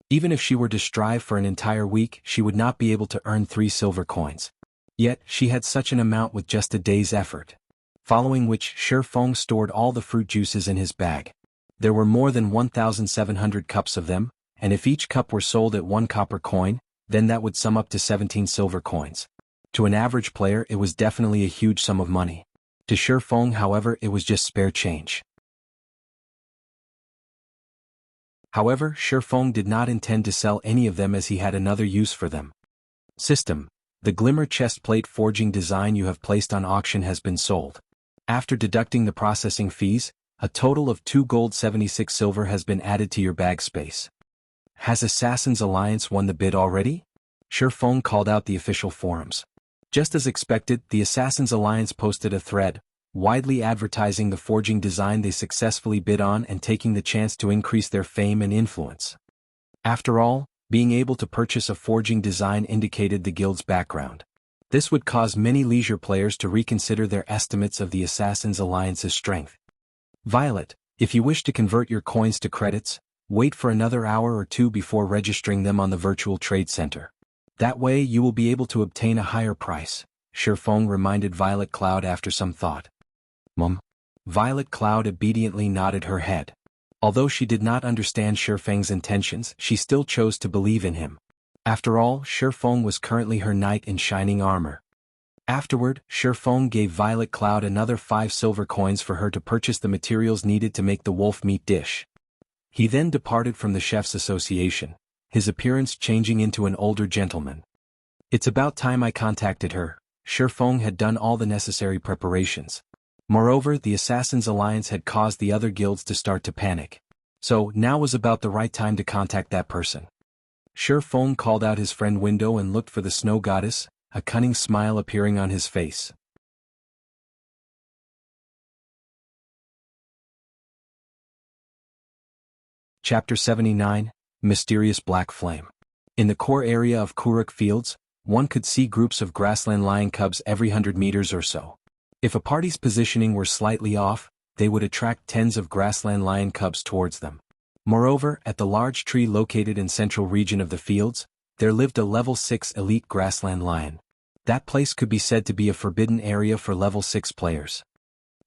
Even if she were to strive for an entire week, she would not be able to earn 3 silver coins. Yet, she had such an amount with just a day's effort. Following which, Shi Feng stored all the fruit juices in his bag. There were more than 1,700 cups of them, and if each cup were sold at 1 copper coin, then that would sum up to 17 silver coins. To an average player, it was definitely a huge sum of money. To Shi Feng, however, it was just spare change. However, Shi Feng did not intend to sell any of them as he had another use for them. System: the glimmer chest plate forging design you have placed on auction has been sold. After deducting the processing fees, a total of 2 gold 76 silver has been added to your bag space. Has Assassin's Alliance won the bid already? Shi Feng called out the official forums. Just as expected, the Assassin's Alliance posted a thread, widely advertising the forging design they successfully bid on and taking the chance to increase their fame and influence. After all, being able to purchase a forging design indicated the guild's background. This would cause many leisure players to reconsider their estimates of the Assassin's Alliance's strength. Violet, if you wish to convert your coins to credits, wait for another hour or 2 before registering them on the virtual trade center. That way you will be able to obtain a higher price, Shi Feng reminded Violet Cloud after some thought. Violet Cloud obediently nodded her head. Although she did not understand Shi Feng's intentions, she still chose to believe in him. After all, Shi Feng was currently her knight in shining armor. Afterward, Shi Feng gave Violet Cloud another 5 silver coins for her to purchase the materials needed to make the wolf meat dish. He then departed from the Chef's Association, his appearance changing into an older gentleman. It's about time I contacted her. Shi Feng had done all the necessary preparations. Moreover, the Assassin's Alliance had caused the other guilds to start to panic. So, now was about the right time to contact that person. Shi Feng called out his friend Window and looked for the snow goddess, a cunning smile appearing on his face. Chapter 79, Mysterious Black Flame. In the core area of Kuruk Fields, one could see groups of grassland lion cubs every 100 meters or so. If a party's positioning were slightly off, they would attract tens of grassland lion cubs towards them. Moreover, at the large tree located in central region of the fields, there lived a level 6 elite grassland lion. That place could be said to be a forbidden area for level 6 players.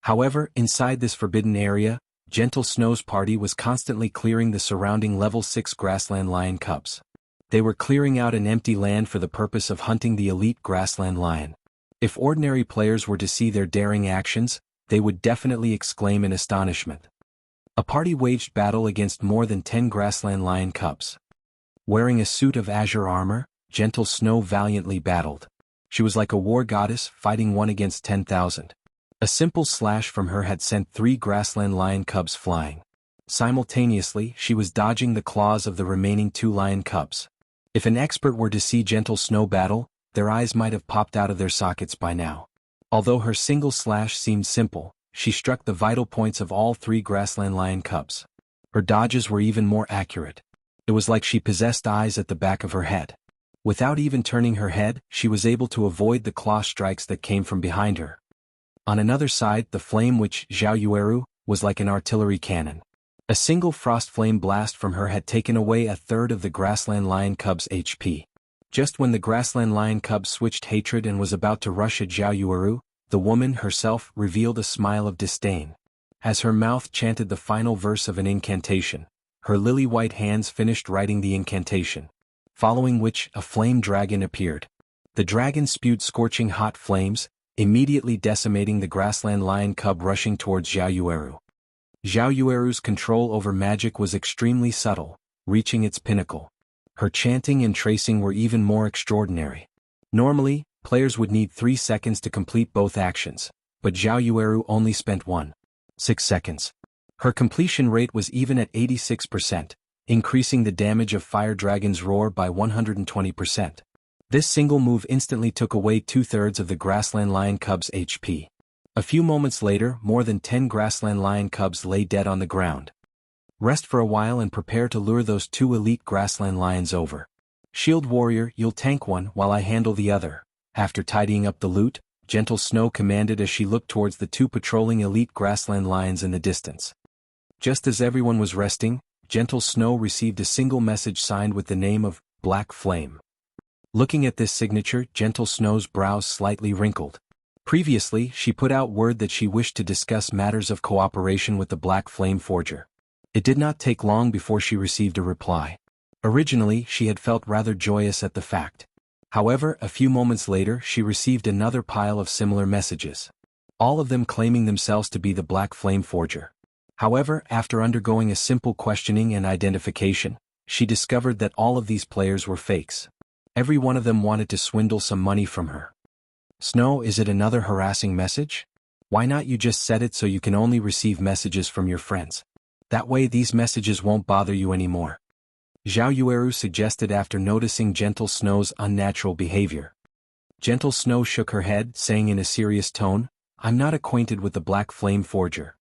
However, inside this forbidden area, Gentle Snow's party was constantly clearing the surrounding level 6 grassland lion cubs. They were clearing out an empty land for the purpose of hunting the elite grassland lion. If ordinary players were to see their daring actions, they would definitely exclaim in astonishment. A party waged battle against more than 10 grassland lion cubs. Wearing a suit of azure armor, Gentle Snow valiantly battled. She was like a war goddess fighting 1 against 10,000. A simple slash from her had sent 3 grassland lion cubs flying. Simultaneously, she was dodging the claws of the remaining 2 lion cubs. If an expert were to see Gentle Snow battle, their eyes might have popped out of their sockets by now. Although her single slash seemed simple, she struck the vital points of all 3 grassland lion cubs. Her dodges were even more accurate. It was like she possessed eyes at the back of her head. Without even turning her head, she was able to avoid the claw strikes that came from behind her. On another side, the flame witch, Zhao Yueru, was like an artillery cannon. A single frost flame blast from her had taken away a third of the grassland lion cub's HP. Just when the grassland lion cub switched hatred and was about to rush at Zhao Yueru, the woman herself revealed a smile of disdain. As her mouth chanted the final verse of an incantation, her lily-white hands finished writing the incantation. Following which, a flame dragon appeared. The dragon spewed scorching hot flames, immediately decimating the grassland lion cub rushing towards Zhao Yueru. Zhao Yueru's control over magic was extremely subtle, reaching its pinnacle. Her chanting and tracing were even more extraordinary. Normally, players would need 3 seconds to complete both actions, but Zhao Yueru only spent 6 seconds. Her completion rate was even at 86%, increasing the damage of Fire Dragon's roar by 120%. This single move instantly took away 2/3 of the grassland lion cub's HP. A few moments later, more than 10 grassland lion cubs lay dead on the ground. Rest for a while and prepare to lure those 2 elite grassland lions over. Shield warrior, you'll tank one while I handle the other. After tidying up the loot, Gentle Snow commanded as she looked towards the 2 patrolling elite grassland lions in the distance. Just as everyone was resting, Gentle Snow received a single message signed with the name of Black Flame. Looking at this signature, Gentle Snow's brows slightly wrinkled. Previously, she put out word that she wished to discuss matters of cooperation with the Black Flame Forger. It did not take long before she received a reply. Originally, she had felt rather joyous at the fact. However, a few moments later she received another pile of similar messages. All of them claiming themselves to be the Black Flame Forger. However, after undergoing a simple questioning and identification, she discovered that all of these players were fakes. Every one of them wanted to swindle some money from her. Snow, is it another harassing message? Why not you just set it so you can only receive messages from your friends? That way these messages won't bother you anymore. Zhao Yueru suggested after noticing Gentle Snow's unnatural behavior. Gentle Snow shook her head, saying in a serious tone, I'm not acquainted with the Black Flame Forger.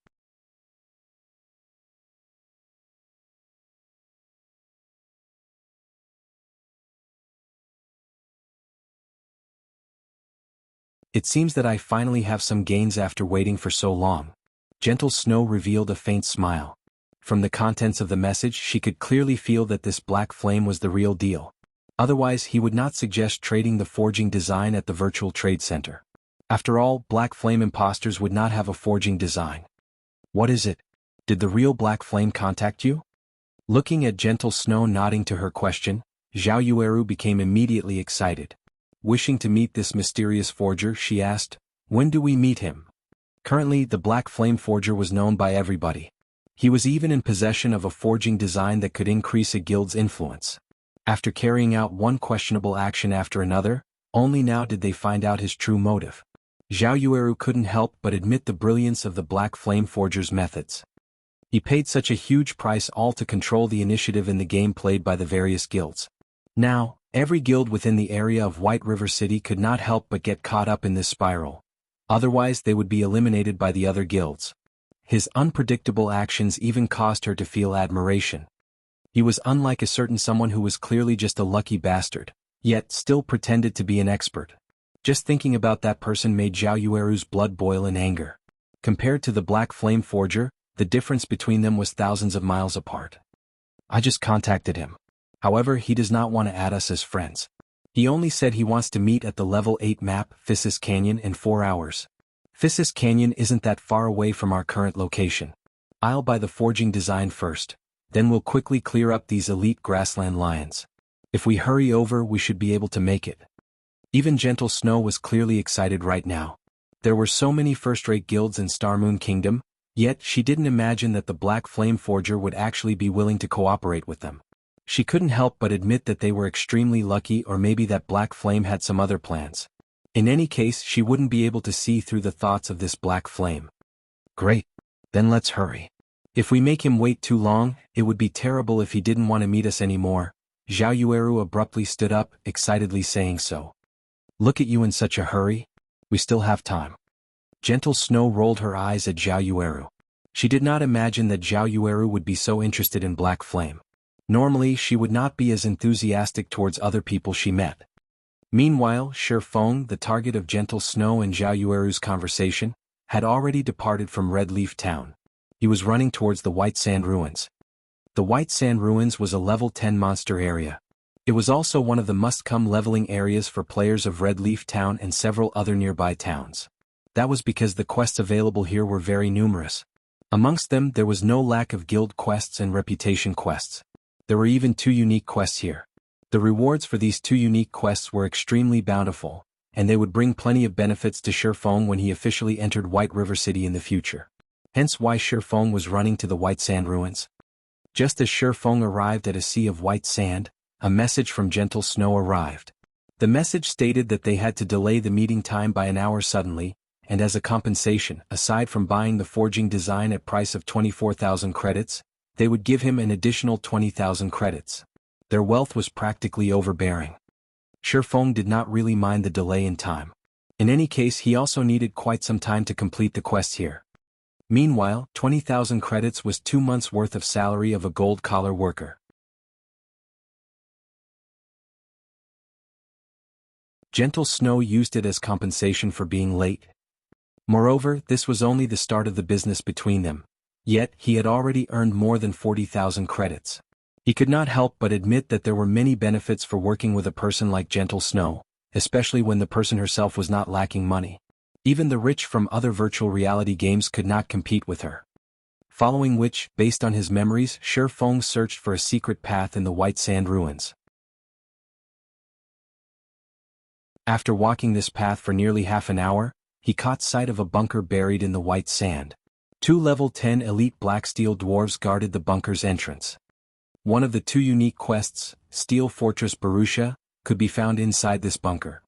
It seems that I finally have some gains after waiting for so long. Gentle Snow revealed a faint smile. From the contents of the message she could clearly feel that this Black Flame was the real deal. Otherwise he would not suggest trading the forging design at the virtual trade center. After all, Black Flame imposters would not have a forging design. What is it? Did the real Black Flame contact you? Looking at Gentle Snow nodding to her question, Zhao Yueru became immediately excited. Wishing to meet this mysterious forger, she asked, when do we meet him? Currently, the Black Flame Forger was known by everybody. He was even in possession of a forging design that could increase a guild's influence. After carrying out one questionable action after another, only now did they find out his true motive. Zhao Yueru couldn't help but admit the brilliance of the Black Flame Forger's methods. He paid such a huge price all to control the initiative in the game played by the various guilds. Now, every guild within the area of White River City could not help but get caught up in this spiral. Otherwise they would be eliminated by the other guilds. His unpredictable actions even caused her to feel admiration. He was unlike a certain someone who was clearly just a lucky bastard, yet still pretended to be an expert. Just thinking about that person made Zhao Yueru's blood boil in anger. Compared to the Black Flame Forger, the difference between them was thousands of miles apart. I just contacted him. However, he does not want to add us as friends. He only said he wants to meet at the level 8 map, Physis Canyon, in 4 hours. Physis Canyon isn't that far away from our current location. I'll buy the forging design first, then we'll quickly clear up these elite grassland lions. If we hurry over, we should be able to make it. Even Gentle Snow was clearly excited right now. There were so many first-rate guilds in Starmoon Kingdom, yet she didn't imagine that the Black Flame Forger would actually be willing to cooperate with them. She couldn't help but admit that they were extremely lucky, or maybe that Black Flame had some other plans. In any case, she wouldn't be able to see through the thoughts of this Black Flame. Great. Then let's hurry. If we make him wait too long, it would be terrible if he didn't want to meet us anymore. Zhao Yueru abruptly stood up, excitedly saying so. Look at you in such a hurry. We still have time. Gentle Snow rolled her eyes at Zhao Yueru. She did not imagine that Zhao Yueru would be so interested in Black Flame. Normally she would not be as enthusiastic towards other people she met. Meanwhile, Shifeng, the target of Gentle Snow and Zhao Yueru's conversation, had already departed from Red Leaf Town. He was running towards the White Sand Ruins. The White Sand Ruins was a level 10 monster area. It was also one of the must-come leveling areas for players of Red Leaf Town and several other nearby towns. That was because the quests available here were very numerous. Amongst them there was no lack of guild quests and reputation quests. There were even 2 unique quests here. The rewards for these 2 unique quests were extremely bountiful, and they would bring plenty of benefits to Shifeng when he officially entered White River City in the future. Hence why Shifeng was running to the White Sand Ruins. Just as Shifeng arrived at a sea of white sand, a message from Gentle Snow arrived. The message stated that they had to delay the meeting time by an hour suddenly, and as a compensation, aside from buying the forging design at price of 24,000 credits, they would give him an additional 20,000 credits. Their wealth was practically overbearing. Shifeng did not really mind the delay in time. In any case, he also needed quite some time to complete the quest here. Meanwhile, 20,000 credits was 2 months' worth of salary of a gold-collar worker. Gentle Snow used it as compensation for being late. Moreover, this was only the start of the business between them. Yet, he had already earned more than 40,000 credits. He could not help but admit that there were many benefits for working with a person like Gentle Snow, especially when the person herself was not lacking money. Even the rich from other virtual reality games could not compete with her. Following which, based on his memories, Shi Feng searched for a secret path in the White Sand Ruins. After walking this path for nearly half an hour, he caught sight of a bunker buried in the white sand. 2 level 10 elite black steel dwarves guarded the bunker's entrance. One of the 2 unique quests, Steel Fortress Barusha, could be found inside this bunker.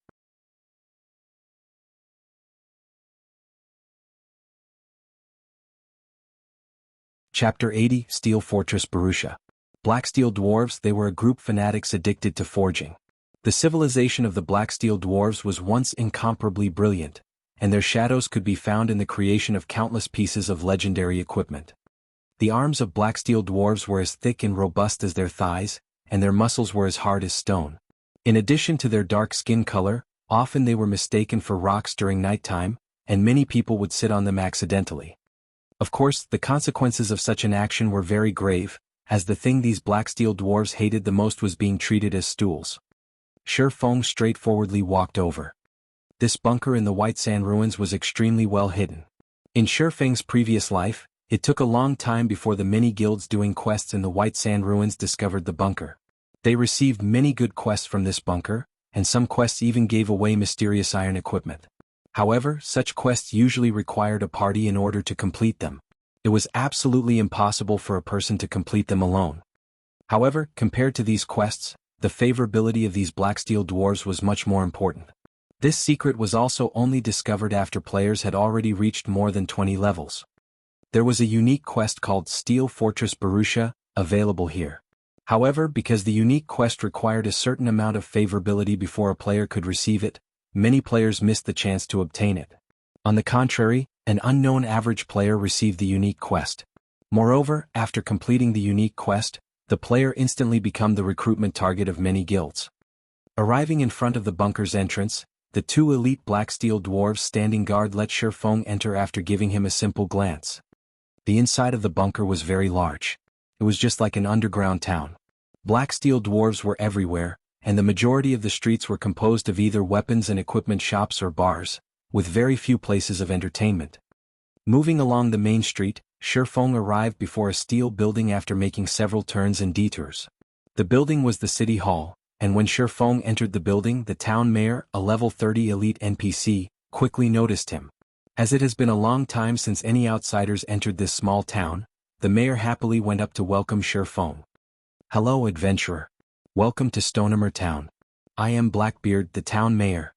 Chapter 80 Steel Fortress Barusha. Black Steel Dwarves. They were a group fanatics addicted to forging. The civilization of the Black Steel Dwarves was once incomparably brilliant, and their shadows could be found in the creation of countless pieces of legendary equipment. The arms of Black Steel Dwarves were as thick and robust as their thighs, and their muscles were as hard as stone. In addition to their dark skin color, often they were mistaken for rocks during nighttime, and many people would sit on them accidentally. Of course, the consequences of such an action were very grave, as the thing these Black Steel Dwarves hated the most was being treated as stools. Shi Feng straightforwardly walked over. This bunker in the White Sand Ruins was extremely well hidden. In Shi Feng's previous life, it took a long time before the many guilds doing quests in the White Sand Ruins discovered the bunker. They received many good quests from this bunker, and some quests even gave away mysterious iron equipment. However, such quests usually required a party in order to complete them. It was absolutely impossible for a person to complete them alone. However, compared to these quests, the favorability of these Black Steel Dwarves was much more important. This secret was also only discovered after players had already reached more than 20 levels. There was a unique quest called Steel Fortress Barusha, available here. However, because the unique quest required a certain amount of favorability before a player could receive it, many players missed the chance to obtain it. On the contrary, an unknown average player received the unique quest. Moreover, after completing the unique quest, the player instantly became the recruitment target of many guilds. Arriving in front of the bunker's entrance, the 2 elite Black Steel Dwarves standing guard let Shi Feng enter after giving him a simple glance. The inside of the bunker was very large. It was just like an underground town. Black Steel Dwarves were everywhere, and the majority of the streets were composed of either weapons and equipment shops or bars, with very few places of entertainment. Moving along the main street, Shi Feng arrived before a steel building after making several turns and detours. The building was the city hall, and when Shi Feng entered the building, the town mayor, a level 30 elite NPC, quickly noticed him. As it has been a long time since any outsiders entered this small town, the mayor happily went up to welcome Shi Feng. "Hello, adventurer. Welcome to Stonehammer Town. I am Blackbeard, the town mayor."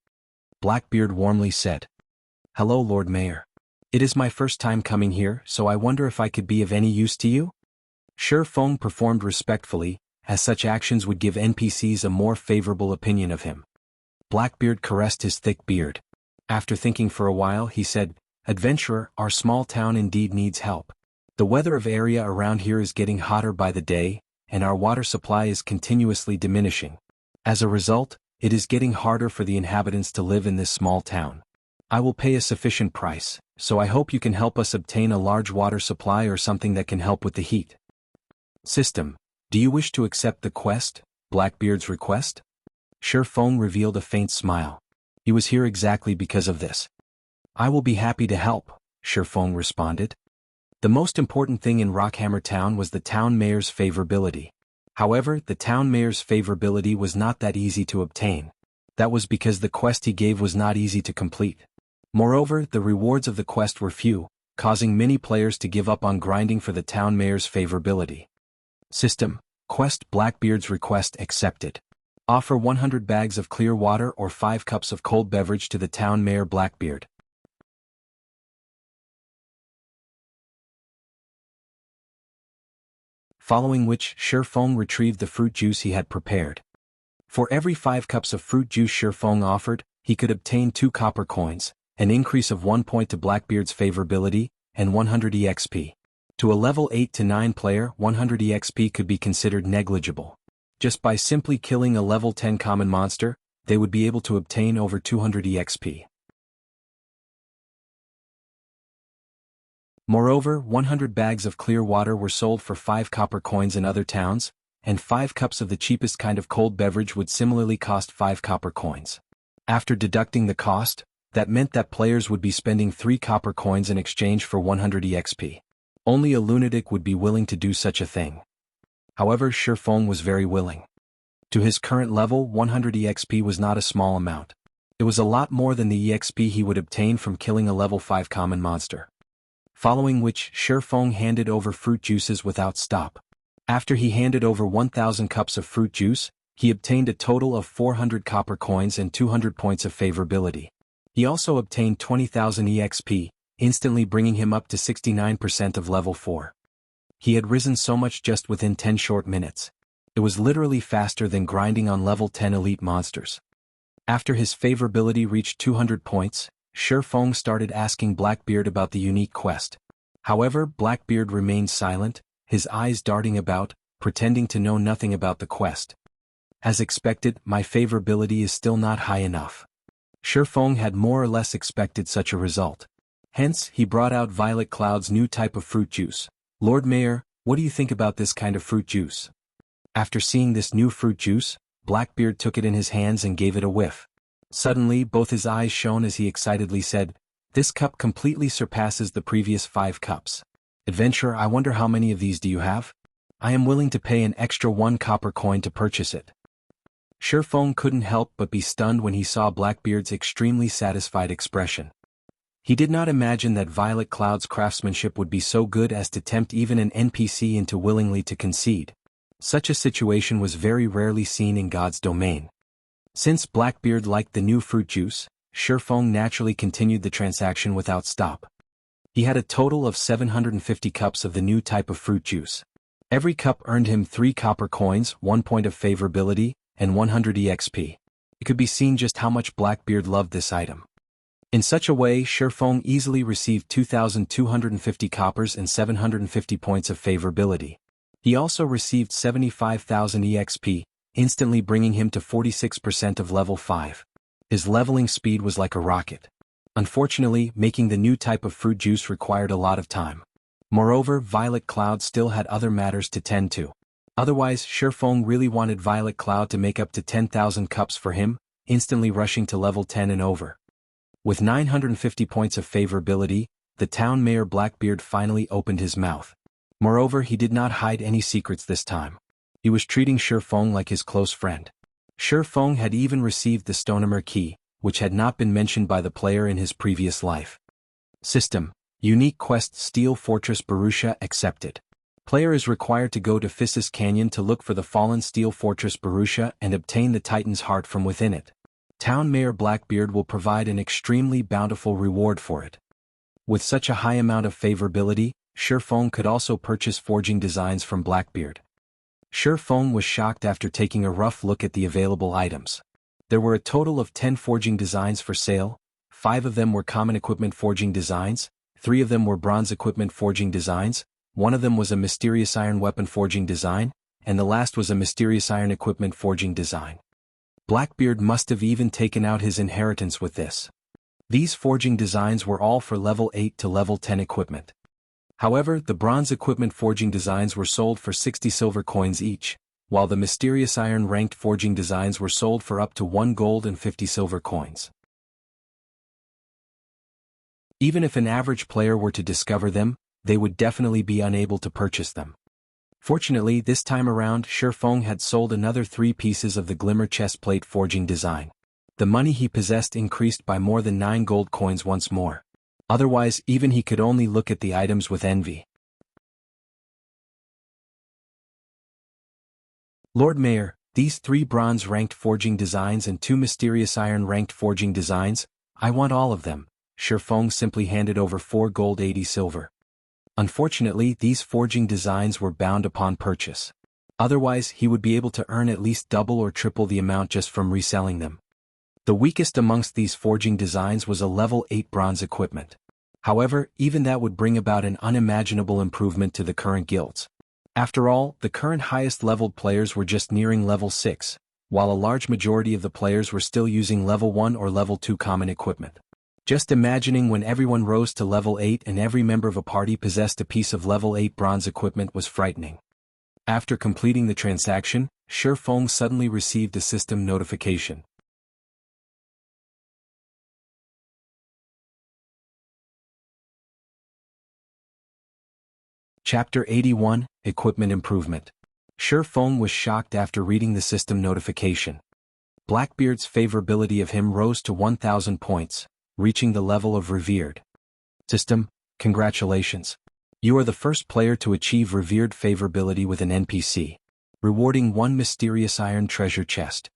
Blackbeard warmly said. "Hello, Lord Mayor. It is my first time coming here, so I wonder if I could be of any use to you?" Shi Feng performed respectfully, as such actions would give NPCs a more favorable opinion of him. Blackbeard caressed his thick beard. After thinking for a while, he said, "Adventurer, our small town indeed needs help. The weather of area around here is getting hotter by the day, and our water supply is continuously diminishing. As a result, it is getting harder for the inhabitants to live in this small town. I will pay a sufficient price, so I hope you can help us obtain a large water supply or something that can help with the heat." "System, do you wish to accept the quest, Blackbeard's request?" Shi Feng revealed a faint smile. He was here exactly because of this. "I will be happy to help," Shi Feng responded. The most important thing in Rockhammer Town was the town mayor's favorability. However, the town mayor's favorability was not that easy to obtain. That was because the quest he gave was not easy to complete. Moreover, the rewards of the quest were few, causing many players to give up on grinding for the town mayor's favorability. System, quest Blackbeard's request accepted. Offer 100 bags of clear water or 5 cups of cold beverage to the town mayor Blackbeard. Following which, Shi Feng retrieved the fruit juice he had prepared. For every 5 cups of fruit juice Shi Feng offered, he could obtain 2 copper coins, an increase of 1 point to Blackbeard's favorability, and 100 EXP. To a level 8 to 9 player, 100 EXP could be considered negligible. Just by simply killing a level 10 common monster, they would be able to obtain over 200 EXP. Moreover, 100 bags of clear water were sold for 5 copper coins in other towns, and 5 cups of the cheapest kind of cold beverage would similarly cost 5 copper coins. After deducting the cost, that meant that players would be spending 3 copper coins in exchange for 100 EXP. Only a lunatic would be willing to do such a thing. However, Shifeng was very willing. To his current level, 100 EXP was not a small amount. It was a lot more than the EXP he would obtain from killing a level 5 common monster. Following which, Shifeng handed over fruit juices without stop. After he handed over 1,000 cups of fruit juice, he obtained a total of 400 copper coins and 200 points of favorability. He also obtained 20,000 EXP, instantly bringing him up to 69% of level 4. He had risen so much just within 10 short minutes. It was literally faster than grinding on level 10 elite monsters. After his favorability reached 200 points, Shifeng started asking Blackbeard about the unique quest. However, Blackbeard remained silent, his eyes darting about, pretending to know nothing about the quest. As expected, my favorability is still not high enough. Shifeng had more or less expected such a result. Hence, he brought out Violet Cloud's new type of fruit juice. Lord Mayor, what do you think about this kind of fruit juice? After seeing this new fruit juice, Blackbeard took it in his hands and gave it a whiff. Suddenly, both his eyes shone as he excitedly said, "This cup completely surpasses the previous 5 cups. Adventurer, I wonder how many of these do you have? I am willing to pay an extra 1 copper coin to purchase it." Shifeng couldn't help but be stunned when he saw Blackbeard's extremely satisfied expression. He did not imagine that Violet Cloud's craftsmanship would be so good as to tempt even an NPC into willingly to concede. Such a situation was very rarely seen in God's domain. Since Blackbeard liked the new fruit juice, Shifeng naturally continued the transaction without stop. He had a total of 750 cups of the new type of fruit juice. Every cup earned him 3 copper coins, 1 point of favorability, and 100 EXP. It could be seen just how much Blackbeard loved this item. In such a way, Shifeng easily received 2,250 coppers and 750 points of favorability. He also received 75,000 EXP, instantly bringing him to 46% of level 5. His leveling speed was like a rocket. Unfortunately, making the new type of fruit juice required a lot of time. Moreover, Violet Cloud still had other matters to tend to. Otherwise, Shifeng really wanted Violet Cloud to make up to 10,000 cups for him, instantly rushing to level 10 and over. With 950 points of favorability, the town mayor Blackbeard finally opened his mouth. Moreover, he did not hide any secrets this time. He was treating Shifeng like his close friend. Shifeng had even received the Stonehammer key, which had not been mentioned by the player in his previous life. System: Unique quest Steel Fortress Borussia accepted. Player is required to go to Phissis Canyon to look for the fallen Steel Fortress Borussia and obtain the Titan's heart from within it. Town Mayor Blackbeard will provide an extremely bountiful reward for it. With such a high amount of favorability, Shifeng could also purchase forging designs from Blackbeard. Shifeng was shocked after taking a rough look at the available items. There were a total of 10 forging designs for sale, 5 of them were common equipment forging designs, 3 of them were bronze equipment forging designs, 1 of them was a mysterious iron weapon forging design, and the last was a mysterious iron equipment forging design. Blackbeard must have even taken out his inheritance with this. These forging designs were all for level 8 to level 10 equipment. However, the bronze equipment forging designs were sold for 60 silver coins each, while the mysterious iron ranked forging designs were sold for up to 1 gold and 50 silver coins. Even if an average player were to discover them, they would definitely be unable to purchase them. Fortunately, this time around, Shifeng had sold another 3 pieces of the glimmer chestplate forging design. The money he possessed increased by more than 9 gold coins once more. Otherwise, even he could only look at the items with envy. Lord Mayor, these 3 bronze-ranked forging designs and 2 mysterious iron-ranked forging designs, I want all of them. Shifeng simply handed over 4 gold 80 silver. Unfortunately, these forging designs were bound upon purchase. Otherwise, he would be able to earn at least double or triple the amount just from reselling them. The weakest amongst these forging designs was a level 8 bronze equipment. However, even that would bring about an unimaginable improvement to the current guilds. After all, the current highest leveled players were just nearing level 6, while a large majority of the players were still using level 1 or level 2 common equipment. Just imagining when everyone rose to level 8 and every member of a party possessed a piece of level 8 bronze equipment was frightening. After completing the transaction, Shi Feng suddenly received a system notification. Chapter 81, Equipment Improvement. Shi Feng was shocked after reading the system notification. Blackbeard's favorability of him rose to 1,000 points, reaching the level of Revered. System, congratulations. You are the first player to achieve Revered favorability with an NPC, rewarding 1 mysterious iron treasure chest.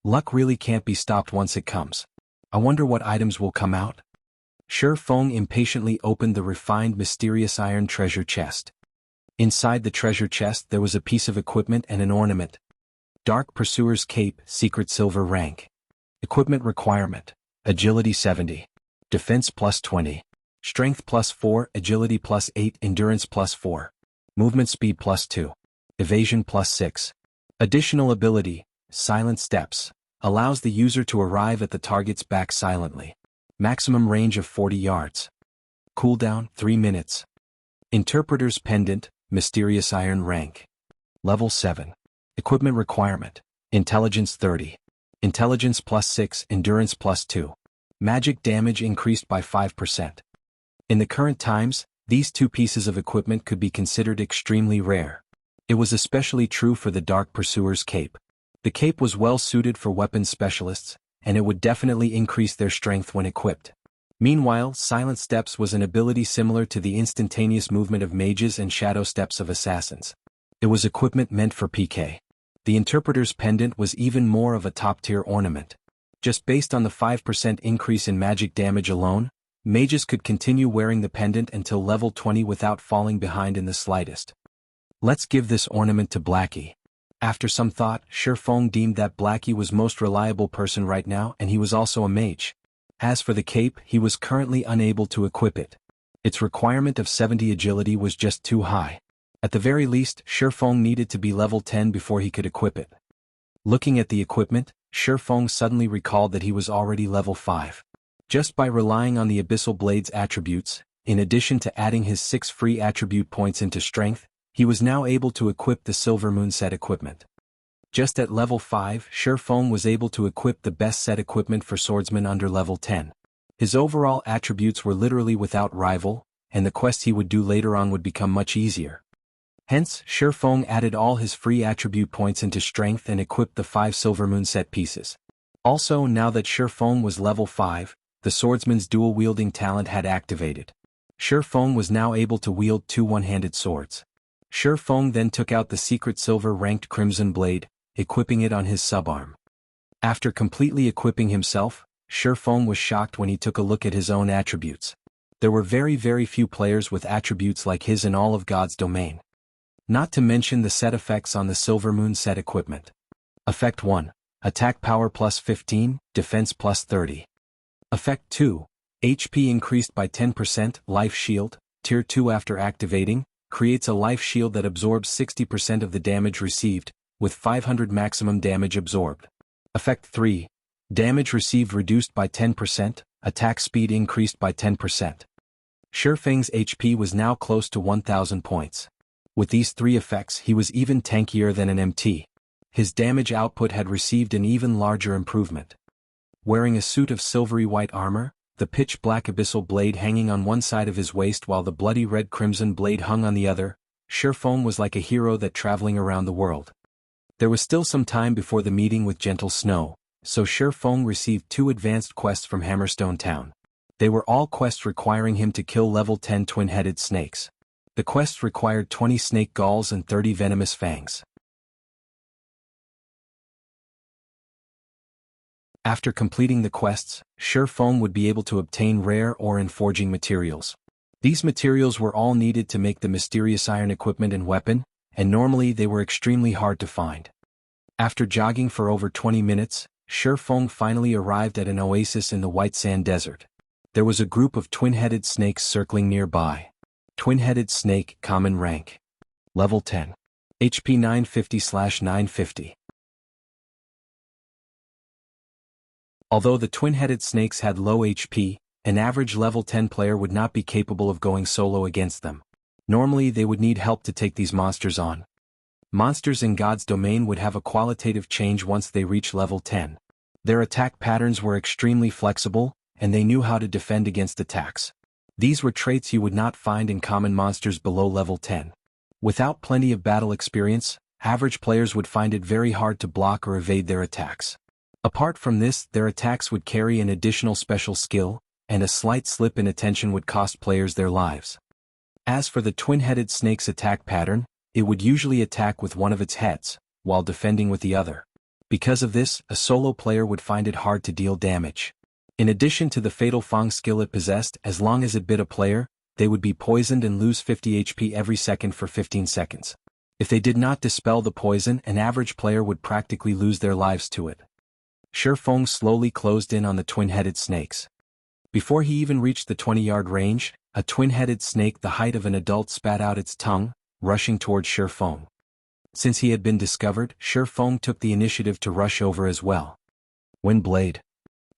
Luck really can't be stopped once it comes. I wonder what items will come out. Shi Feng impatiently opened the refined mysterious iron treasure chest. Inside the treasure chest there was a piece of equipment and an ornament. Dark Pursuer's Cape, Secret Silver Rank. Equipment requirement: Agility 70. Defense plus 20. Strength plus 4, Agility plus 8, Endurance plus 4. Movement speed plus 2. Evasion plus 6. Additional ability, Silent Steps, allows the user to arrive at the target's back silently. Maximum range of 40 yards. Cooldown, 3 minutes. Interpreter's Pendant, Mysterious Iron Rank. Level 7. Equipment requirement: Intelligence 30. Intelligence plus 6, Endurance plus 2. Magic damage increased by 5%. In the current times, these 2 pieces of equipment could be considered extremely rare. It was especially true for the Dark Pursuer's Cape. The cape was well suited for weapons specialists, and it would definitely increase their strength when equipped. Meanwhile, Silent Steps was an ability similar to the instantaneous movement of mages and shadow steps of assassins. It was equipment meant for PK. The Interpreter's Pendant was even more of a top-tier ornament. Just based on the 5% increase in magic damage alone, mages could continue wearing the pendant until level 20 without falling behind in the slightest. Let's give this ornament to Blackie. After some thought, Shi Feng deemed that Blackie was most reliable person right now, and he was also a mage. As for the cape, he was currently unable to equip it. Its requirement of 70 agility was just too high. At the very least, Shi Feng needed to be level 10 before he could equip it. Looking at the equipment, Shi Feng suddenly recalled that he was already level 5. Just by relying on the Abyssal Blade's attributes, in addition to adding his 6 free attribute points into strength, he was now able to equip the Silver Moon set equipment. Just at level 5, Shi Feng was able to equip the best set equipment for swordsmen under level 10. His overall attributes were literally without rival, and the quest he would do later on would become much easier. Hence, Shi Feng added all his free attribute points into strength and equipped the 5 Silver Moon set pieces. Also, now that Shi Feng was level 5, the swordsman's dual-wielding talent had activated. Shi Feng was now able to wield 2 one-handed swords. Shi Feng then took out the secret silver-ranked Crimson Blade, equipping it on his subarm. After completely equipping himself, Shi Feng was shocked when he took a look at his own attributes. There were very few players with attributes like his in all of God's domain. Not to mention the set effects on the Silver Moon set equipment. Effect 1. Attack power plus 15, defense plus 30. Effect 2. HP increased by 10%, life shield, tier 2 after activating, creates a life shield that absorbs 60% of the damage received, with 500 maximum damage absorbed. Effect 3. Damage received reduced by 10%, attack speed increased by 10%. Shi Feng's HP was now close to 1,000 points. With these 3 effects he was even tankier than an MT. His damage output had received an even larger improvement. Wearing a suit of silvery white armor, the pitch-black abyssal blade hanging on one side of his waist while the bloody red crimson blade hung on the other, Shi Feng was like a hero that traveling around the world. There was still some time before the meeting with Gentle Snow, so Shi Feng received 2 advanced quests from Hammerstone Town. They were all quests requiring him to kill level 10 twin-headed snakes. The quests required 20 snake galls and 30 venomous fangs. After completing the quests, Shi Feng would be able to obtain rare ore and forging materials. These materials were all needed to make the mysterious iron equipment and weapon, and normally they were extremely hard to find. After jogging for over 20 minutes, Shi Feng finally arrived at an oasis in the White Sand Desert. There was a group of twin-headed snakes circling nearby. Twin-headed snake, common rank. Level 10. HP 950/950. Although the twin-headed snakes had low HP, An average level 10 player would not be capable of going solo against them. Normally they would need help to take these monsters on. Monsters in God's domain would have a qualitative change once they reach level 10. Their attack patterns were extremely flexible, and they knew how to defend against attacks. These were traits you would not find in common monsters below level 10. Without plenty of battle experience, average players would find it very hard to block or evade their attacks. Apart from this, their attacks would carry an additional special skill, and a slight slip in attention would cost players their lives. As for the twin-headed snake's attack pattern, it would usually attack with one of its heads, while defending with the other. Because of this, a solo player would find it hard to deal damage. In addition to the fatal Fang skill it possessed, as long as it bit a player, they would be poisoned and lose 50 HP every second for 15 seconds. If they did not dispel the poison, an average player would practically lose their lives to it. Shifeng slowly closed in on the twin-headed snakes. Before he even reached the 20-yard range, a twin-headed snake the height of an adult spat out its tongue, rushing towards Shifeng. Since he had been discovered, Shifeng took the initiative to rush over as well. Wind Blade.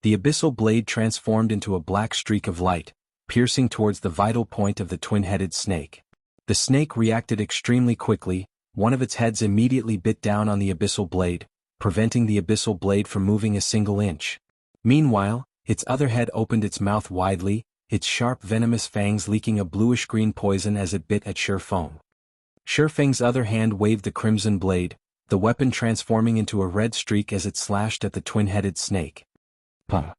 The abyssal blade transformed into a black streak of light, piercing towards the vital point of the twin-headed snake. The snake reacted extremely quickly. One of its heads immediately bit down on the abyssal blade, preventing the abyssal blade from moving a single inch. Meanwhile, its other head opened its mouth widely, its sharp venomous fangs leaking a bluish-green poison as it bit at Shifeng. Shifeng's other hand waved the crimson blade, the weapon transforming into a red streak as it slashed at the twin-headed snake. Puh!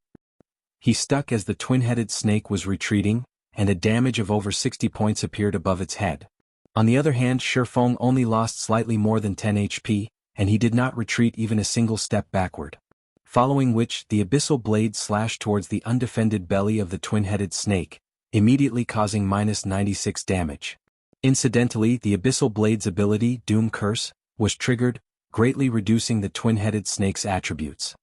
He stuck as the twin-headed snake was retreating, and a damage of over 60 points appeared above its head. On the other hand, Shifeng only lost slightly more than 10 HP, and he did not retreat even a single step backward. Following which, the abyssal blade slashed towards the undefended belly of the twin-headed snake, immediately causing -96 damage. Incidentally, the abyssal blade's ability, Doom Curse, was triggered, greatly reducing the twin-headed snake's attributes.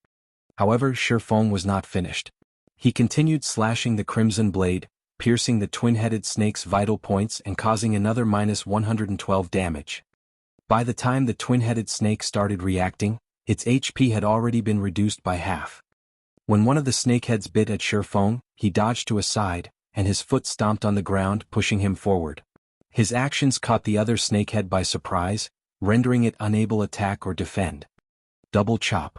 However, Shifeng was not finished. He continued slashing the crimson blade, piercing the twin-headed snake's vital points and causing another -112 damage. By the time the twin-headed snake started reacting, its HP had already been reduced by half. When one of the snakeheads bit at Shifeng, he dodged to a side, and his foot stomped on the ground, pushing him forward. His actions caught the other snakehead by surprise, rendering it unable to attack or defend. Double chop.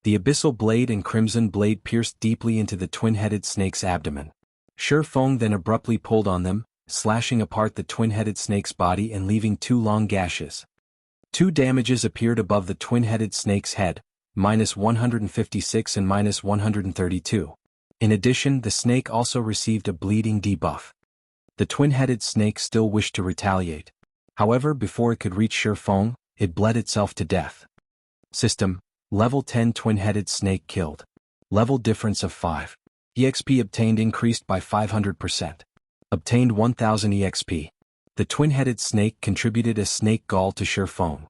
The abyssal blade and crimson blade pierced deeply into the twin-headed snake's abdomen. Shifeng then abruptly pulled on them, slashing apart the twin-headed snake's body and leaving 2 long gashes. 2 damages appeared above the twin-headed snake's head, -156 and -132. In addition, the snake also received a bleeding debuff. The twin-headed snake still wished to retaliate. However, before it could reach Shifeng, it bled itself to death. System: Level 10 twin-headed snake killed. Level difference of 5. EXP obtained increased by 500%. Obtained 1000 EXP. The twin-headed snake contributed a snake gall to Shifeng.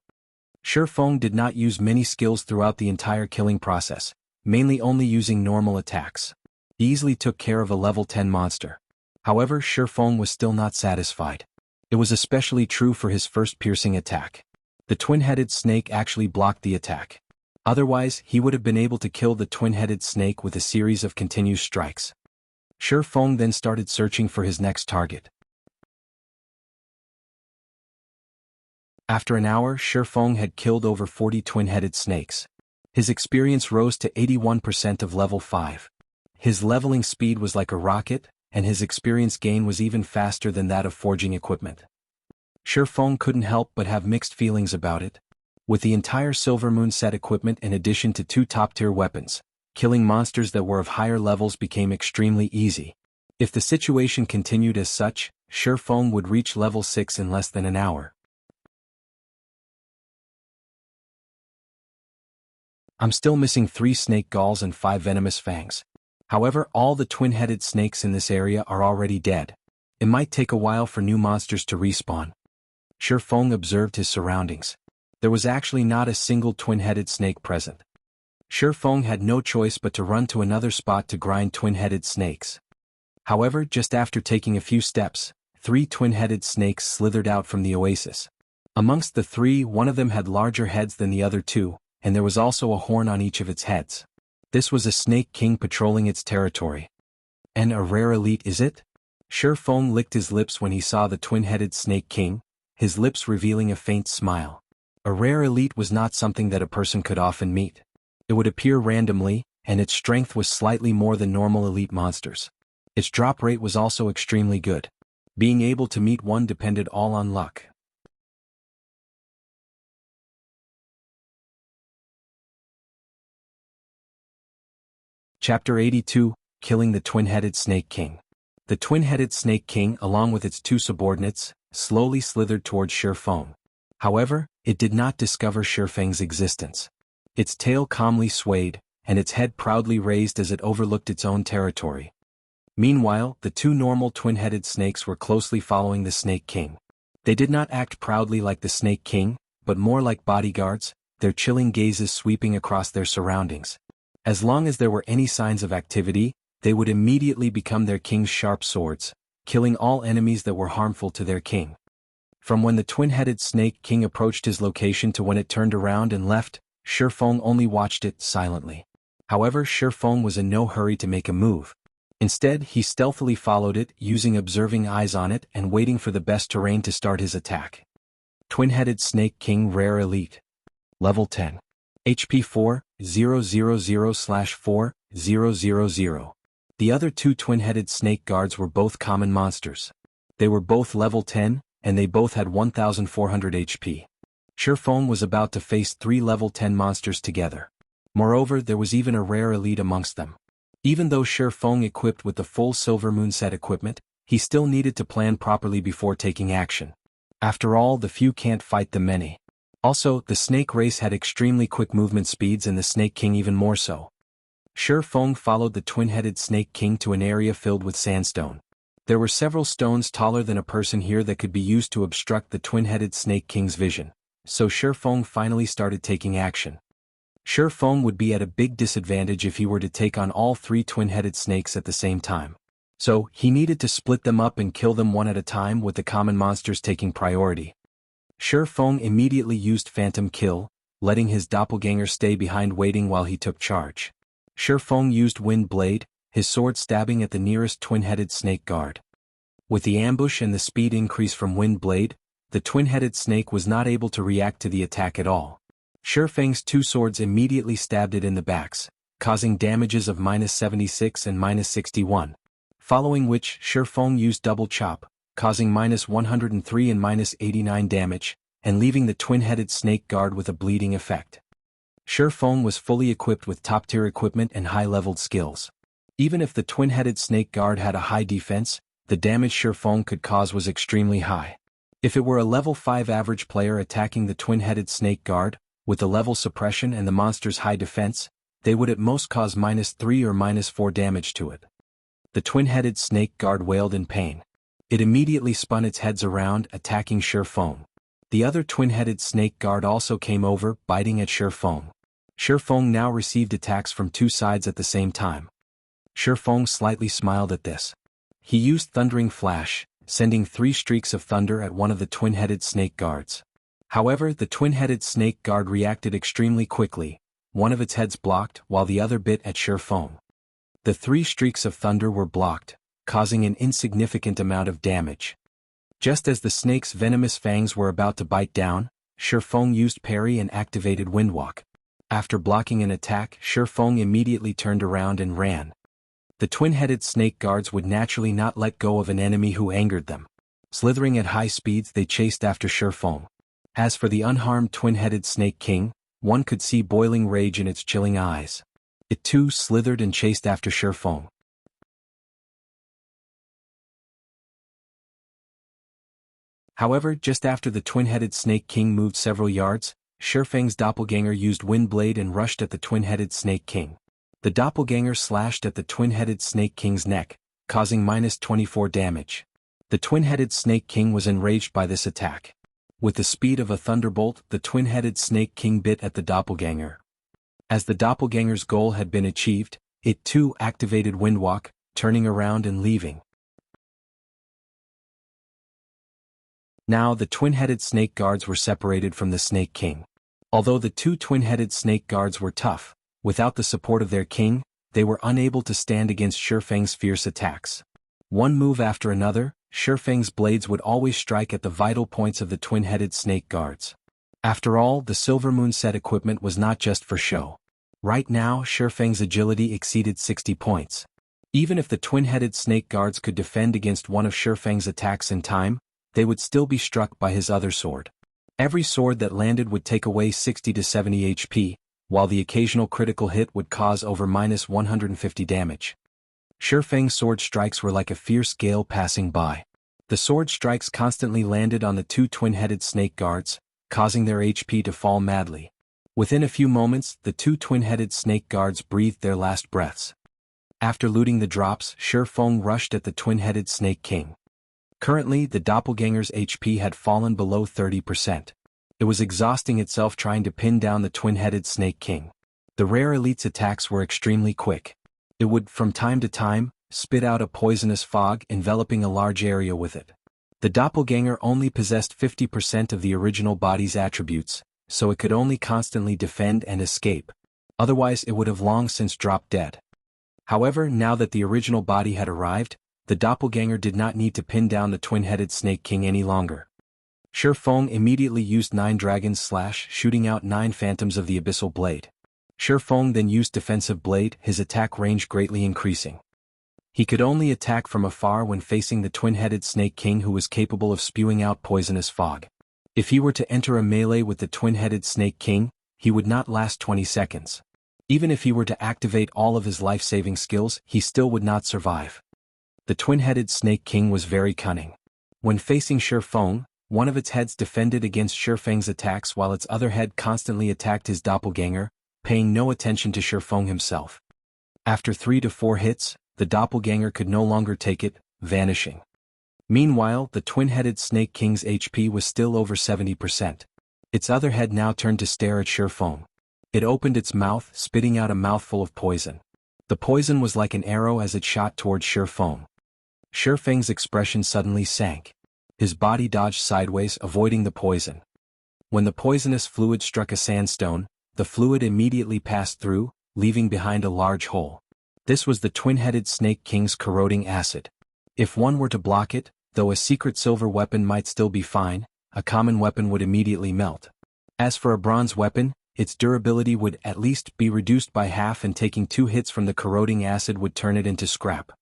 Shifeng did not use many skills throughout the entire killing process, mainly only using normal attacks. He easily took care of a level 10 monster. However, Shifeng was still not satisfied. It was especially true for his first piercing attack. The twin-headed snake actually blocked the attack. Otherwise, he would have been able to kill the twin-headed snake with a series of continuous strikes. Shifeng then started searching for his next target. After an hour, Shifeng had killed over 40 twin-headed snakes. His experience rose to 81% of level 5. His leveling speed was like a rocket, and his experience gain was even faster than that of forging equipment. Shifeng couldn't help but have mixed feelings about it. With the entire Silver Moon set equipment in addition to 2 top-tier weapons, killing monsters that were of higher levels became extremely easy. If the situation continued as such, Shifeng would reach level 6 in less than an hour. I'm still missing 3 snake galls and 5 venomous fangs. However, all the twin-headed snakes in this area are already dead. It might take a while for new monsters to respawn. Shifeng observed his surroundings. There was actually not a single twin-headed snake present. Shifeng had no choice but to run to another spot to grind twin-headed snakes. However, just after taking a few steps, 3 twin-headed snakes slithered out from the oasis. Amongst the 3, one of them had larger heads than the other 2, and there was also a horn on each of its heads. This was a snake king patrolling its territory. And a rare elite is it? Shi Feng licked his lips when he saw the twin-headed Snake King, his lips revealing a faint smile. A rare elite was not something that a person could often meet. It would appear randomly, and its strength was slightly more than normal elite monsters. Its drop rate was also extremely good. Being able to meet one depended all on luck. Chapter 82, Killing the Twin-Headed Snake King. The Twin-Headed Snake King, along with its two subordinates, slowly slithered towards Shi Feng. However, it did not discover Shi Feng's existence. Its tail calmly swayed, and its head proudly raised as it overlooked its own territory. Meanwhile, the two normal twin-headed snakes were closely following the Snake King. They did not act proudly like the Snake King, but more like bodyguards, their chilling gazes sweeping across their surroundings. As long as there were any signs of activity, they would immediately become their king's sharp swords, killing all enemies that were harmful to their king. From when the twin-headed Snake King approached his location to when it turned around and left, Shi Feng only watched it silently. However, Shi Feng was in no hurry to make a move. Instead, he stealthily followed it, using observing eyes on it and waiting for the best terrain to start his attack. Twin-headed Snake King Rare Elite. Level 10. HP 4,000/4,000. The other two twin-headed snake guards were both common monsters. They were both level 10, and they both had 1,400 HP. Shi Feng was about to face 3 level 10 monsters together. Moreover, there was even a rare elite amongst them. Even though Shi Feng equipped with the full Silver Moon set equipment, he still needed to plan properly before taking action. After all, the few can't fight the many. Also, the snake race had extremely quick movement speeds and the Snake King even more so. Shi Feng followed the twin-headed Snake King to an area filled with sandstone. There were several stones taller than a person here that could be used to obstruct the twin-headed Snake King's vision, so Shi Feng finally started taking action. Shi Feng would be at a big disadvantage if he were to take on all 3 twin-headed snakes at the same time. So, he needed to split them up and kill them one at a time, with the common monsters taking priority. Shi Feng immediately used Phantom Kill, letting his doppelganger stay behind waiting while he took charge. Shi Feng used Wind Blade, his sword stabbing at the nearest twin-headed snake guard. With the ambush and the speed increase from Wind Blade, the twin-headed snake was not able to react to the attack at all. Shi Feng's 2 swords immediately stabbed it in the backs, causing damages of -76 and -61. Following which, Shi Feng used Double Chop, causing -103 and -89 damage, and leaving the twin-headed snake guard with a bleeding effect. Shi Feng was fully equipped with top-tier equipment and high-leveled skills. Even if the twin-headed snake guard had a high defense, the damage Shi Feng could cause was extremely high. If it were a level 5 average player attacking the twin-headed snake guard, with the level suppression and the monster's high defense, they would at most cause -3 or -4 damage to it. The twin-headed snake guard wailed in pain. It immediately spun its heads around, attacking Shi Feng. The other twin-headed snake guard also came over, biting at Shi Feng. Shi Feng now received attacks from 2 sides at the same time. Shi Feng slightly smiled at this. He used Thundering Flash, sending 3 streaks of thunder at one of the twin-headed snake guards. However, the twin-headed snake guard reacted extremely quickly. One of its heads blocked, while the other bit at Shi Feng. The 3 streaks of thunder were blocked, causing an insignificant amount of damage. Just as the snake's venomous fangs were about to bite down, Shi Feng used parry and activated Windwalk. After blocking an attack, Shi Feng immediately turned around and ran. The twin-headed snake guards would naturally not let go of an enemy who angered them. Slithering at high speeds, they chased after Shi Feng. As for the unharmed twin-headed Snake King, one could see boiling rage in its chilling eyes. It too slithered and chased after Shi Feng. However, just after the twin-headed Snake King moved several yards, Shi Feng's doppelganger used Wind Blade and rushed at the twin-headed Snake King. The doppelganger slashed at the twin-headed Snake King's neck, causing -24 damage. The twin-headed Snake King was enraged by this attack. With the speed of a thunderbolt, the twin-headed Snake King bit at the doppelganger. As the doppelganger's goal had been achieved, it too activated Windwalk, turning around and leaving. Now the twin-headed snake guards were separated from the Snake King. Although the 2 twin-headed snake guards were tough, without the support of their king, they were unable to stand against Shifeng's fierce attacks. One move after another, Shifeng's blades would always strike at the vital points of the twin-headed snake guards. After all, the Silver Moon set equipment was not just for show. Right now, Shifeng's agility exceeded 60 points. Even if the twin-headed snake guards could defend against one of Shifeng's attacks in time, they would still be struck by his other sword. Every sword that landed would take away 60 to 70 HP, while the occasional critical hit would cause over -150 damage. Shifeng's sword strikes were like a fierce gale passing by. The sword strikes constantly landed on the two twin-headed snake guards, causing their HP to fall madly. Within a few moments, the two twin-headed snake guards breathed their last breaths. After looting the drops, Shifeng rushed at the twin-headed snake king. Currently, the doppelganger's HP had fallen below 30%. It was exhausting itself trying to pin down the twin-headed snake king. The rare elite's attacks were extremely quick. It would, from time to time, spit out a poisonous fog, enveloping a large area with it. The doppelganger only possessed 50% of the original body's attributes, so it could only constantly defend and escape. Otherwise it would have long since dropped dead. However, now that the original body had arrived, the doppelganger did not need to pin down the twin-headed snake king any longer. Shifeng immediately used 9 Dragon's Slash, shooting out 9 phantoms of the abyssal blade. Shifeng then used Defensive Blade, his attack range greatly increasing. He could only attack from afar when facing the twin-headed snake king, who was capable of spewing out poisonous fog. If he were to enter a melee with the twin-headed snake king, he would not last 20 seconds. Even if he were to activate all of his life-saving skills, he still would not survive. The twin-headed snake king was very cunning. When facing Shifeng, one of its heads defended against Shifeng's attacks while its other head constantly attacked his doppelganger, paying no attention to Shifeng himself. After 3 to 4 hits, the doppelganger could no longer take it, vanishing. Meanwhile, the twin-headed snake king's HP was still over 70%. Its other head now turned to stare at Shifeng. It opened its mouth, spitting out a mouthful of poison. The poison was like an arrow as it shot towards Shifeng. Shifeng's expression suddenly sank. His body dodged sideways, avoiding the poison. When the poisonous fluid struck a sandstone, the fluid immediately passed through, leaving behind a large hole. This was the twin-headed snake king's corroding acid. If one were to block it, though a secret silver weapon might still be fine, a common weapon would immediately melt. As for a bronze weapon, its durability would at least be reduced by half, and taking 2 hits from the corroding acid would turn it into scrap.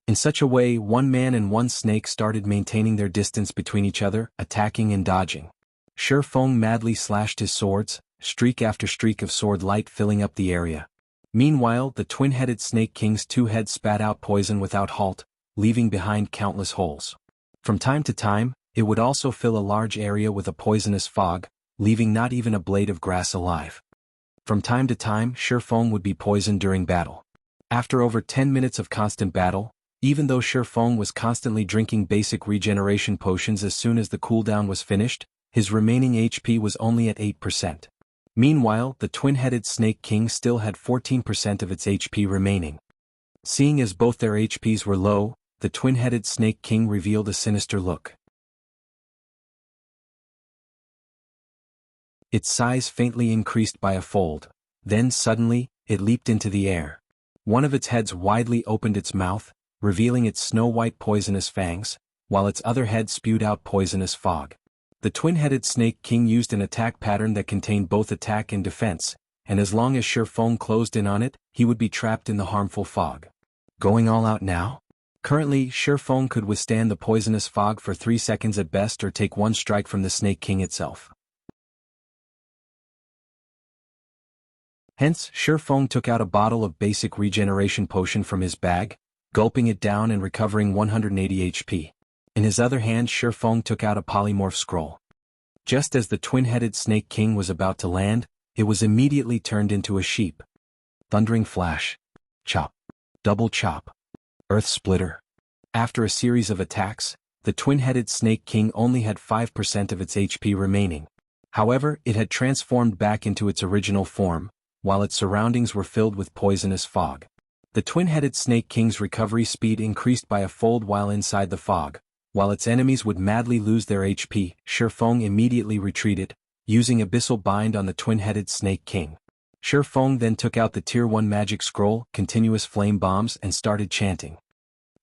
In such a way, one man and one snake started maintaining their distance between each other, attacking and dodging. Shifeng madly slashed his swords, streak after streak of sword light filling up the area. Meanwhile, the twin-headed snake king's 2 heads spat out poison without halt, leaving behind countless holes. From time to time, it would also fill a large area with a poisonous fog, leaving not even a blade of grass alive. From time to time, Shifeng would be poisoned during battle. After over 10 minutes of constant battle, even though Shifeng was constantly drinking basic regeneration potions as soon as the cooldown was finished, his remaining HP was only at 8%. Meanwhile, the twin-headed snake king still had 14% of its HP remaining. Seeing as both their HPs were low, the twin-headed snake king revealed a sinister look. Its size faintly increased by a fold, then suddenly, it leaped into the air. One of its heads widely opened its mouth, revealing its snow-white poisonous fangs, while its other head spewed out poisonous fog. The twin-headed snake king used an attack pattern that contained both attack and defense, and as long as Shifeng closed in on it, he would be trapped in the harmful fog. Going all out now? Currently, Shifeng could withstand the poisonous fog for 3 seconds at best, or take 1 strike from the snake king itself. Hence, Shifeng took out a bottle of basic regeneration potion from his bag, gulping it down and recovering 180 HP. In his other hand, Shifeng took out a polymorph scroll. Just as the twin-headed snake king was about to land, it was immediately turned into a sheep. Thundering flash. Chop. Double chop. Earth splitter. After a series of attacks, the twin-headed snake king only had 5% of its HP remaining. However, it had transformed back into its original form, while its surroundings were filled with poisonous fog. The twin-headed snake king's recovery speed increased by a fold while inside the fog. While its enemies would madly lose their HP, Shifeng immediately retreated, using Abyssal Bind on the twin-headed snake king. Feng then took out the Tier 1 magic scroll, continuous flame bombs, and started chanting.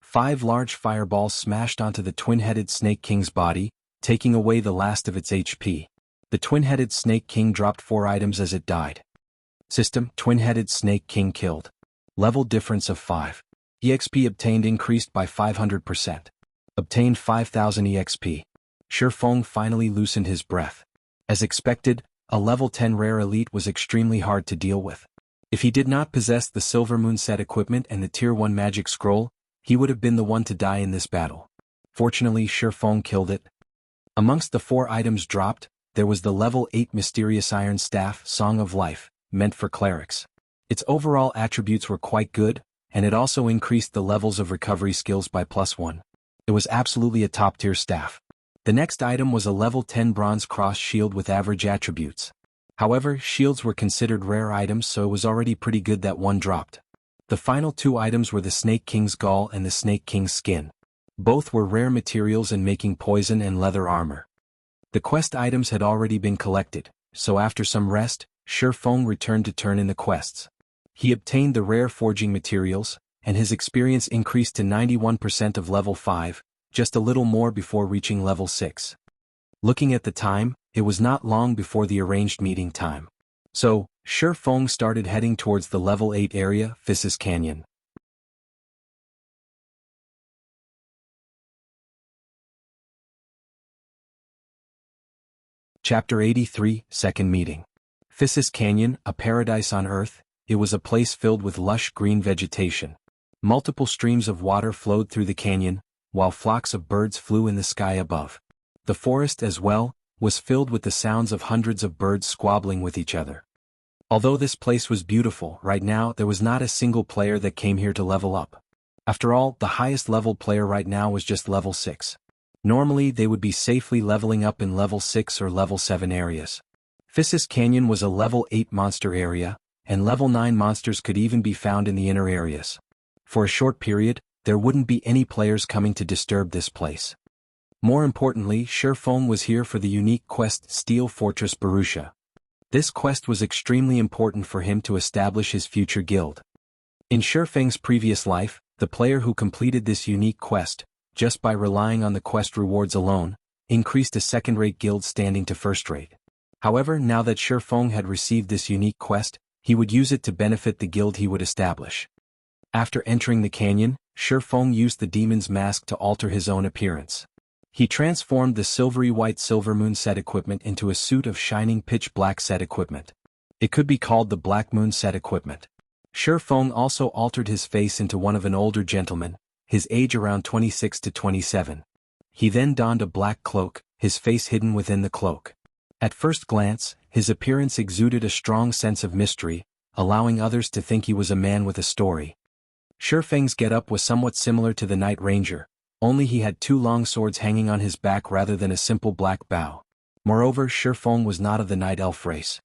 5 large fireballs smashed onto the twin-headed Snake King's body, taking away the last of its HP. The twin-headed Snake King dropped 4 items as it died. System: Twin-headed Snake King killed. Level difference of 5. EXP obtained increased by 500%. Obtained 5000 EXP. Feng finally loosened his breath. As expected, a level 10 rare elite was extremely hard to deal with. If he did not possess the Silver Moon set equipment and the Tier 1 magic scroll, he would have been the one to die in this battle. Fortunately, Feng killed it. Amongst the 4 items dropped, there was the level 8 mysterious iron staff, Song of Life, meant for clerics. Its overall attributes were quite good, and it also increased the levels of recovery skills by +1. It was absolutely a top-tier staff. The next item was a level 10 bronze cross shield with average attributes. However, shields were considered rare items, so it was already pretty good that one dropped. The final 2 items were the Snake King's Gall and the Snake King's Skin. Both were rare materials in making poison and leather armor. The quest items had already been collected, so after some rest, Feng returned to turn in the quests. He obtained the rare forging materials, and his experience increased to 91% of level 5, just a little more before reaching level 6. Looking at the time, it was not long before the arranged meeting time. So, Feng started heading towards the level 8 area, Physis Canyon. Chapter 83, Second Meeting. Physis Canyon, a paradise on Earth, it was a place filled with lush green vegetation. Multiple streams of water flowed through the canyon, while flocks of birds flew in the sky above. The forest, as well, was filled with the sounds of hundreds of birds squabbling with each other. Although this place was beautiful, right now there was not a single player that came here to level up. After all, the highest level player right now was just level 6. Normally they would be safely leveling up in level 6 or level 7 areas. Physis Canyon was a level 8 monster area, and level 9 monsters could even be found in the inner areas. For a short period, there wouldn't be any players coming to disturb this place. More importantly, Feng was here for the unique quest Steel Fortress Borussia. This quest was extremely important for him to establish his future guild. In Feng's previous life, the player who completed this unique quest, just by relying on the quest rewards alone, increased a second-rate guild standing to first-rate. However, now that Feng had received this unique quest, he would use it to benefit the guild he would establish. After entering the canyon, Feng used the demon's mask to alter his own appearance. He transformed the silvery white Silver Moon set equipment into a suit of shining pitch black set equipment. It could be called the Black Moon set equipment. Feng also altered his face into one of an older gentleman, his age around 26 to 27. He then donned a black cloak, his face hidden within the cloak. At first glance, his appearance exuded a strong sense of mystery, allowing others to think he was a man with a story. Feng's getup was somewhat similar to the Night Ranger, only he had 2 long swords hanging on his back rather than a simple black bow. Moreover, Feng was not of the Night Elf race.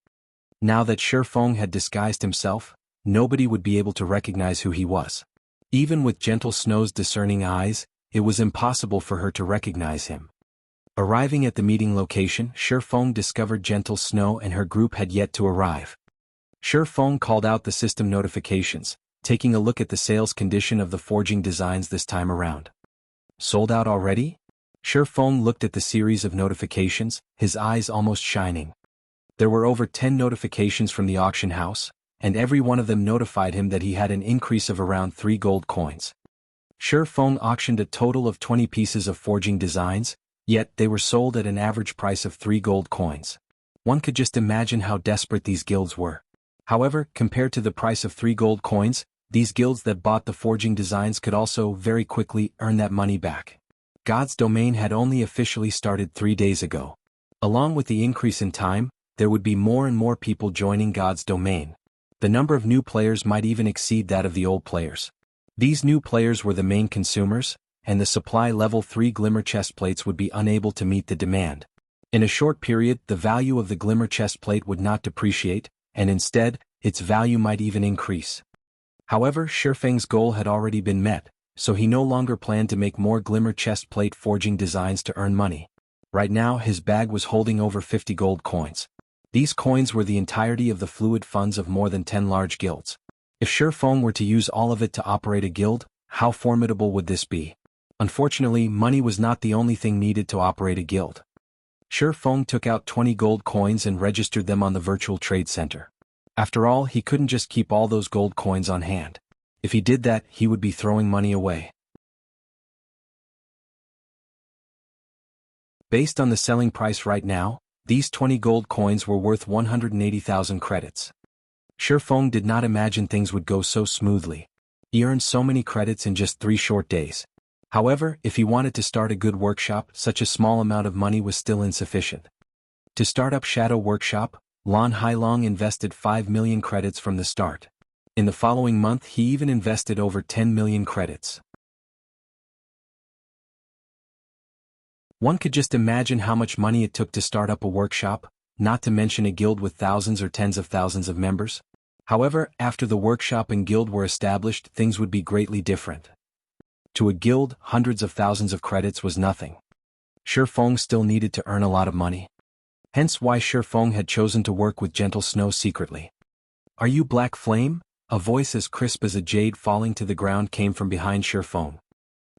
Now that Feng had disguised himself, nobody would be able to recognize who he was. Even with Gentle Snow's discerning eyes, it was impossible for her to recognize him. Arriving at the meeting location, Feng discovered Gentle Snow and her group had yet to arrive. Feng called out the system notifications, taking a look at the sales condition of the forging designs this time around. Sold out already? Feng looked at the series of notifications, his eyes almost shining. There were over 10 notifications from the auction house, and every one of them notified him that he had an increase of around 3 gold coins. Feng auctioned a total of 20 pieces of forging designs, yet they were sold at an average price of 3 gold coins. One could just imagine how desperate these guilds were. However, compared to the price of 3 gold coins, these guilds that bought the forging designs could also very quickly earn that money back. God's Domain had only officially started 3 days ago. Along with the increase in time, there would be more and more people joining God's Domain. The number of new players might even exceed that of the old players. These new players were the main consumers, and the supply level 3 glimmer chestplates would be unable to meet the demand. In a short period, the value of the glimmer chestplate would not depreciate, and instead, its value might even increase. However, Feng's goal had already been met, so he no longer planned to make more glimmer chestplate forging designs to earn money. Right now his bag was holding over 50 gold coins. These coins were the entirety of the fluid funds of more than 10 large guilds. If Shi Feng were to use all of it to operate a guild, how formidable would this be? Unfortunately, money was not the only thing needed to operate a guild. Shi Feng took out 20 gold coins and registered them on the virtual trade center. After all, he couldn't just keep all those gold coins on hand. If he did that, he would be throwing money away. Based on the selling price right now, these 20 gold coins were worth 180,000 credits. Shi Feng did not imagine things would go so smoothly. He earned so many credits in just 3 short days. However, if he wanted to start a good workshop, such a small amount of money was still insufficient. To start up Shadow Workshop, Lan Hailong invested 5 million credits from the start. In the following month he even invested over 10 million credits. One could just imagine how much money it took to start up a workshop, not to mention a guild with thousands or tens of thousands of members. However, after the workshop and guild were established, things would be greatly different. To a guild, hundreds of thousands of credits was nothing. Shi Feng still needed to earn a lot of money. Hence why Shi Feng had chosen to work with Gentle Snow secretly. "Are you Black Flame?" A voice as crisp as a jade falling to the ground came from behind Shi Feng.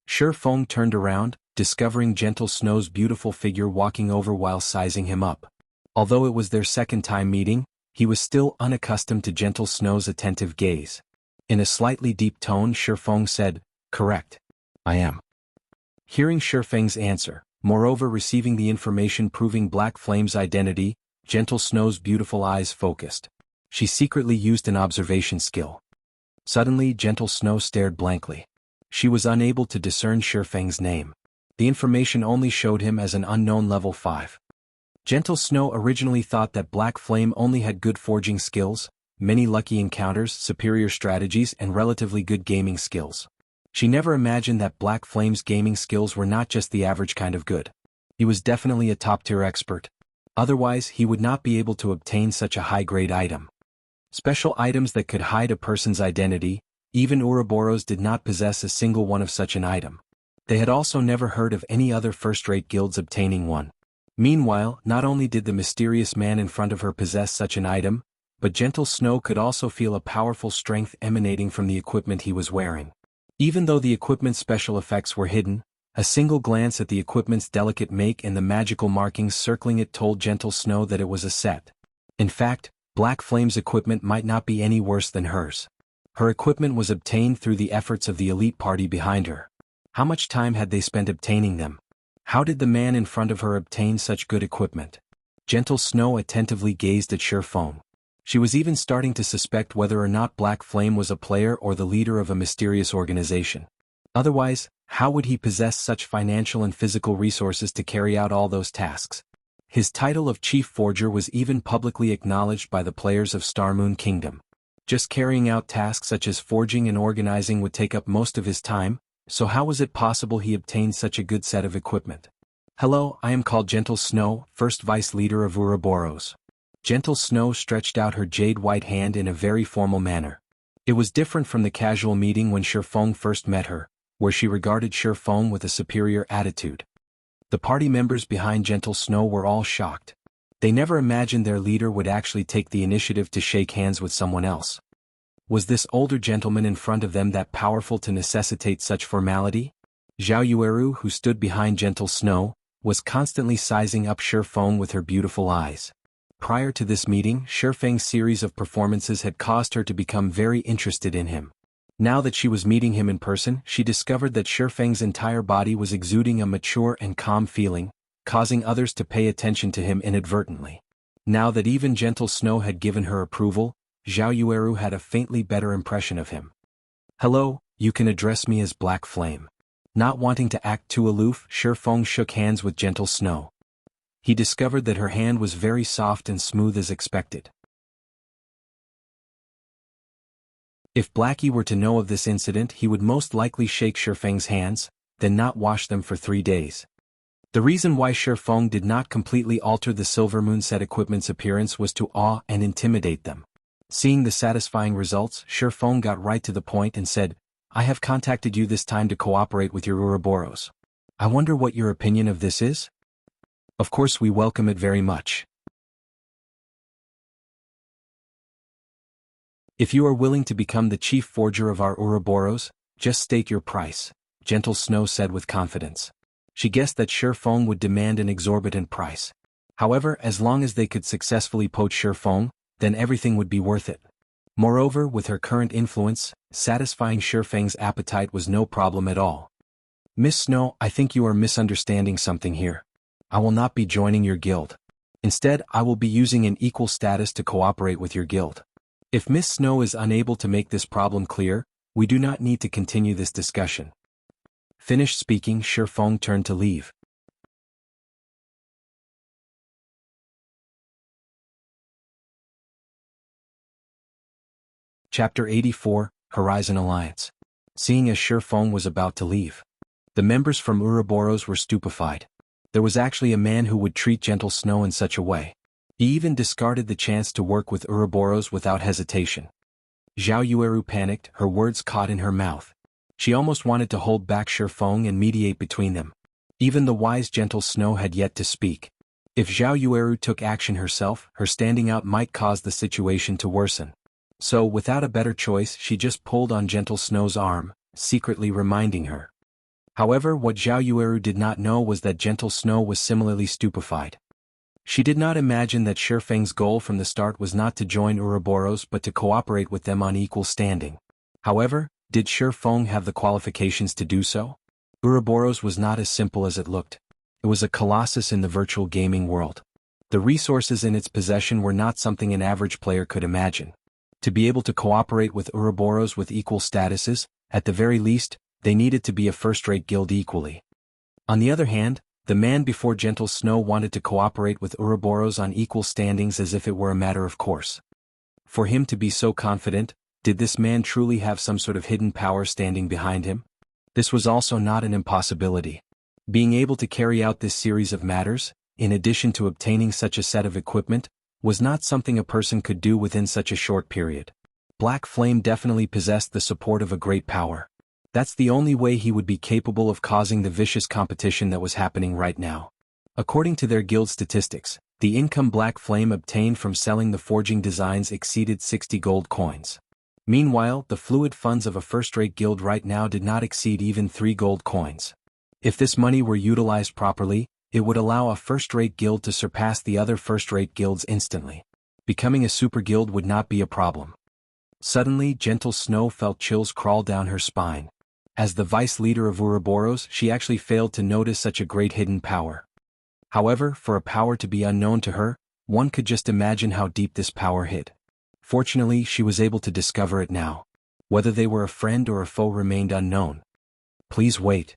Shi Feng turned around, discovering Gentle Snow's beautiful figure walking over while sizing him up. Although it was their second time meeting, he was still unaccustomed to Gentle Snow's attentive gaze. In a slightly deep tone, Shi Feng said, "Correct. I am." Hearing Shi Feng's answer, moreover receiving the information proving Black Flame's identity, Gentle Snow's beautiful eyes focused. She secretly used an observation skill. Suddenly, Gentle Snow stared blankly. She was unable to discern Shi Feng's name. The information only showed him as an unknown level 5. Gentle Snow originally thought that Black Flame only had good forging skills, many lucky encounters, superior strategies, and relatively good gaming skills. She never imagined that Black Flame's gaming skills were not just the average kind of good. He was definitely a top-tier expert. Otherwise, he would not be able to obtain such a high-grade item. Special items that could hide a person's identity, even Ouroboros did not possess a single one of such an item. They had also never heard of any other first-rate guilds obtaining one. Meanwhile, not only did the mysterious man in front of her possess such an item, but Gentle Snow could also feel a powerful strength emanating from the equipment he was wearing. Even though the equipment's special effects were hidden, a single glance at the equipment's delicate make and the magical markings circling it told Gentle Snow that it was a set. In fact, Black Flame's equipment might not be any worse than hers. Her equipment was obtained through the efforts of the elite party behind her. How much time had they spent obtaining them? How did the man in front of her obtain such good equipment? Gentle Snow attentively gazed at Shi Feng. She was even starting to suspect whether or not Black Flame was a player or the leader of a mysterious organization. Otherwise, how would he possess such financial and physical resources to carry out all those tasks? His title of Chief Forger was even publicly acknowledged by the players of Star Moon Kingdom. Just carrying out tasks such as forging and organizing would take up most of his time, so how was it possible he obtained such a good set of equipment? "Hello, I am called Gentle Snow, first vice leader of Ouroboros." Gentle Snow stretched out her jade-white hand in a very formal manner. It was different from the casual meeting when Shi Feng first met her, where she regarded Shi Feng with a superior attitude. The party members behind Gentle Snow were all shocked. They never imagined their leader would actually take the initiative to shake hands with someone else. Was this older gentleman in front of them that powerful to necessitate such formality? Zhao Yueru, who stood behind Gentle Snow, was constantly sizing up Shi Feng with her beautiful eyes. Prior to this meeting, Shi Feng's series of performances had caused her to become very interested in him. Now that she was meeting him in person, she discovered that Shi Feng's entire body was exuding a mature and calm feeling, causing others to pay attention to him inadvertently. Now that even Gentle Snow had given her approval, Zhao Yueru had a faintly better impression of him. "Hello, you can address me as Black Flame." Not wanting to act too aloof, Shi Feng shook hands with Gentle Snow. He discovered that her hand was very soft and smooth as expected. If Blackie were to know of this incident, he would most likely shake Shi Feng's hands, then not wash them for 3 days. The reason why Shi Feng did not completely alter the Silver Moon set equipment's appearance was to awe and intimidate them. Seeing the satisfying results, Shi Feng got right to the point and said, "I have contacted you this time to cooperate with your Ouroboros. I wonder what your opinion of this is?" "Of course we welcome it very much." If you are willing to become the chief forger of our Ouroboros, just state your price, Gentle Snow said with confidence. She guessed that Shifeng would demand an exorbitant price. However, as long as they could successfully poach Shifeng, then everything would be worth it. Moreover, with her current influence, satisfying Shifeng's appetite was no problem at all. Miss Snow, I think you are misunderstanding something here. I will not be joining your guild. Instead, I will be using an equal status to cooperate with your guild. If Miss Snow is unable to make this problem clear, we do not need to continue this discussion. Finished speaking, Shifeng turned to leave. Chapter 84, Horizon Alliance. Seeing as Shifeng was about to leave, the members from Ouroboros were stupefied. There was actually a man who would treat Gentle Snow in such a way. He even discarded the chance to work with Ouroboros without hesitation. Zhao Yueru panicked, her words caught in her mouth. She almost wanted to hold back Shifeng and mediate between them. Even the wise Gentle Snow had yet to speak. If Zhao Yueru took action herself, her standing out might cause the situation to worsen. So, without a better choice, she just pulled on Gentle Snow's arm, secretly reminding her. However, what Zhao Yueru did not know was that Gentle Snow was similarly stupefied. She did not imagine that Shifeng's goal from the start was not to join Ouroboros but to cooperate with them on equal standing. However, did Shifeng have the qualifications to do so? Ouroboros was not as simple as it looked. It was a colossus in the virtual gaming world. The resources in its possession were not something an average player could imagine. To be able to cooperate with Ouroboros with equal statuses, at the very least, they needed to be a first-rate guild equally. On the other hand, the man before Gentle Snow wanted to cooperate with Ouroboros on equal standings as if it were a matter of course. For him to be so confident, did this man truly have some sort of hidden power standing behind him? This was also not an impossibility. Being able to carry out this series of matters, in addition to obtaining such a set of equipment, was not something a person could do within such a short period. Black Flame definitely possessed the support of a great power. That's the only way he would be capable of causing the vicious competition that was happening right now. According to their guild statistics, the income Black Flame obtained from selling the forging designs exceeded 60 gold coins. Meanwhile, the fluid funds of a first-rate guild right now did not exceed even 3 gold coins. If this money were utilized properly, it would allow a first-rate guild to surpass the other first-rate guilds instantly. Becoming a super guild would not be a problem. Suddenly, Gentle Snow felt chills crawl down her spine. As the vice leader of Ouroboros, she actually failed to notice such a great hidden power. However, for a power to be unknown to her, one could just imagine how deep this power hid. Fortunately, she was able to discover it now. Whether they were a friend or a foe remained unknown. Please wait.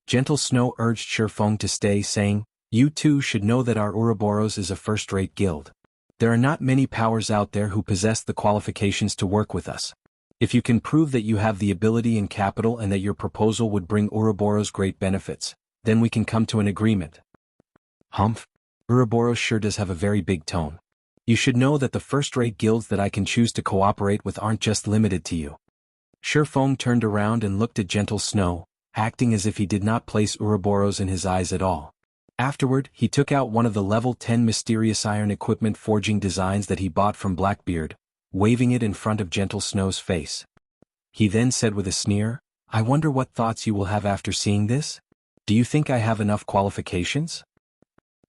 Gentle Snow urged Shifeng to stay, saying, "You too should know that our Ouroboros is a first-rate guild. There are not many powers out there who possess the qualifications to work with us. If you can prove that you have the ability and capital and that your proposal would bring Ouroboros great benefits, then we can come to an agreement." Humph. Ouroboros sure does have a very big tone. You should know that the first-rate guilds that I can choose to cooperate with aren't just limited to you. Shifeng turned around and looked at Gentle Snow, acting as if he did not place Ouroboros in his eyes at all. Afterward, he took out one of the level 10 mysterious iron equipment forging designs that he bought from Blackbeard, waving it in front of Gentle Snow's face. He then said with a sneer, "I wonder what thoughts you will have after seeing this? Do you think I have enough qualifications?"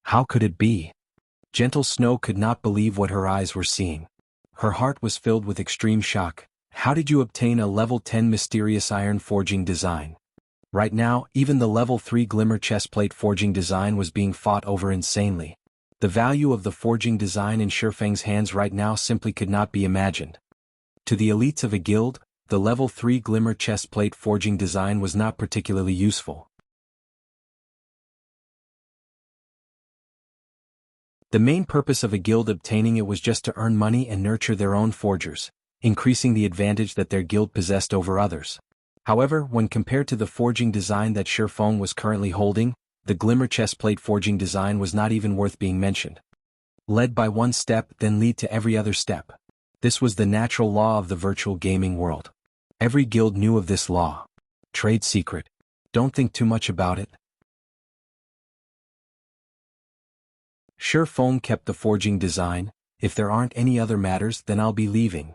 How could it be? Gentle Snow could not believe what her eyes were seeing. Her heart was filled with extreme shock. How did you obtain a level 10 mysterious iron forging design? Right now, even the level 3 glimmer chestplate forging design was being fought over insanely. The value of the forging design in Shifeng's hands right now simply could not be imagined. To the elites of a guild, the level 3 glimmer chestplate forging design was not particularly useful. The main purpose of a guild obtaining it was just to earn money and nurture their own forgers, increasing the advantage that their guild possessed over others. However, when compared to the forging design that Shifeng was currently holding, the glimmer chestplate forging design was not even worth being mentioned. Led by one step, then lead to every other step. This was the natural law of the virtual gaming world. Every guild knew of this law. Trade secret. Don't think too much about it. Shifeng kept the forging design. If there aren't any other matters, then I'll be leaving.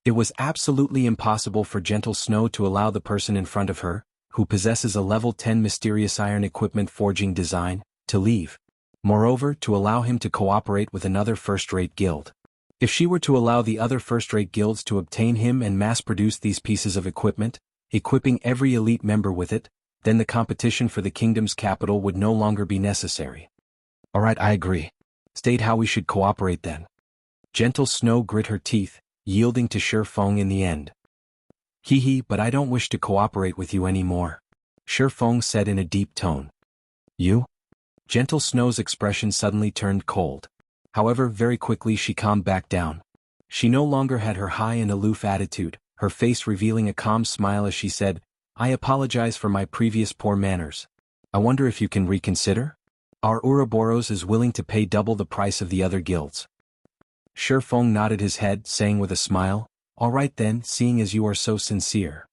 It was absolutely impossible for Gentle Snow to allow the person in front of her, who possesses a level 10 mysterious iron equipment forging design, to leave. Moreover, to allow him to cooperate with another first-rate guild. If she were to allow the other first-rate guilds to obtain him and mass-produce these pieces of equipment, equipping every elite member with it, then the competition for the kingdom's capital would no longer be necessary. Alright, I agree. State how we should cooperate then. Gentle Snow grit her teeth, yielding to Shifeng in the end. Hee, but I don't wish to cooperate with you anymore, Shifeng said in a deep tone. You? Gentle Snow's expression suddenly turned cold. However, very quickly she calmed back down. She no longer had her high and aloof attitude, her face revealing a calm smile as she said, I apologize for my previous poor manners. I wonder if you can reconsider? Our Ouroboros is willing to pay double the price of the other guilds. Shifeng nodded his head, saying with a smile, All right then, seeing as you are so sincere.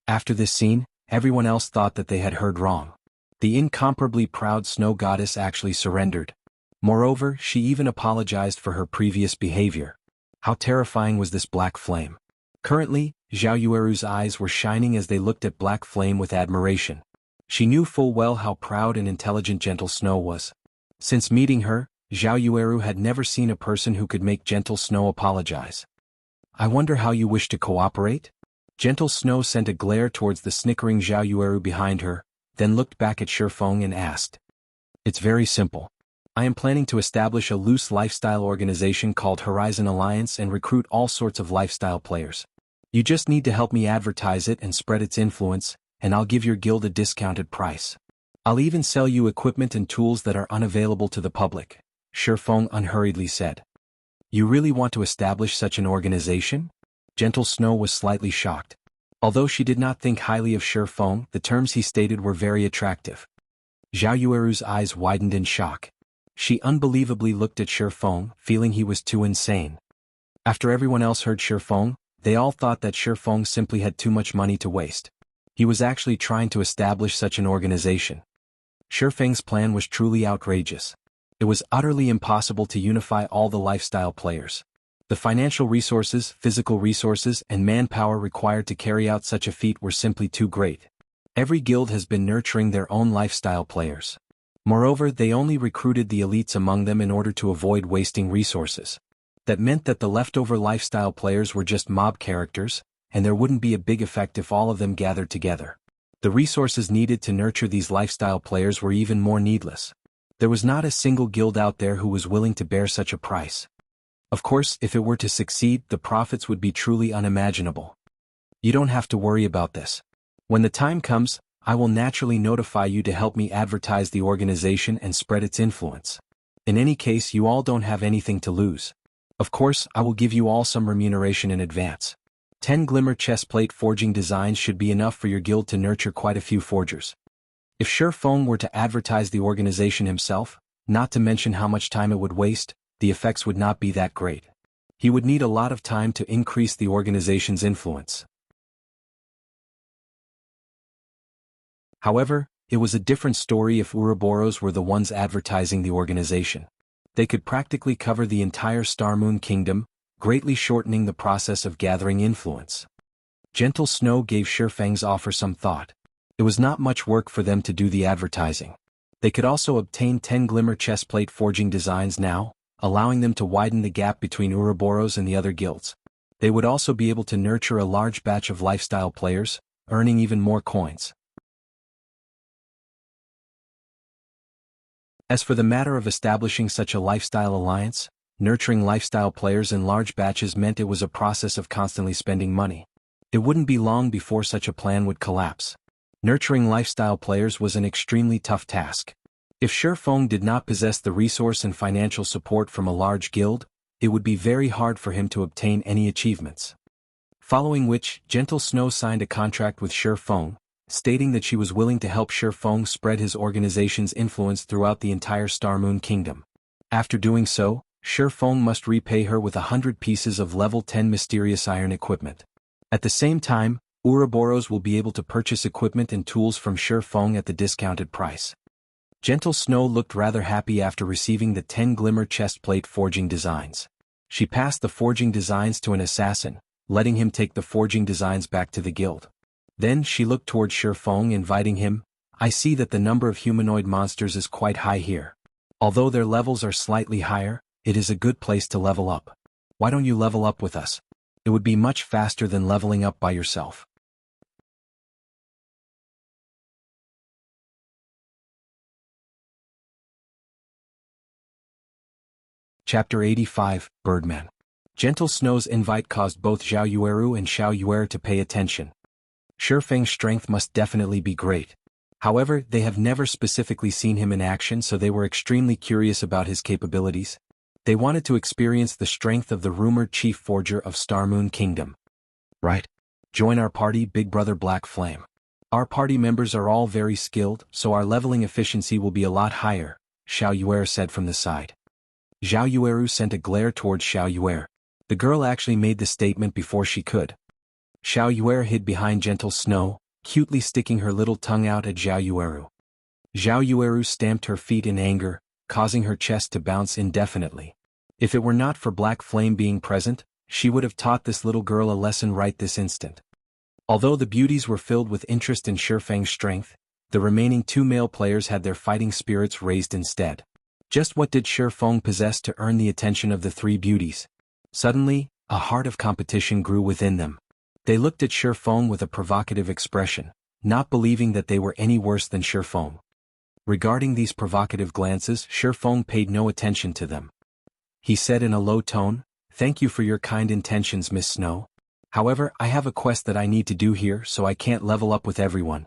After this scene, everyone else thought that they had heard wrong. The incomparably proud snow goddess actually surrendered. Moreover, she even apologized for her previous behavior. How terrifying was this black flame? Currently, Zhao Yueru's eyes were shining as they looked at Black Flame with admiration. She knew full well how proud and intelligent Gentle Snow was. Since meeting her, Zhao Yueru had never seen a person who could make Gentle Snow apologize. I wonder how you wish to cooperate? Gentle Snow sent a glare towards the snickering Zhao Yueru behind her, then looked back at Shifeng and asked. It's very simple. I am planning to establish a loose lifestyle organization called Horizon Alliance and recruit all sorts of lifestyle players. You just need to help me advertise it and spread its influence, and I'll give your guild a discounted price. I'll even sell you equipment and tools that are unavailable to the public, Shifeng unhurriedly said. You really want to establish such an organization? Gentle Snow was slightly shocked. Although she did not think highly of Shifeng, the terms he stated were very attractive. Zhao Yueru's eyes widened in shock. She unbelievably looked at Shifeng, feeling he was too insane. After everyone else heard Shifeng, they all thought that Shifeng simply had too much money to waste. He was actually trying to establish such an organization. Shifeng's plan was truly outrageous. It was utterly impossible to unify all the lifestyle players. The financial resources, physical resources, and manpower required to carry out such a feat were simply too great. Every guild has been nurturing their own lifestyle players. Moreover, they only recruited the elites among them in order to avoid wasting resources. That meant that the leftover lifestyle players were just mob characters, and there wouldn't be a big effect if all of them gathered together. The resources needed to nurture these lifestyle players were even more needless. There was not a single guild out there who was willing to bear such a price. Of course, if it were to succeed, the profits would be truly unimaginable. You don't have to worry about this. When the time comes, I will naturally notify you to help me advertise the organization and spread its influence. In any case, you all don't have anything to lose. Of course, I will give you all some remuneration in advance. 10 glimmer chestplate forging designs should be enough for your guild to nurture quite a few forgers. If Shifeng were to advertise the organization himself, not to mention how much time it would waste, the effects would not be that great. He would need a lot of time to increase the organization's influence. However, it was a different story if Ouroboros were the ones advertising the organization. They could practically cover the entire Star Moon Kingdom, greatly shortening the process of gathering influence. Gentle Snow gave Shifeng's offer some thought. It was not much work for them to do the advertising. They could also obtain 10 glimmer chestplate forging designs now, allowing them to widen the gap between Ouroboros and the other guilds. They would also be able to nurture a large batch of lifestyle players, earning even more coins. As for the matter of establishing such a lifestyle alliance, nurturing lifestyle players in large batches meant it was a process of constantly spending money. It wouldn't be long before such a plan would collapse. Nurturing lifestyle players was an extremely tough task. If Shifeng did not possess the resource and financial support from a large guild, it would be very hard for him to obtain any achievements. Following which, Gentle Snow signed a contract with Shifeng, stating that she was willing to help Shifeng spread his organization's influence throughout the entire Star Moon Kingdom. After doing so, Shifeng must repay her with 100 pieces of level 10 mysterious iron equipment. At the same time, Ouroboros will be able to purchase equipment and tools from Shifeng at the discounted price. Gentle Snow looked rather happy after receiving the 10 glimmer chestplate forging designs. She passed the forging designs to an assassin, letting him take the forging designs back to the guild. Then she looked toward Shifeng, inviting him. I see that the number of humanoid monsters is quite high here. Although their levels are slightly higher, it is a good place to level up. Why don't you level up with us? It would be much faster than leveling up by yourself. Chapter 85, Birdman. Gentle Snow's invite caused both Zhao Yueru and Xiao Yuer to pay attention. Shifeng's strength must definitely be great. However, they have never specifically seen him in action, so they were extremely curious about his capabilities. They wanted to experience the strength of the rumored chief forger of Star Moon Kingdom. Right? Join our party, Big Brother Black Flame. Our party members are all very skilled, so our leveling efficiency will be a lot higher, Xiao Yuer said from the side. Zhao Yueru sent a glare towards Xiao Yuer. The girl actually made the statement before she could. Xiao Yuer hid behind Gentle Snow, cutely sticking her little tongue out at Zhao Yueru. Zhao Yueru stamped her feet in anger, causing her chest to bounce indefinitely. If it were not for Black Flame being present, she would have taught this little girl a lesson right this instant. Although the beauties were filled with interest in Shifeng's strength, the remaining two male players had their fighting spirits raised instead. Just what did Shifeng possess to earn the attention of the three beauties? Suddenly, a heart of competition grew within them. They looked at Shifeng with a provocative expression, not believing that they were any worse than Shifeng. Regarding these provocative glances, Shifeng paid no attention to them. He said in a low tone, "Thank you for your kind intentions, Miss Snow. However, I have a quest that I need to do here, so I can't level up with everyone."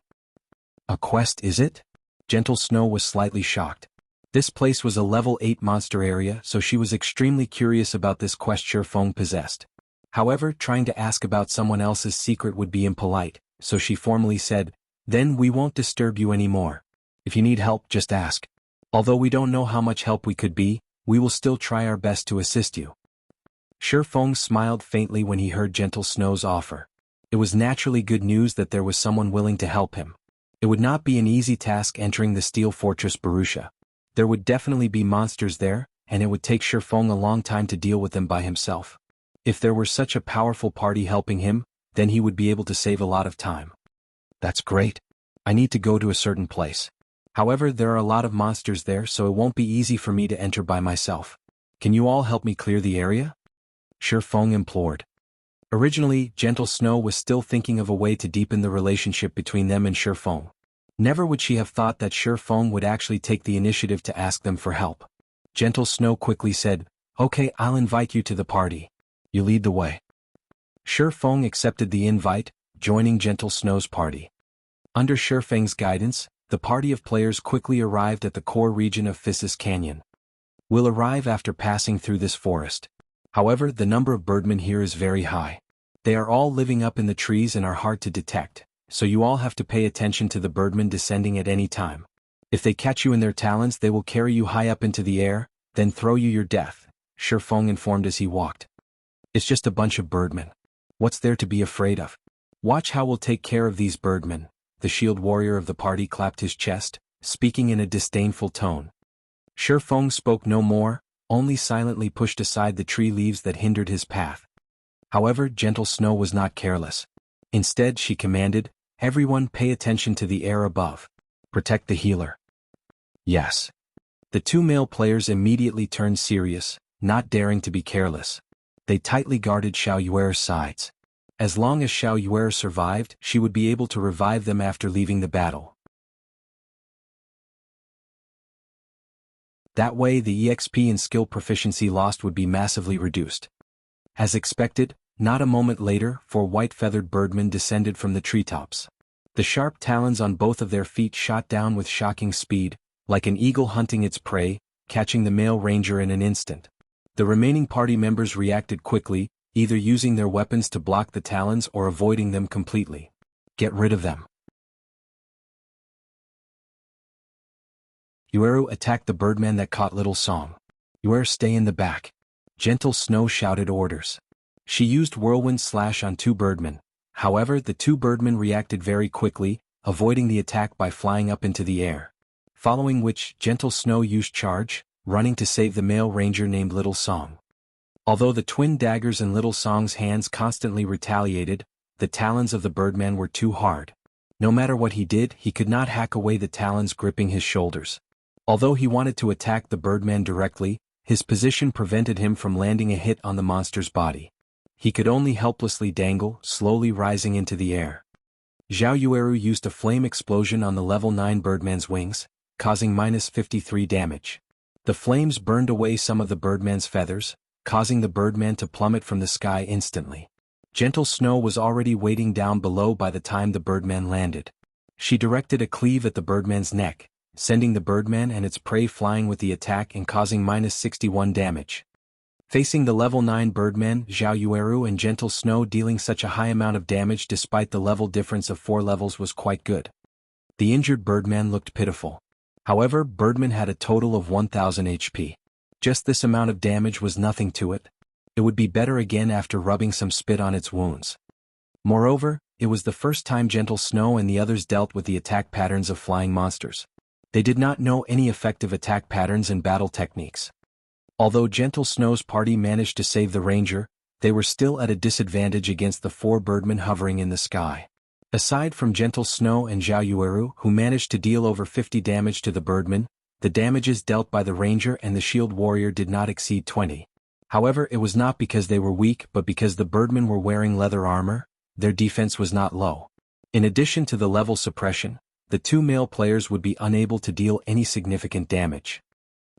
A quest, is it? Gentle Snow was slightly shocked. This place was a level 8 monster area, so she was extremely curious about this quest Shifeng possessed. However, trying to ask about someone else's secret would be impolite, so she formally said, "Then we won't disturb you anymore. If you need help, just ask. Although we don't know how much help we could be, we will still try our best to assist you." Shifeng smiled faintly when he heard Gentle Snow's offer. It was naturally good news that there was someone willing to help him. It would not be an easy task entering the Steel Fortress Barusha. There would definitely be monsters there, and it would take Shifeng a long time to deal with them by himself. If there were such a powerful party helping him, then he would be able to save a lot of time. That's great. I need to go to a certain place. However, there are a lot of monsters there, so it won't be easy for me to enter by myself. Can you all help me clear the area? Shifeng implored. Originally, Gentle Snow was still thinking of a way to deepen the relationship between them and Shifeng. Never would she have thought that Shifeng would actually take the initiative to ask them for help. Gentle Snow quickly said, "Okay, I'll invite you to the party. You lead the way." Shifeng accepted the invite, joining Gentle Snow's party. Under Shifeng's guidance, the party of players quickly arrived at the core region of Physis Canyon. We'll arrive after passing through this forest. However, the number of birdmen here is very high. They are all living up in the trees and are hard to detect, so you all have to pay attention to the birdmen descending at any time. If they catch you in their talons, they will carry you high up into the air, then throw you your death, Shifeng informed as he walked. It's just a bunch of birdmen. What's there to be afraid of? Watch how we'll take care of these birdmen. The shield warrior of the party clapped his chest, speaking in a disdainful tone. Shifeng spoke no more, only silently pushed aside the tree leaves that hindered his path. However, Gentle Snow was not careless. Instead, she commanded, "Everyone pay attention to the air above. Protect the healer." Yes. The two male players immediately turned serious, not daring to be careless. They tightly guarded Xiao Yuer's sides. As long as Xiao Yuer survived, she would be able to revive them after leaving the battle. That way the EXP and skill proficiency lost would be massively reduced. As expected, not a moment later, 4 white-feathered birdmen descended from the treetops. The sharp talons on both of their feet shot down with shocking speed, like an eagle hunting its prey, catching the male ranger in an instant. The remaining party members reacted quickly, either using their weapons to block the talons or avoiding them completely. Get rid of them. Yueru attacked the birdman that caught Little Song. Yueru, stay in the back. Gentle Snow shouted orders. She used Whirlwind Slash on 2 birdmen. However, the 2 birdmen reacted very quickly, avoiding the attack by flying up into the air. Following which, Gentle Snow used Charge, running to save the male ranger named Little Song. Although the twin daggers in Little Song's hands constantly retaliated, the talons of the birdman were too hard. No matter what he did, he could not hack away the talons gripping his shoulders. Although he wanted to attack the birdman directly, his position prevented him from landing a hit on the monster's body. He could only helplessly dangle, slowly rising into the air. Zhao Yueru used a flame explosion on the level 9 birdman's wings, causing -53 damage. The flames burned away some of the birdman's feathers, causing the birdman to plummet from the sky instantly. Gentle Snow was already waiting down below by the time the birdman landed. She directed a cleave at the birdman's neck, sending the birdman and its prey flying with the attack and causing -61 damage. Facing the level 9 birdman, Zhao Yueru and Gentle Snow dealing such a high amount of damage despite the level difference of 4 levels was quite good. The injured birdman looked pitiful. However, birdman had a total of 1000 HP. Just this amount of damage was nothing to it. It would be better again after rubbing some spit on its wounds. Moreover, it was the first time Gentle Snow and the others dealt with the attack patterns of flying monsters. They did not know any effective attack patterns and battle techniques. Although Gentle Snow's party managed to save the ranger, they were still at a disadvantage against the 4 birdmen hovering in the sky. Aside from Gentle Snow and Zhao Yueru, who managed to deal over 50 damage to the birdmen, the damages dealt by the ranger and the shield warrior did not exceed 20. However, it was not because they were weak but because the birdmen were wearing leather armor, their defense was not low. In addition to the level suppression, the 2 male players would be unable to deal any significant damage.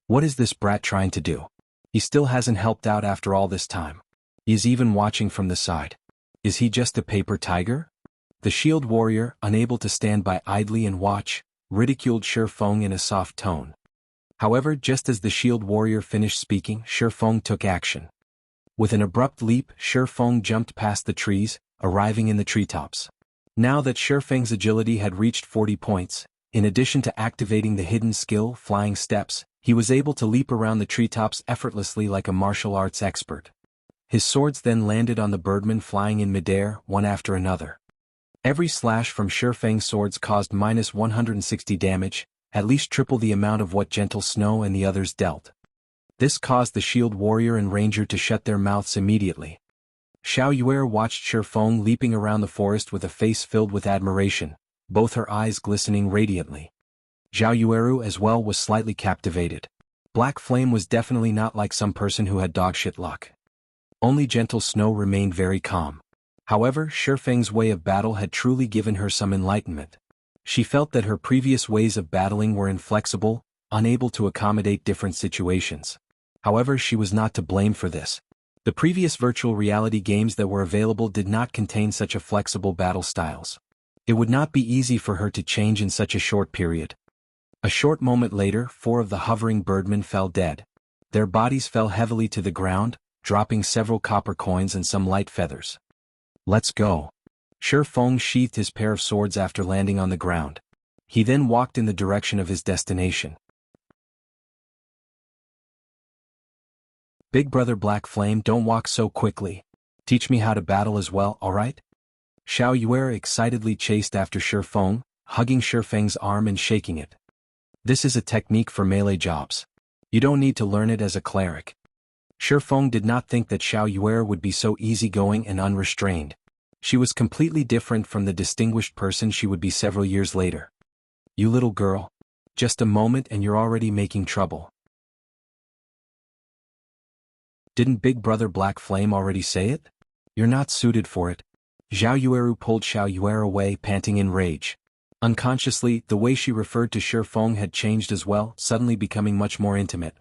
What is this brat trying to do? He still hasn't helped out after all this time. He is even watching from the side. Is he just a paper tiger? The shield warrior, unable to stand by idly and watch, ridiculed Shi Feng in a soft tone. However, just as the shield warrior finished speaking, Shi Feng took action. With an abrupt leap, Shi Feng jumped past the trees, arriving in the treetops. Now that Shi Feng's agility had reached 40 points, in addition to activating the hidden skill, Flying Steps, he was able to leap around the treetops effortlessly like a martial arts expert. His swords then landed on the birdmen flying in midair, one after another. Every slash from Shi Feng's swords caused -160 damage, at least triple the amount of what Gentle Snow and the others dealt. This caused the shield warrior and ranger to shut their mouths immediately. Zhao Yueru watched Shi Feng leaping around the forest with a face filled with admiration, both her eyes glistening radiantly. Zhao Yueru as well was slightly captivated. Black Flame was definitely not like some person who had dogshit luck. Only Gentle Snow remained very calm. However, Shi Feng's way of battle had truly given her some enlightenment. She felt that her previous ways of battling were inflexible, unable to accommodate different situations. However, she was not to blame for this. The previous virtual reality games that were available did not contain such a flexible battle styles. It would not be easy for her to change in such a short period. A short moment later, 4 of the hovering birdmen fell dead. Their bodies fell heavily to the ground, dropping several copper coins and some light feathers. Let's go. Shi Feng sheathed his pair of swords after landing on the ground. He then walked in the direction of his destination. Big brother Black Flame, don't walk so quickly. Teach me how to battle as well, alright? Zhao Yueru excitedly chased after Shi Feng, hugging Shi Feng's arm and shaking it. This is a technique for melee jobs. You don't need to learn it as a cleric. Shi Feng did not think that Zhao Yueru would be so easygoing and unrestrained. She was completely different from the distinguished person she would be several years later. You little girl. Just a moment and you're already making trouble. Didn't Big Brother Black Flame already say it? You're not suited for it. Zhao Yueru pulled Zhao Yueru away, panting in rage. Unconsciously, the way she referred to Shi Feng had changed as well, suddenly becoming much more intimate.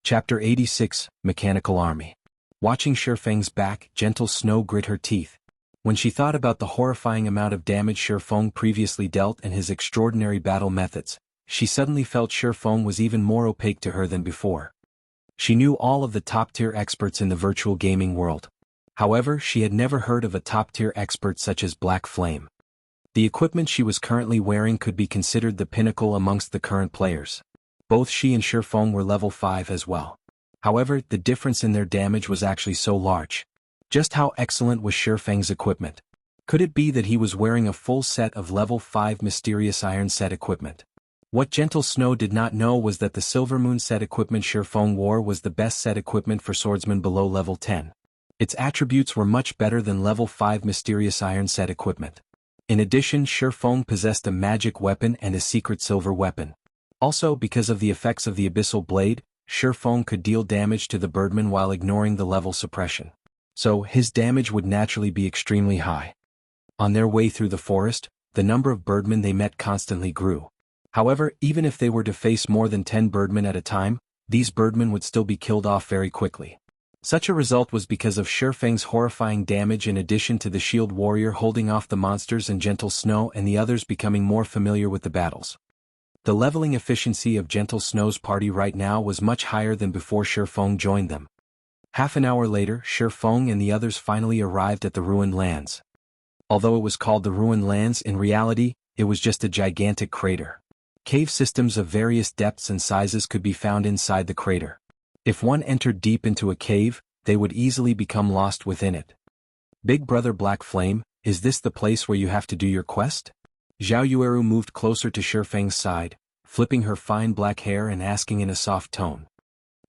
Chapter 86, Mechanical Army. Watching Shi Feng's back, Gentle Snow grit her teeth. When she thought about the horrifying amount of damage Shi Feng previously dealt and his extraordinary battle methods, she suddenly felt Shi Feng was even more opaque to her than before. She knew all of the top-tier experts in the virtual gaming world. However, she had never heard of a top-tier expert such as Black Flame. The equipment she was currently wearing could be considered the pinnacle amongst the current players. Both she and Shi Feng were level 5 as well. However, the difference in their damage was actually so large. Just how excellent was Shi Feng's equipment? Could it be that he was wearing a full set of level 5 mysterious iron set equipment? What Gentle Snow did not know was that the Silver Moon set equipment Shifeng wore was the best set equipment for swordsmen below level 10. Its attributes were much better than level 5 mysterious iron set equipment. In addition, Shifeng possessed a magic weapon and a secret silver weapon. Also, because of the effects of the abyssal blade, Shifeng could deal damage to the birdman while ignoring the level suppression. So, his damage would naturally be extremely high. On their way through the forest, the number of birdmen they met constantly grew. However, even if they were to face more than 10 birdmen at a time, these birdmen would still be killed off very quickly. Such a result was because of Shifeng's horrifying damage in addition to the shield warrior holding off the monsters and Gentle Snow and the others becoming more familiar with the battles. The leveling efficiency of Gentle Snow's party right now was much higher than before Shifeng joined them. Half an hour later, Shifeng and the others finally arrived at the ruined lands. Although it was called the ruined lands, in reality, it was just a gigantic crater. Cave systems of various depths and sizes could be found inside the crater. If one entered deep into a cave, they would easily become lost within it. Big Brother Black Flame, is this the place where you have to do your quest? Zhao Yueru moved closer to Shifeng's side, flipping her fine black hair and asking in a soft tone.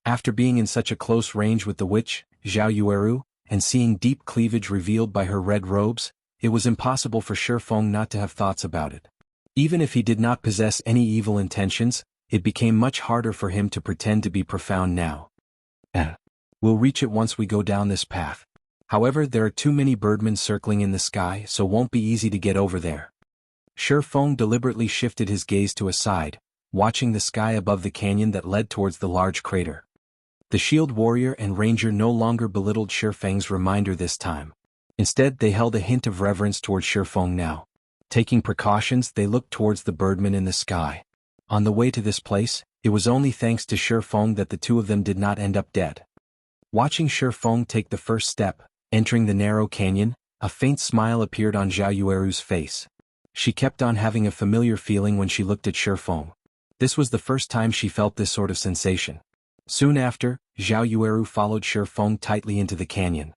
After being in such a close range with the witch, Zhao Yueru, and seeing deep cleavage revealed by her red robes, it was impossible for Shifeng not to have thoughts about it. Even if he did not possess any evil intentions, it became much harder for him to pretend to be profound now. We'll reach it once we go down this path. However, there are too many birdmen circling in the sky, so won't be easy to get over there. Shifeng deliberately shifted his gaze to a side, watching the sky above the canyon that led towards the large crater. The shield warrior and ranger no longer belittled Shifeng's reminder this time. Instead, they held a hint of reverence towards Shifeng now. Taking precautions, they looked towards the birdmen in the sky. On the way to this place, it was only thanks to Shifeng that the two of them did not end up dead. Watching Shifeng take the first step, entering the narrow canyon, a faint smile appeared on Zhao Yueru's face. She kept on having a familiar feeling when she looked at Shifeng. This was the first time she felt this sort of sensation. Soon after, Zhao Yueru followed Shifeng tightly into the canyon.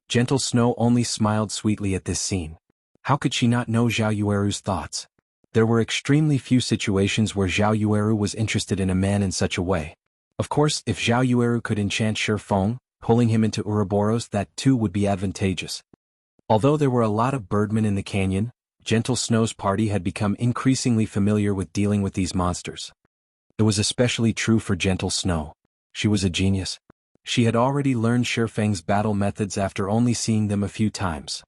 Gentle Snow only smiled sweetly at this scene. How could she not know Zhao Yueru's thoughts? There were extremely few situations where Zhao Yueru was interested in a man in such a way. Of course, if Zhao Yueru could enchant Shifeng, pulling him into Ouroboros, that too would be advantageous. Although there were a lot of birdmen in the canyon, Gentle Snow's party had become increasingly familiar with dealing with these monsters. It was especially true for Gentle Snow. She was a genius. She had already learned Shifeng's battle methods after only seeing them a few times.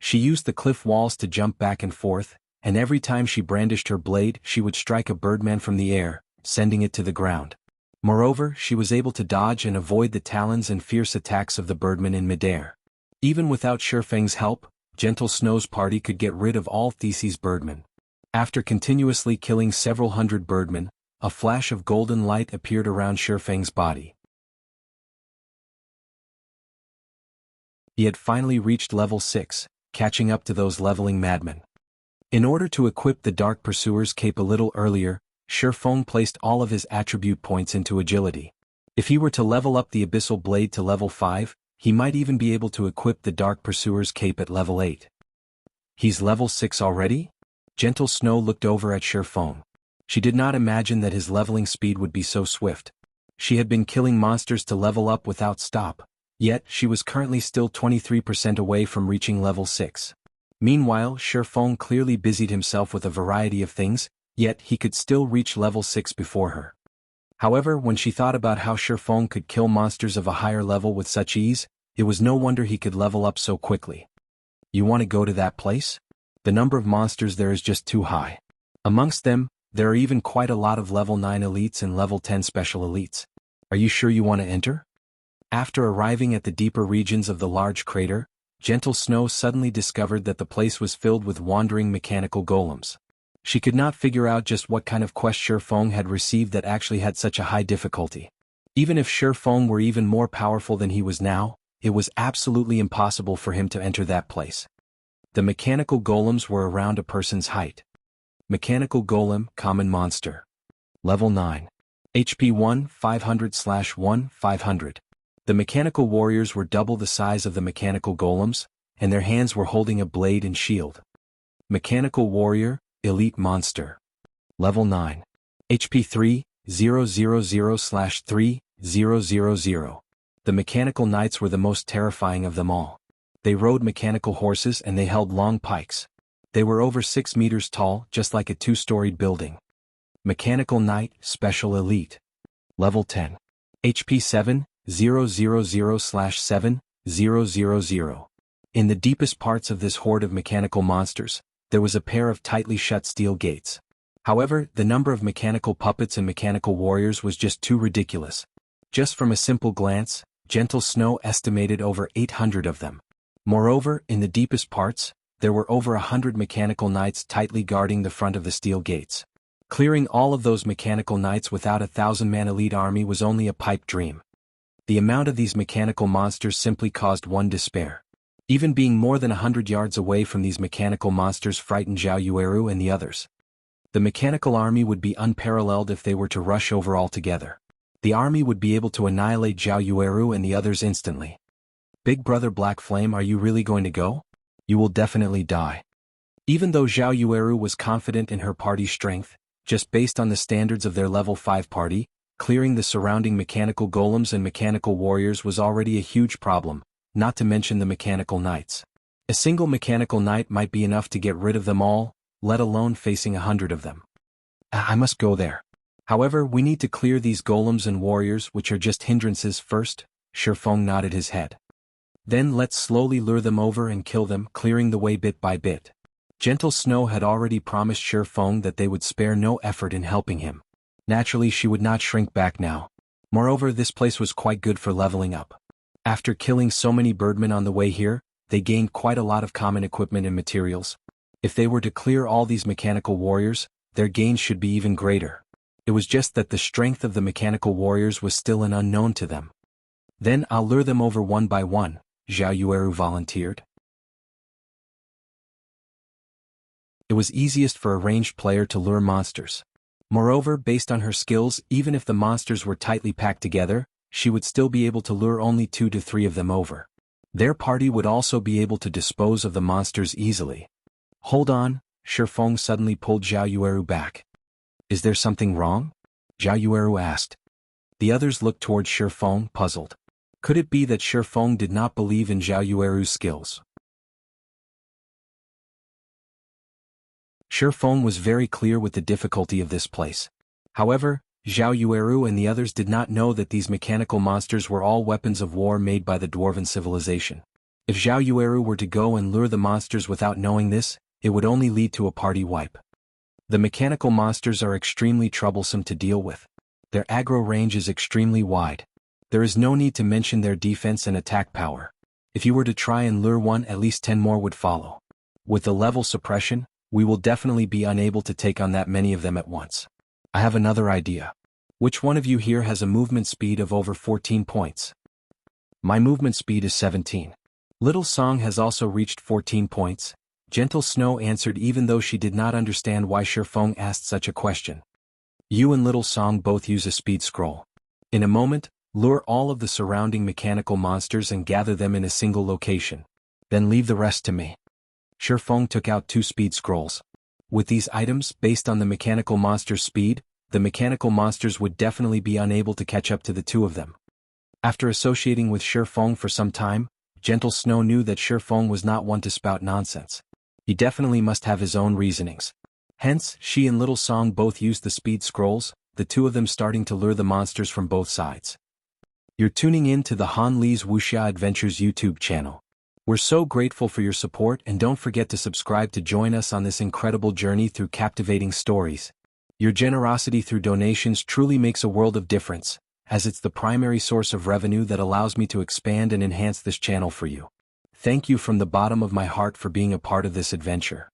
She used the cliff walls to jump back and forth, and every time she brandished her blade, she would strike a birdman from the air, sending it to the ground. Moreover, she was able to dodge and avoid the talons and fierce attacks of the birdman in midair. Even without Shifeng's help, Gentle Snow's party could get rid of all Theseus birdmen. After continuously killing several hundred birdmen, a flash of golden light appeared around Shifeng's body. He had finally reached level 6, catching up to those leveling madmen. In order to equip the Dark Pursuer's cape a little earlier, Shifeng placed all of his attribute points into agility. If he were to level up the Abyssal Blade to level 5, he might even be able to equip the Dark Pursuer's cape at level 8. He's level 6 already? Gentle Snow looked over at Shifeng. She did not imagine that his leveling speed would be so swift. She had been killing monsters to level up without stop. Yet, she was currently still 23% away from reaching level 6. Meanwhile, Shifeng clearly busied himself with a variety of things, yet he could still reach level 6 before her. However, when she thought about how Shifeng could kill monsters of a higher level with such ease, it was no wonder he could level up so quickly. You want to go to that place? The number of monsters there is just too high. Amongst them, there are even quite a lot of level 9 elites and level 10 special elites. Are you sure you want to enter? After arriving at the deeper regions of the large crater, Gentle Snow suddenly discovered that the place was filled with wandering mechanical golems. She could not figure out just what kind of quest Shifeng had received that actually had such a high difficulty. Even if Shifeng were even more powerful than he was now, it was absolutely impossible for him to enter that place. The mechanical golems were around a person's height. Mechanical Golem, Common Monster. Level 9. HP 1, 500/1, 500. The mechanical warriors were double the size of the mechanical golems, and their hands were holding a blade and shield. Mechanical warrior, elite monster. Level 9. HP 3000/3000. The mechanical knights were the most terrifying of them all. They rode mechanical horses and they held long pikes. They were over 6 meters tall, just like a 2-storied building. Mechanical Knight, Special Elite. Level 10. HP 7000/7000. In the deepest parts of this horde of mechanical monsters, there was a pair of tightly shut steel gates. However, the number of mechanical puppets and mechanical warriors was just too ridiculous. Just from a simple glance, Gentle Snow estimated over 800 of them. Moreover, in the deepest parts, there were over 100 mechanical knights tightly guarding the front of the steel gates. Clearing all of those mechanical knights without a 1,000-man elite army was only a pipe dream. The amount of these mechanical monsters simply caused one despair. Even being more than 100 yards away from these mechanical monsters frightened Zhao Yueru and the others. The mechanical army would be unparalleled if they were to rush over altogether. The army would be able to annihilate Zhao Yueru and the others instantly. Big Brother Black Flame, are you really going to go? You will definitely die. Even though Zhao Yueru was confident in her party's strength, just based on the standards of their level 5 party, clearing the surrounding mechanical golems and mechanical warriors was already a huge problem, not to mention the mechanical knights. A single mechanical knight might be enough to get rid of them all, let alone facing 100 of them. I must go there. However, we need to clear these golems and warriors which are just hindrances first. Shifeng nodded his head. Then let's slowly lure them over and kill them, clearing the way bit by bit. Gentle Snow had already promised Shifeng that they would spare no effort in helping him. Naturally, she would not shrink back now. Moreover, this place was quite good for leveling up. After killing so many birdmen on the way here, they gained quite a lot of common equipment and materials. If they were to clear all these mechanical warriors, their gains should be even greater. It was just that the strength of the mechanical warriors was still an unknown to them. Then I'll lure them over one by one, Zhao Yueru volunteered. It was easiest for a ranged player to lure monsters. Moreover, based on her skills, even if the monsters were tightly packed together, she would still be able to lure only 2 to 3 of them over. Their party would also be able to dispose of the monsters easily. Hold on, Shifeng suddenly pulled Zhao Yueru back. Is there something wrong? Zhao Yueru asked. The others looked towards Shifeng, puzzled. Could it be that Shifeng did not believe in Zhao Yueru's skills? Shifeng was very clear with the difficulty of this place. However, Zhao Yueru and the others did not know that these mechanical monsters were all weapons of war made by the dwarven civilization. If Zhao Yueru were to go and lure the monsters without knowing this, it would only lead to a party wipe. The mechanical monsters are extremely troublesome to deal with. Their aggro range is extremely wide. There is no need to mention their defense and attack power. If you were to try and lure one, at least 10 more would follow. With the level suppression, we will definitely be unable to take on that many of them at once. I have another idea. Which one of you here has a movement speed of over 14 points? My movement speed is 17. Little Song has also reached 14 points. Gentle Snow answered even though she did not understand why Shifeng asked such a question. You and Little Song both use a speed scroll. In a moment, lure all of the surrounding mechanical monsters and gather them in a single location. Then leave the rest to me. Shifeng took out 2 speed scrolls. With these items, based on the mechanical monster's speed, the mechanical monsters would definitely be unable to catch up to the 2 of them. After associating with Shifeng for some time, Gentle Snow knew that Shifeng was not one to spout nonsense. He definitely must have his own reasonings. Hence, she and Little Song both used the speed scrolls, the 2 of them starting to lure the monsters from both sides. You're tuning in to the Han Li's Wuxia Adventures YouTube channel. We're so grateful for your support, and don't forget to subscribe to join us on this incredible journey through captivating stories. Your generosity through donations truly makes a world of difference, as it's the primary source of revenue that allows me to expand and enhance this channel for you. Thank you from the bottom of my heart for being a part of this adventure.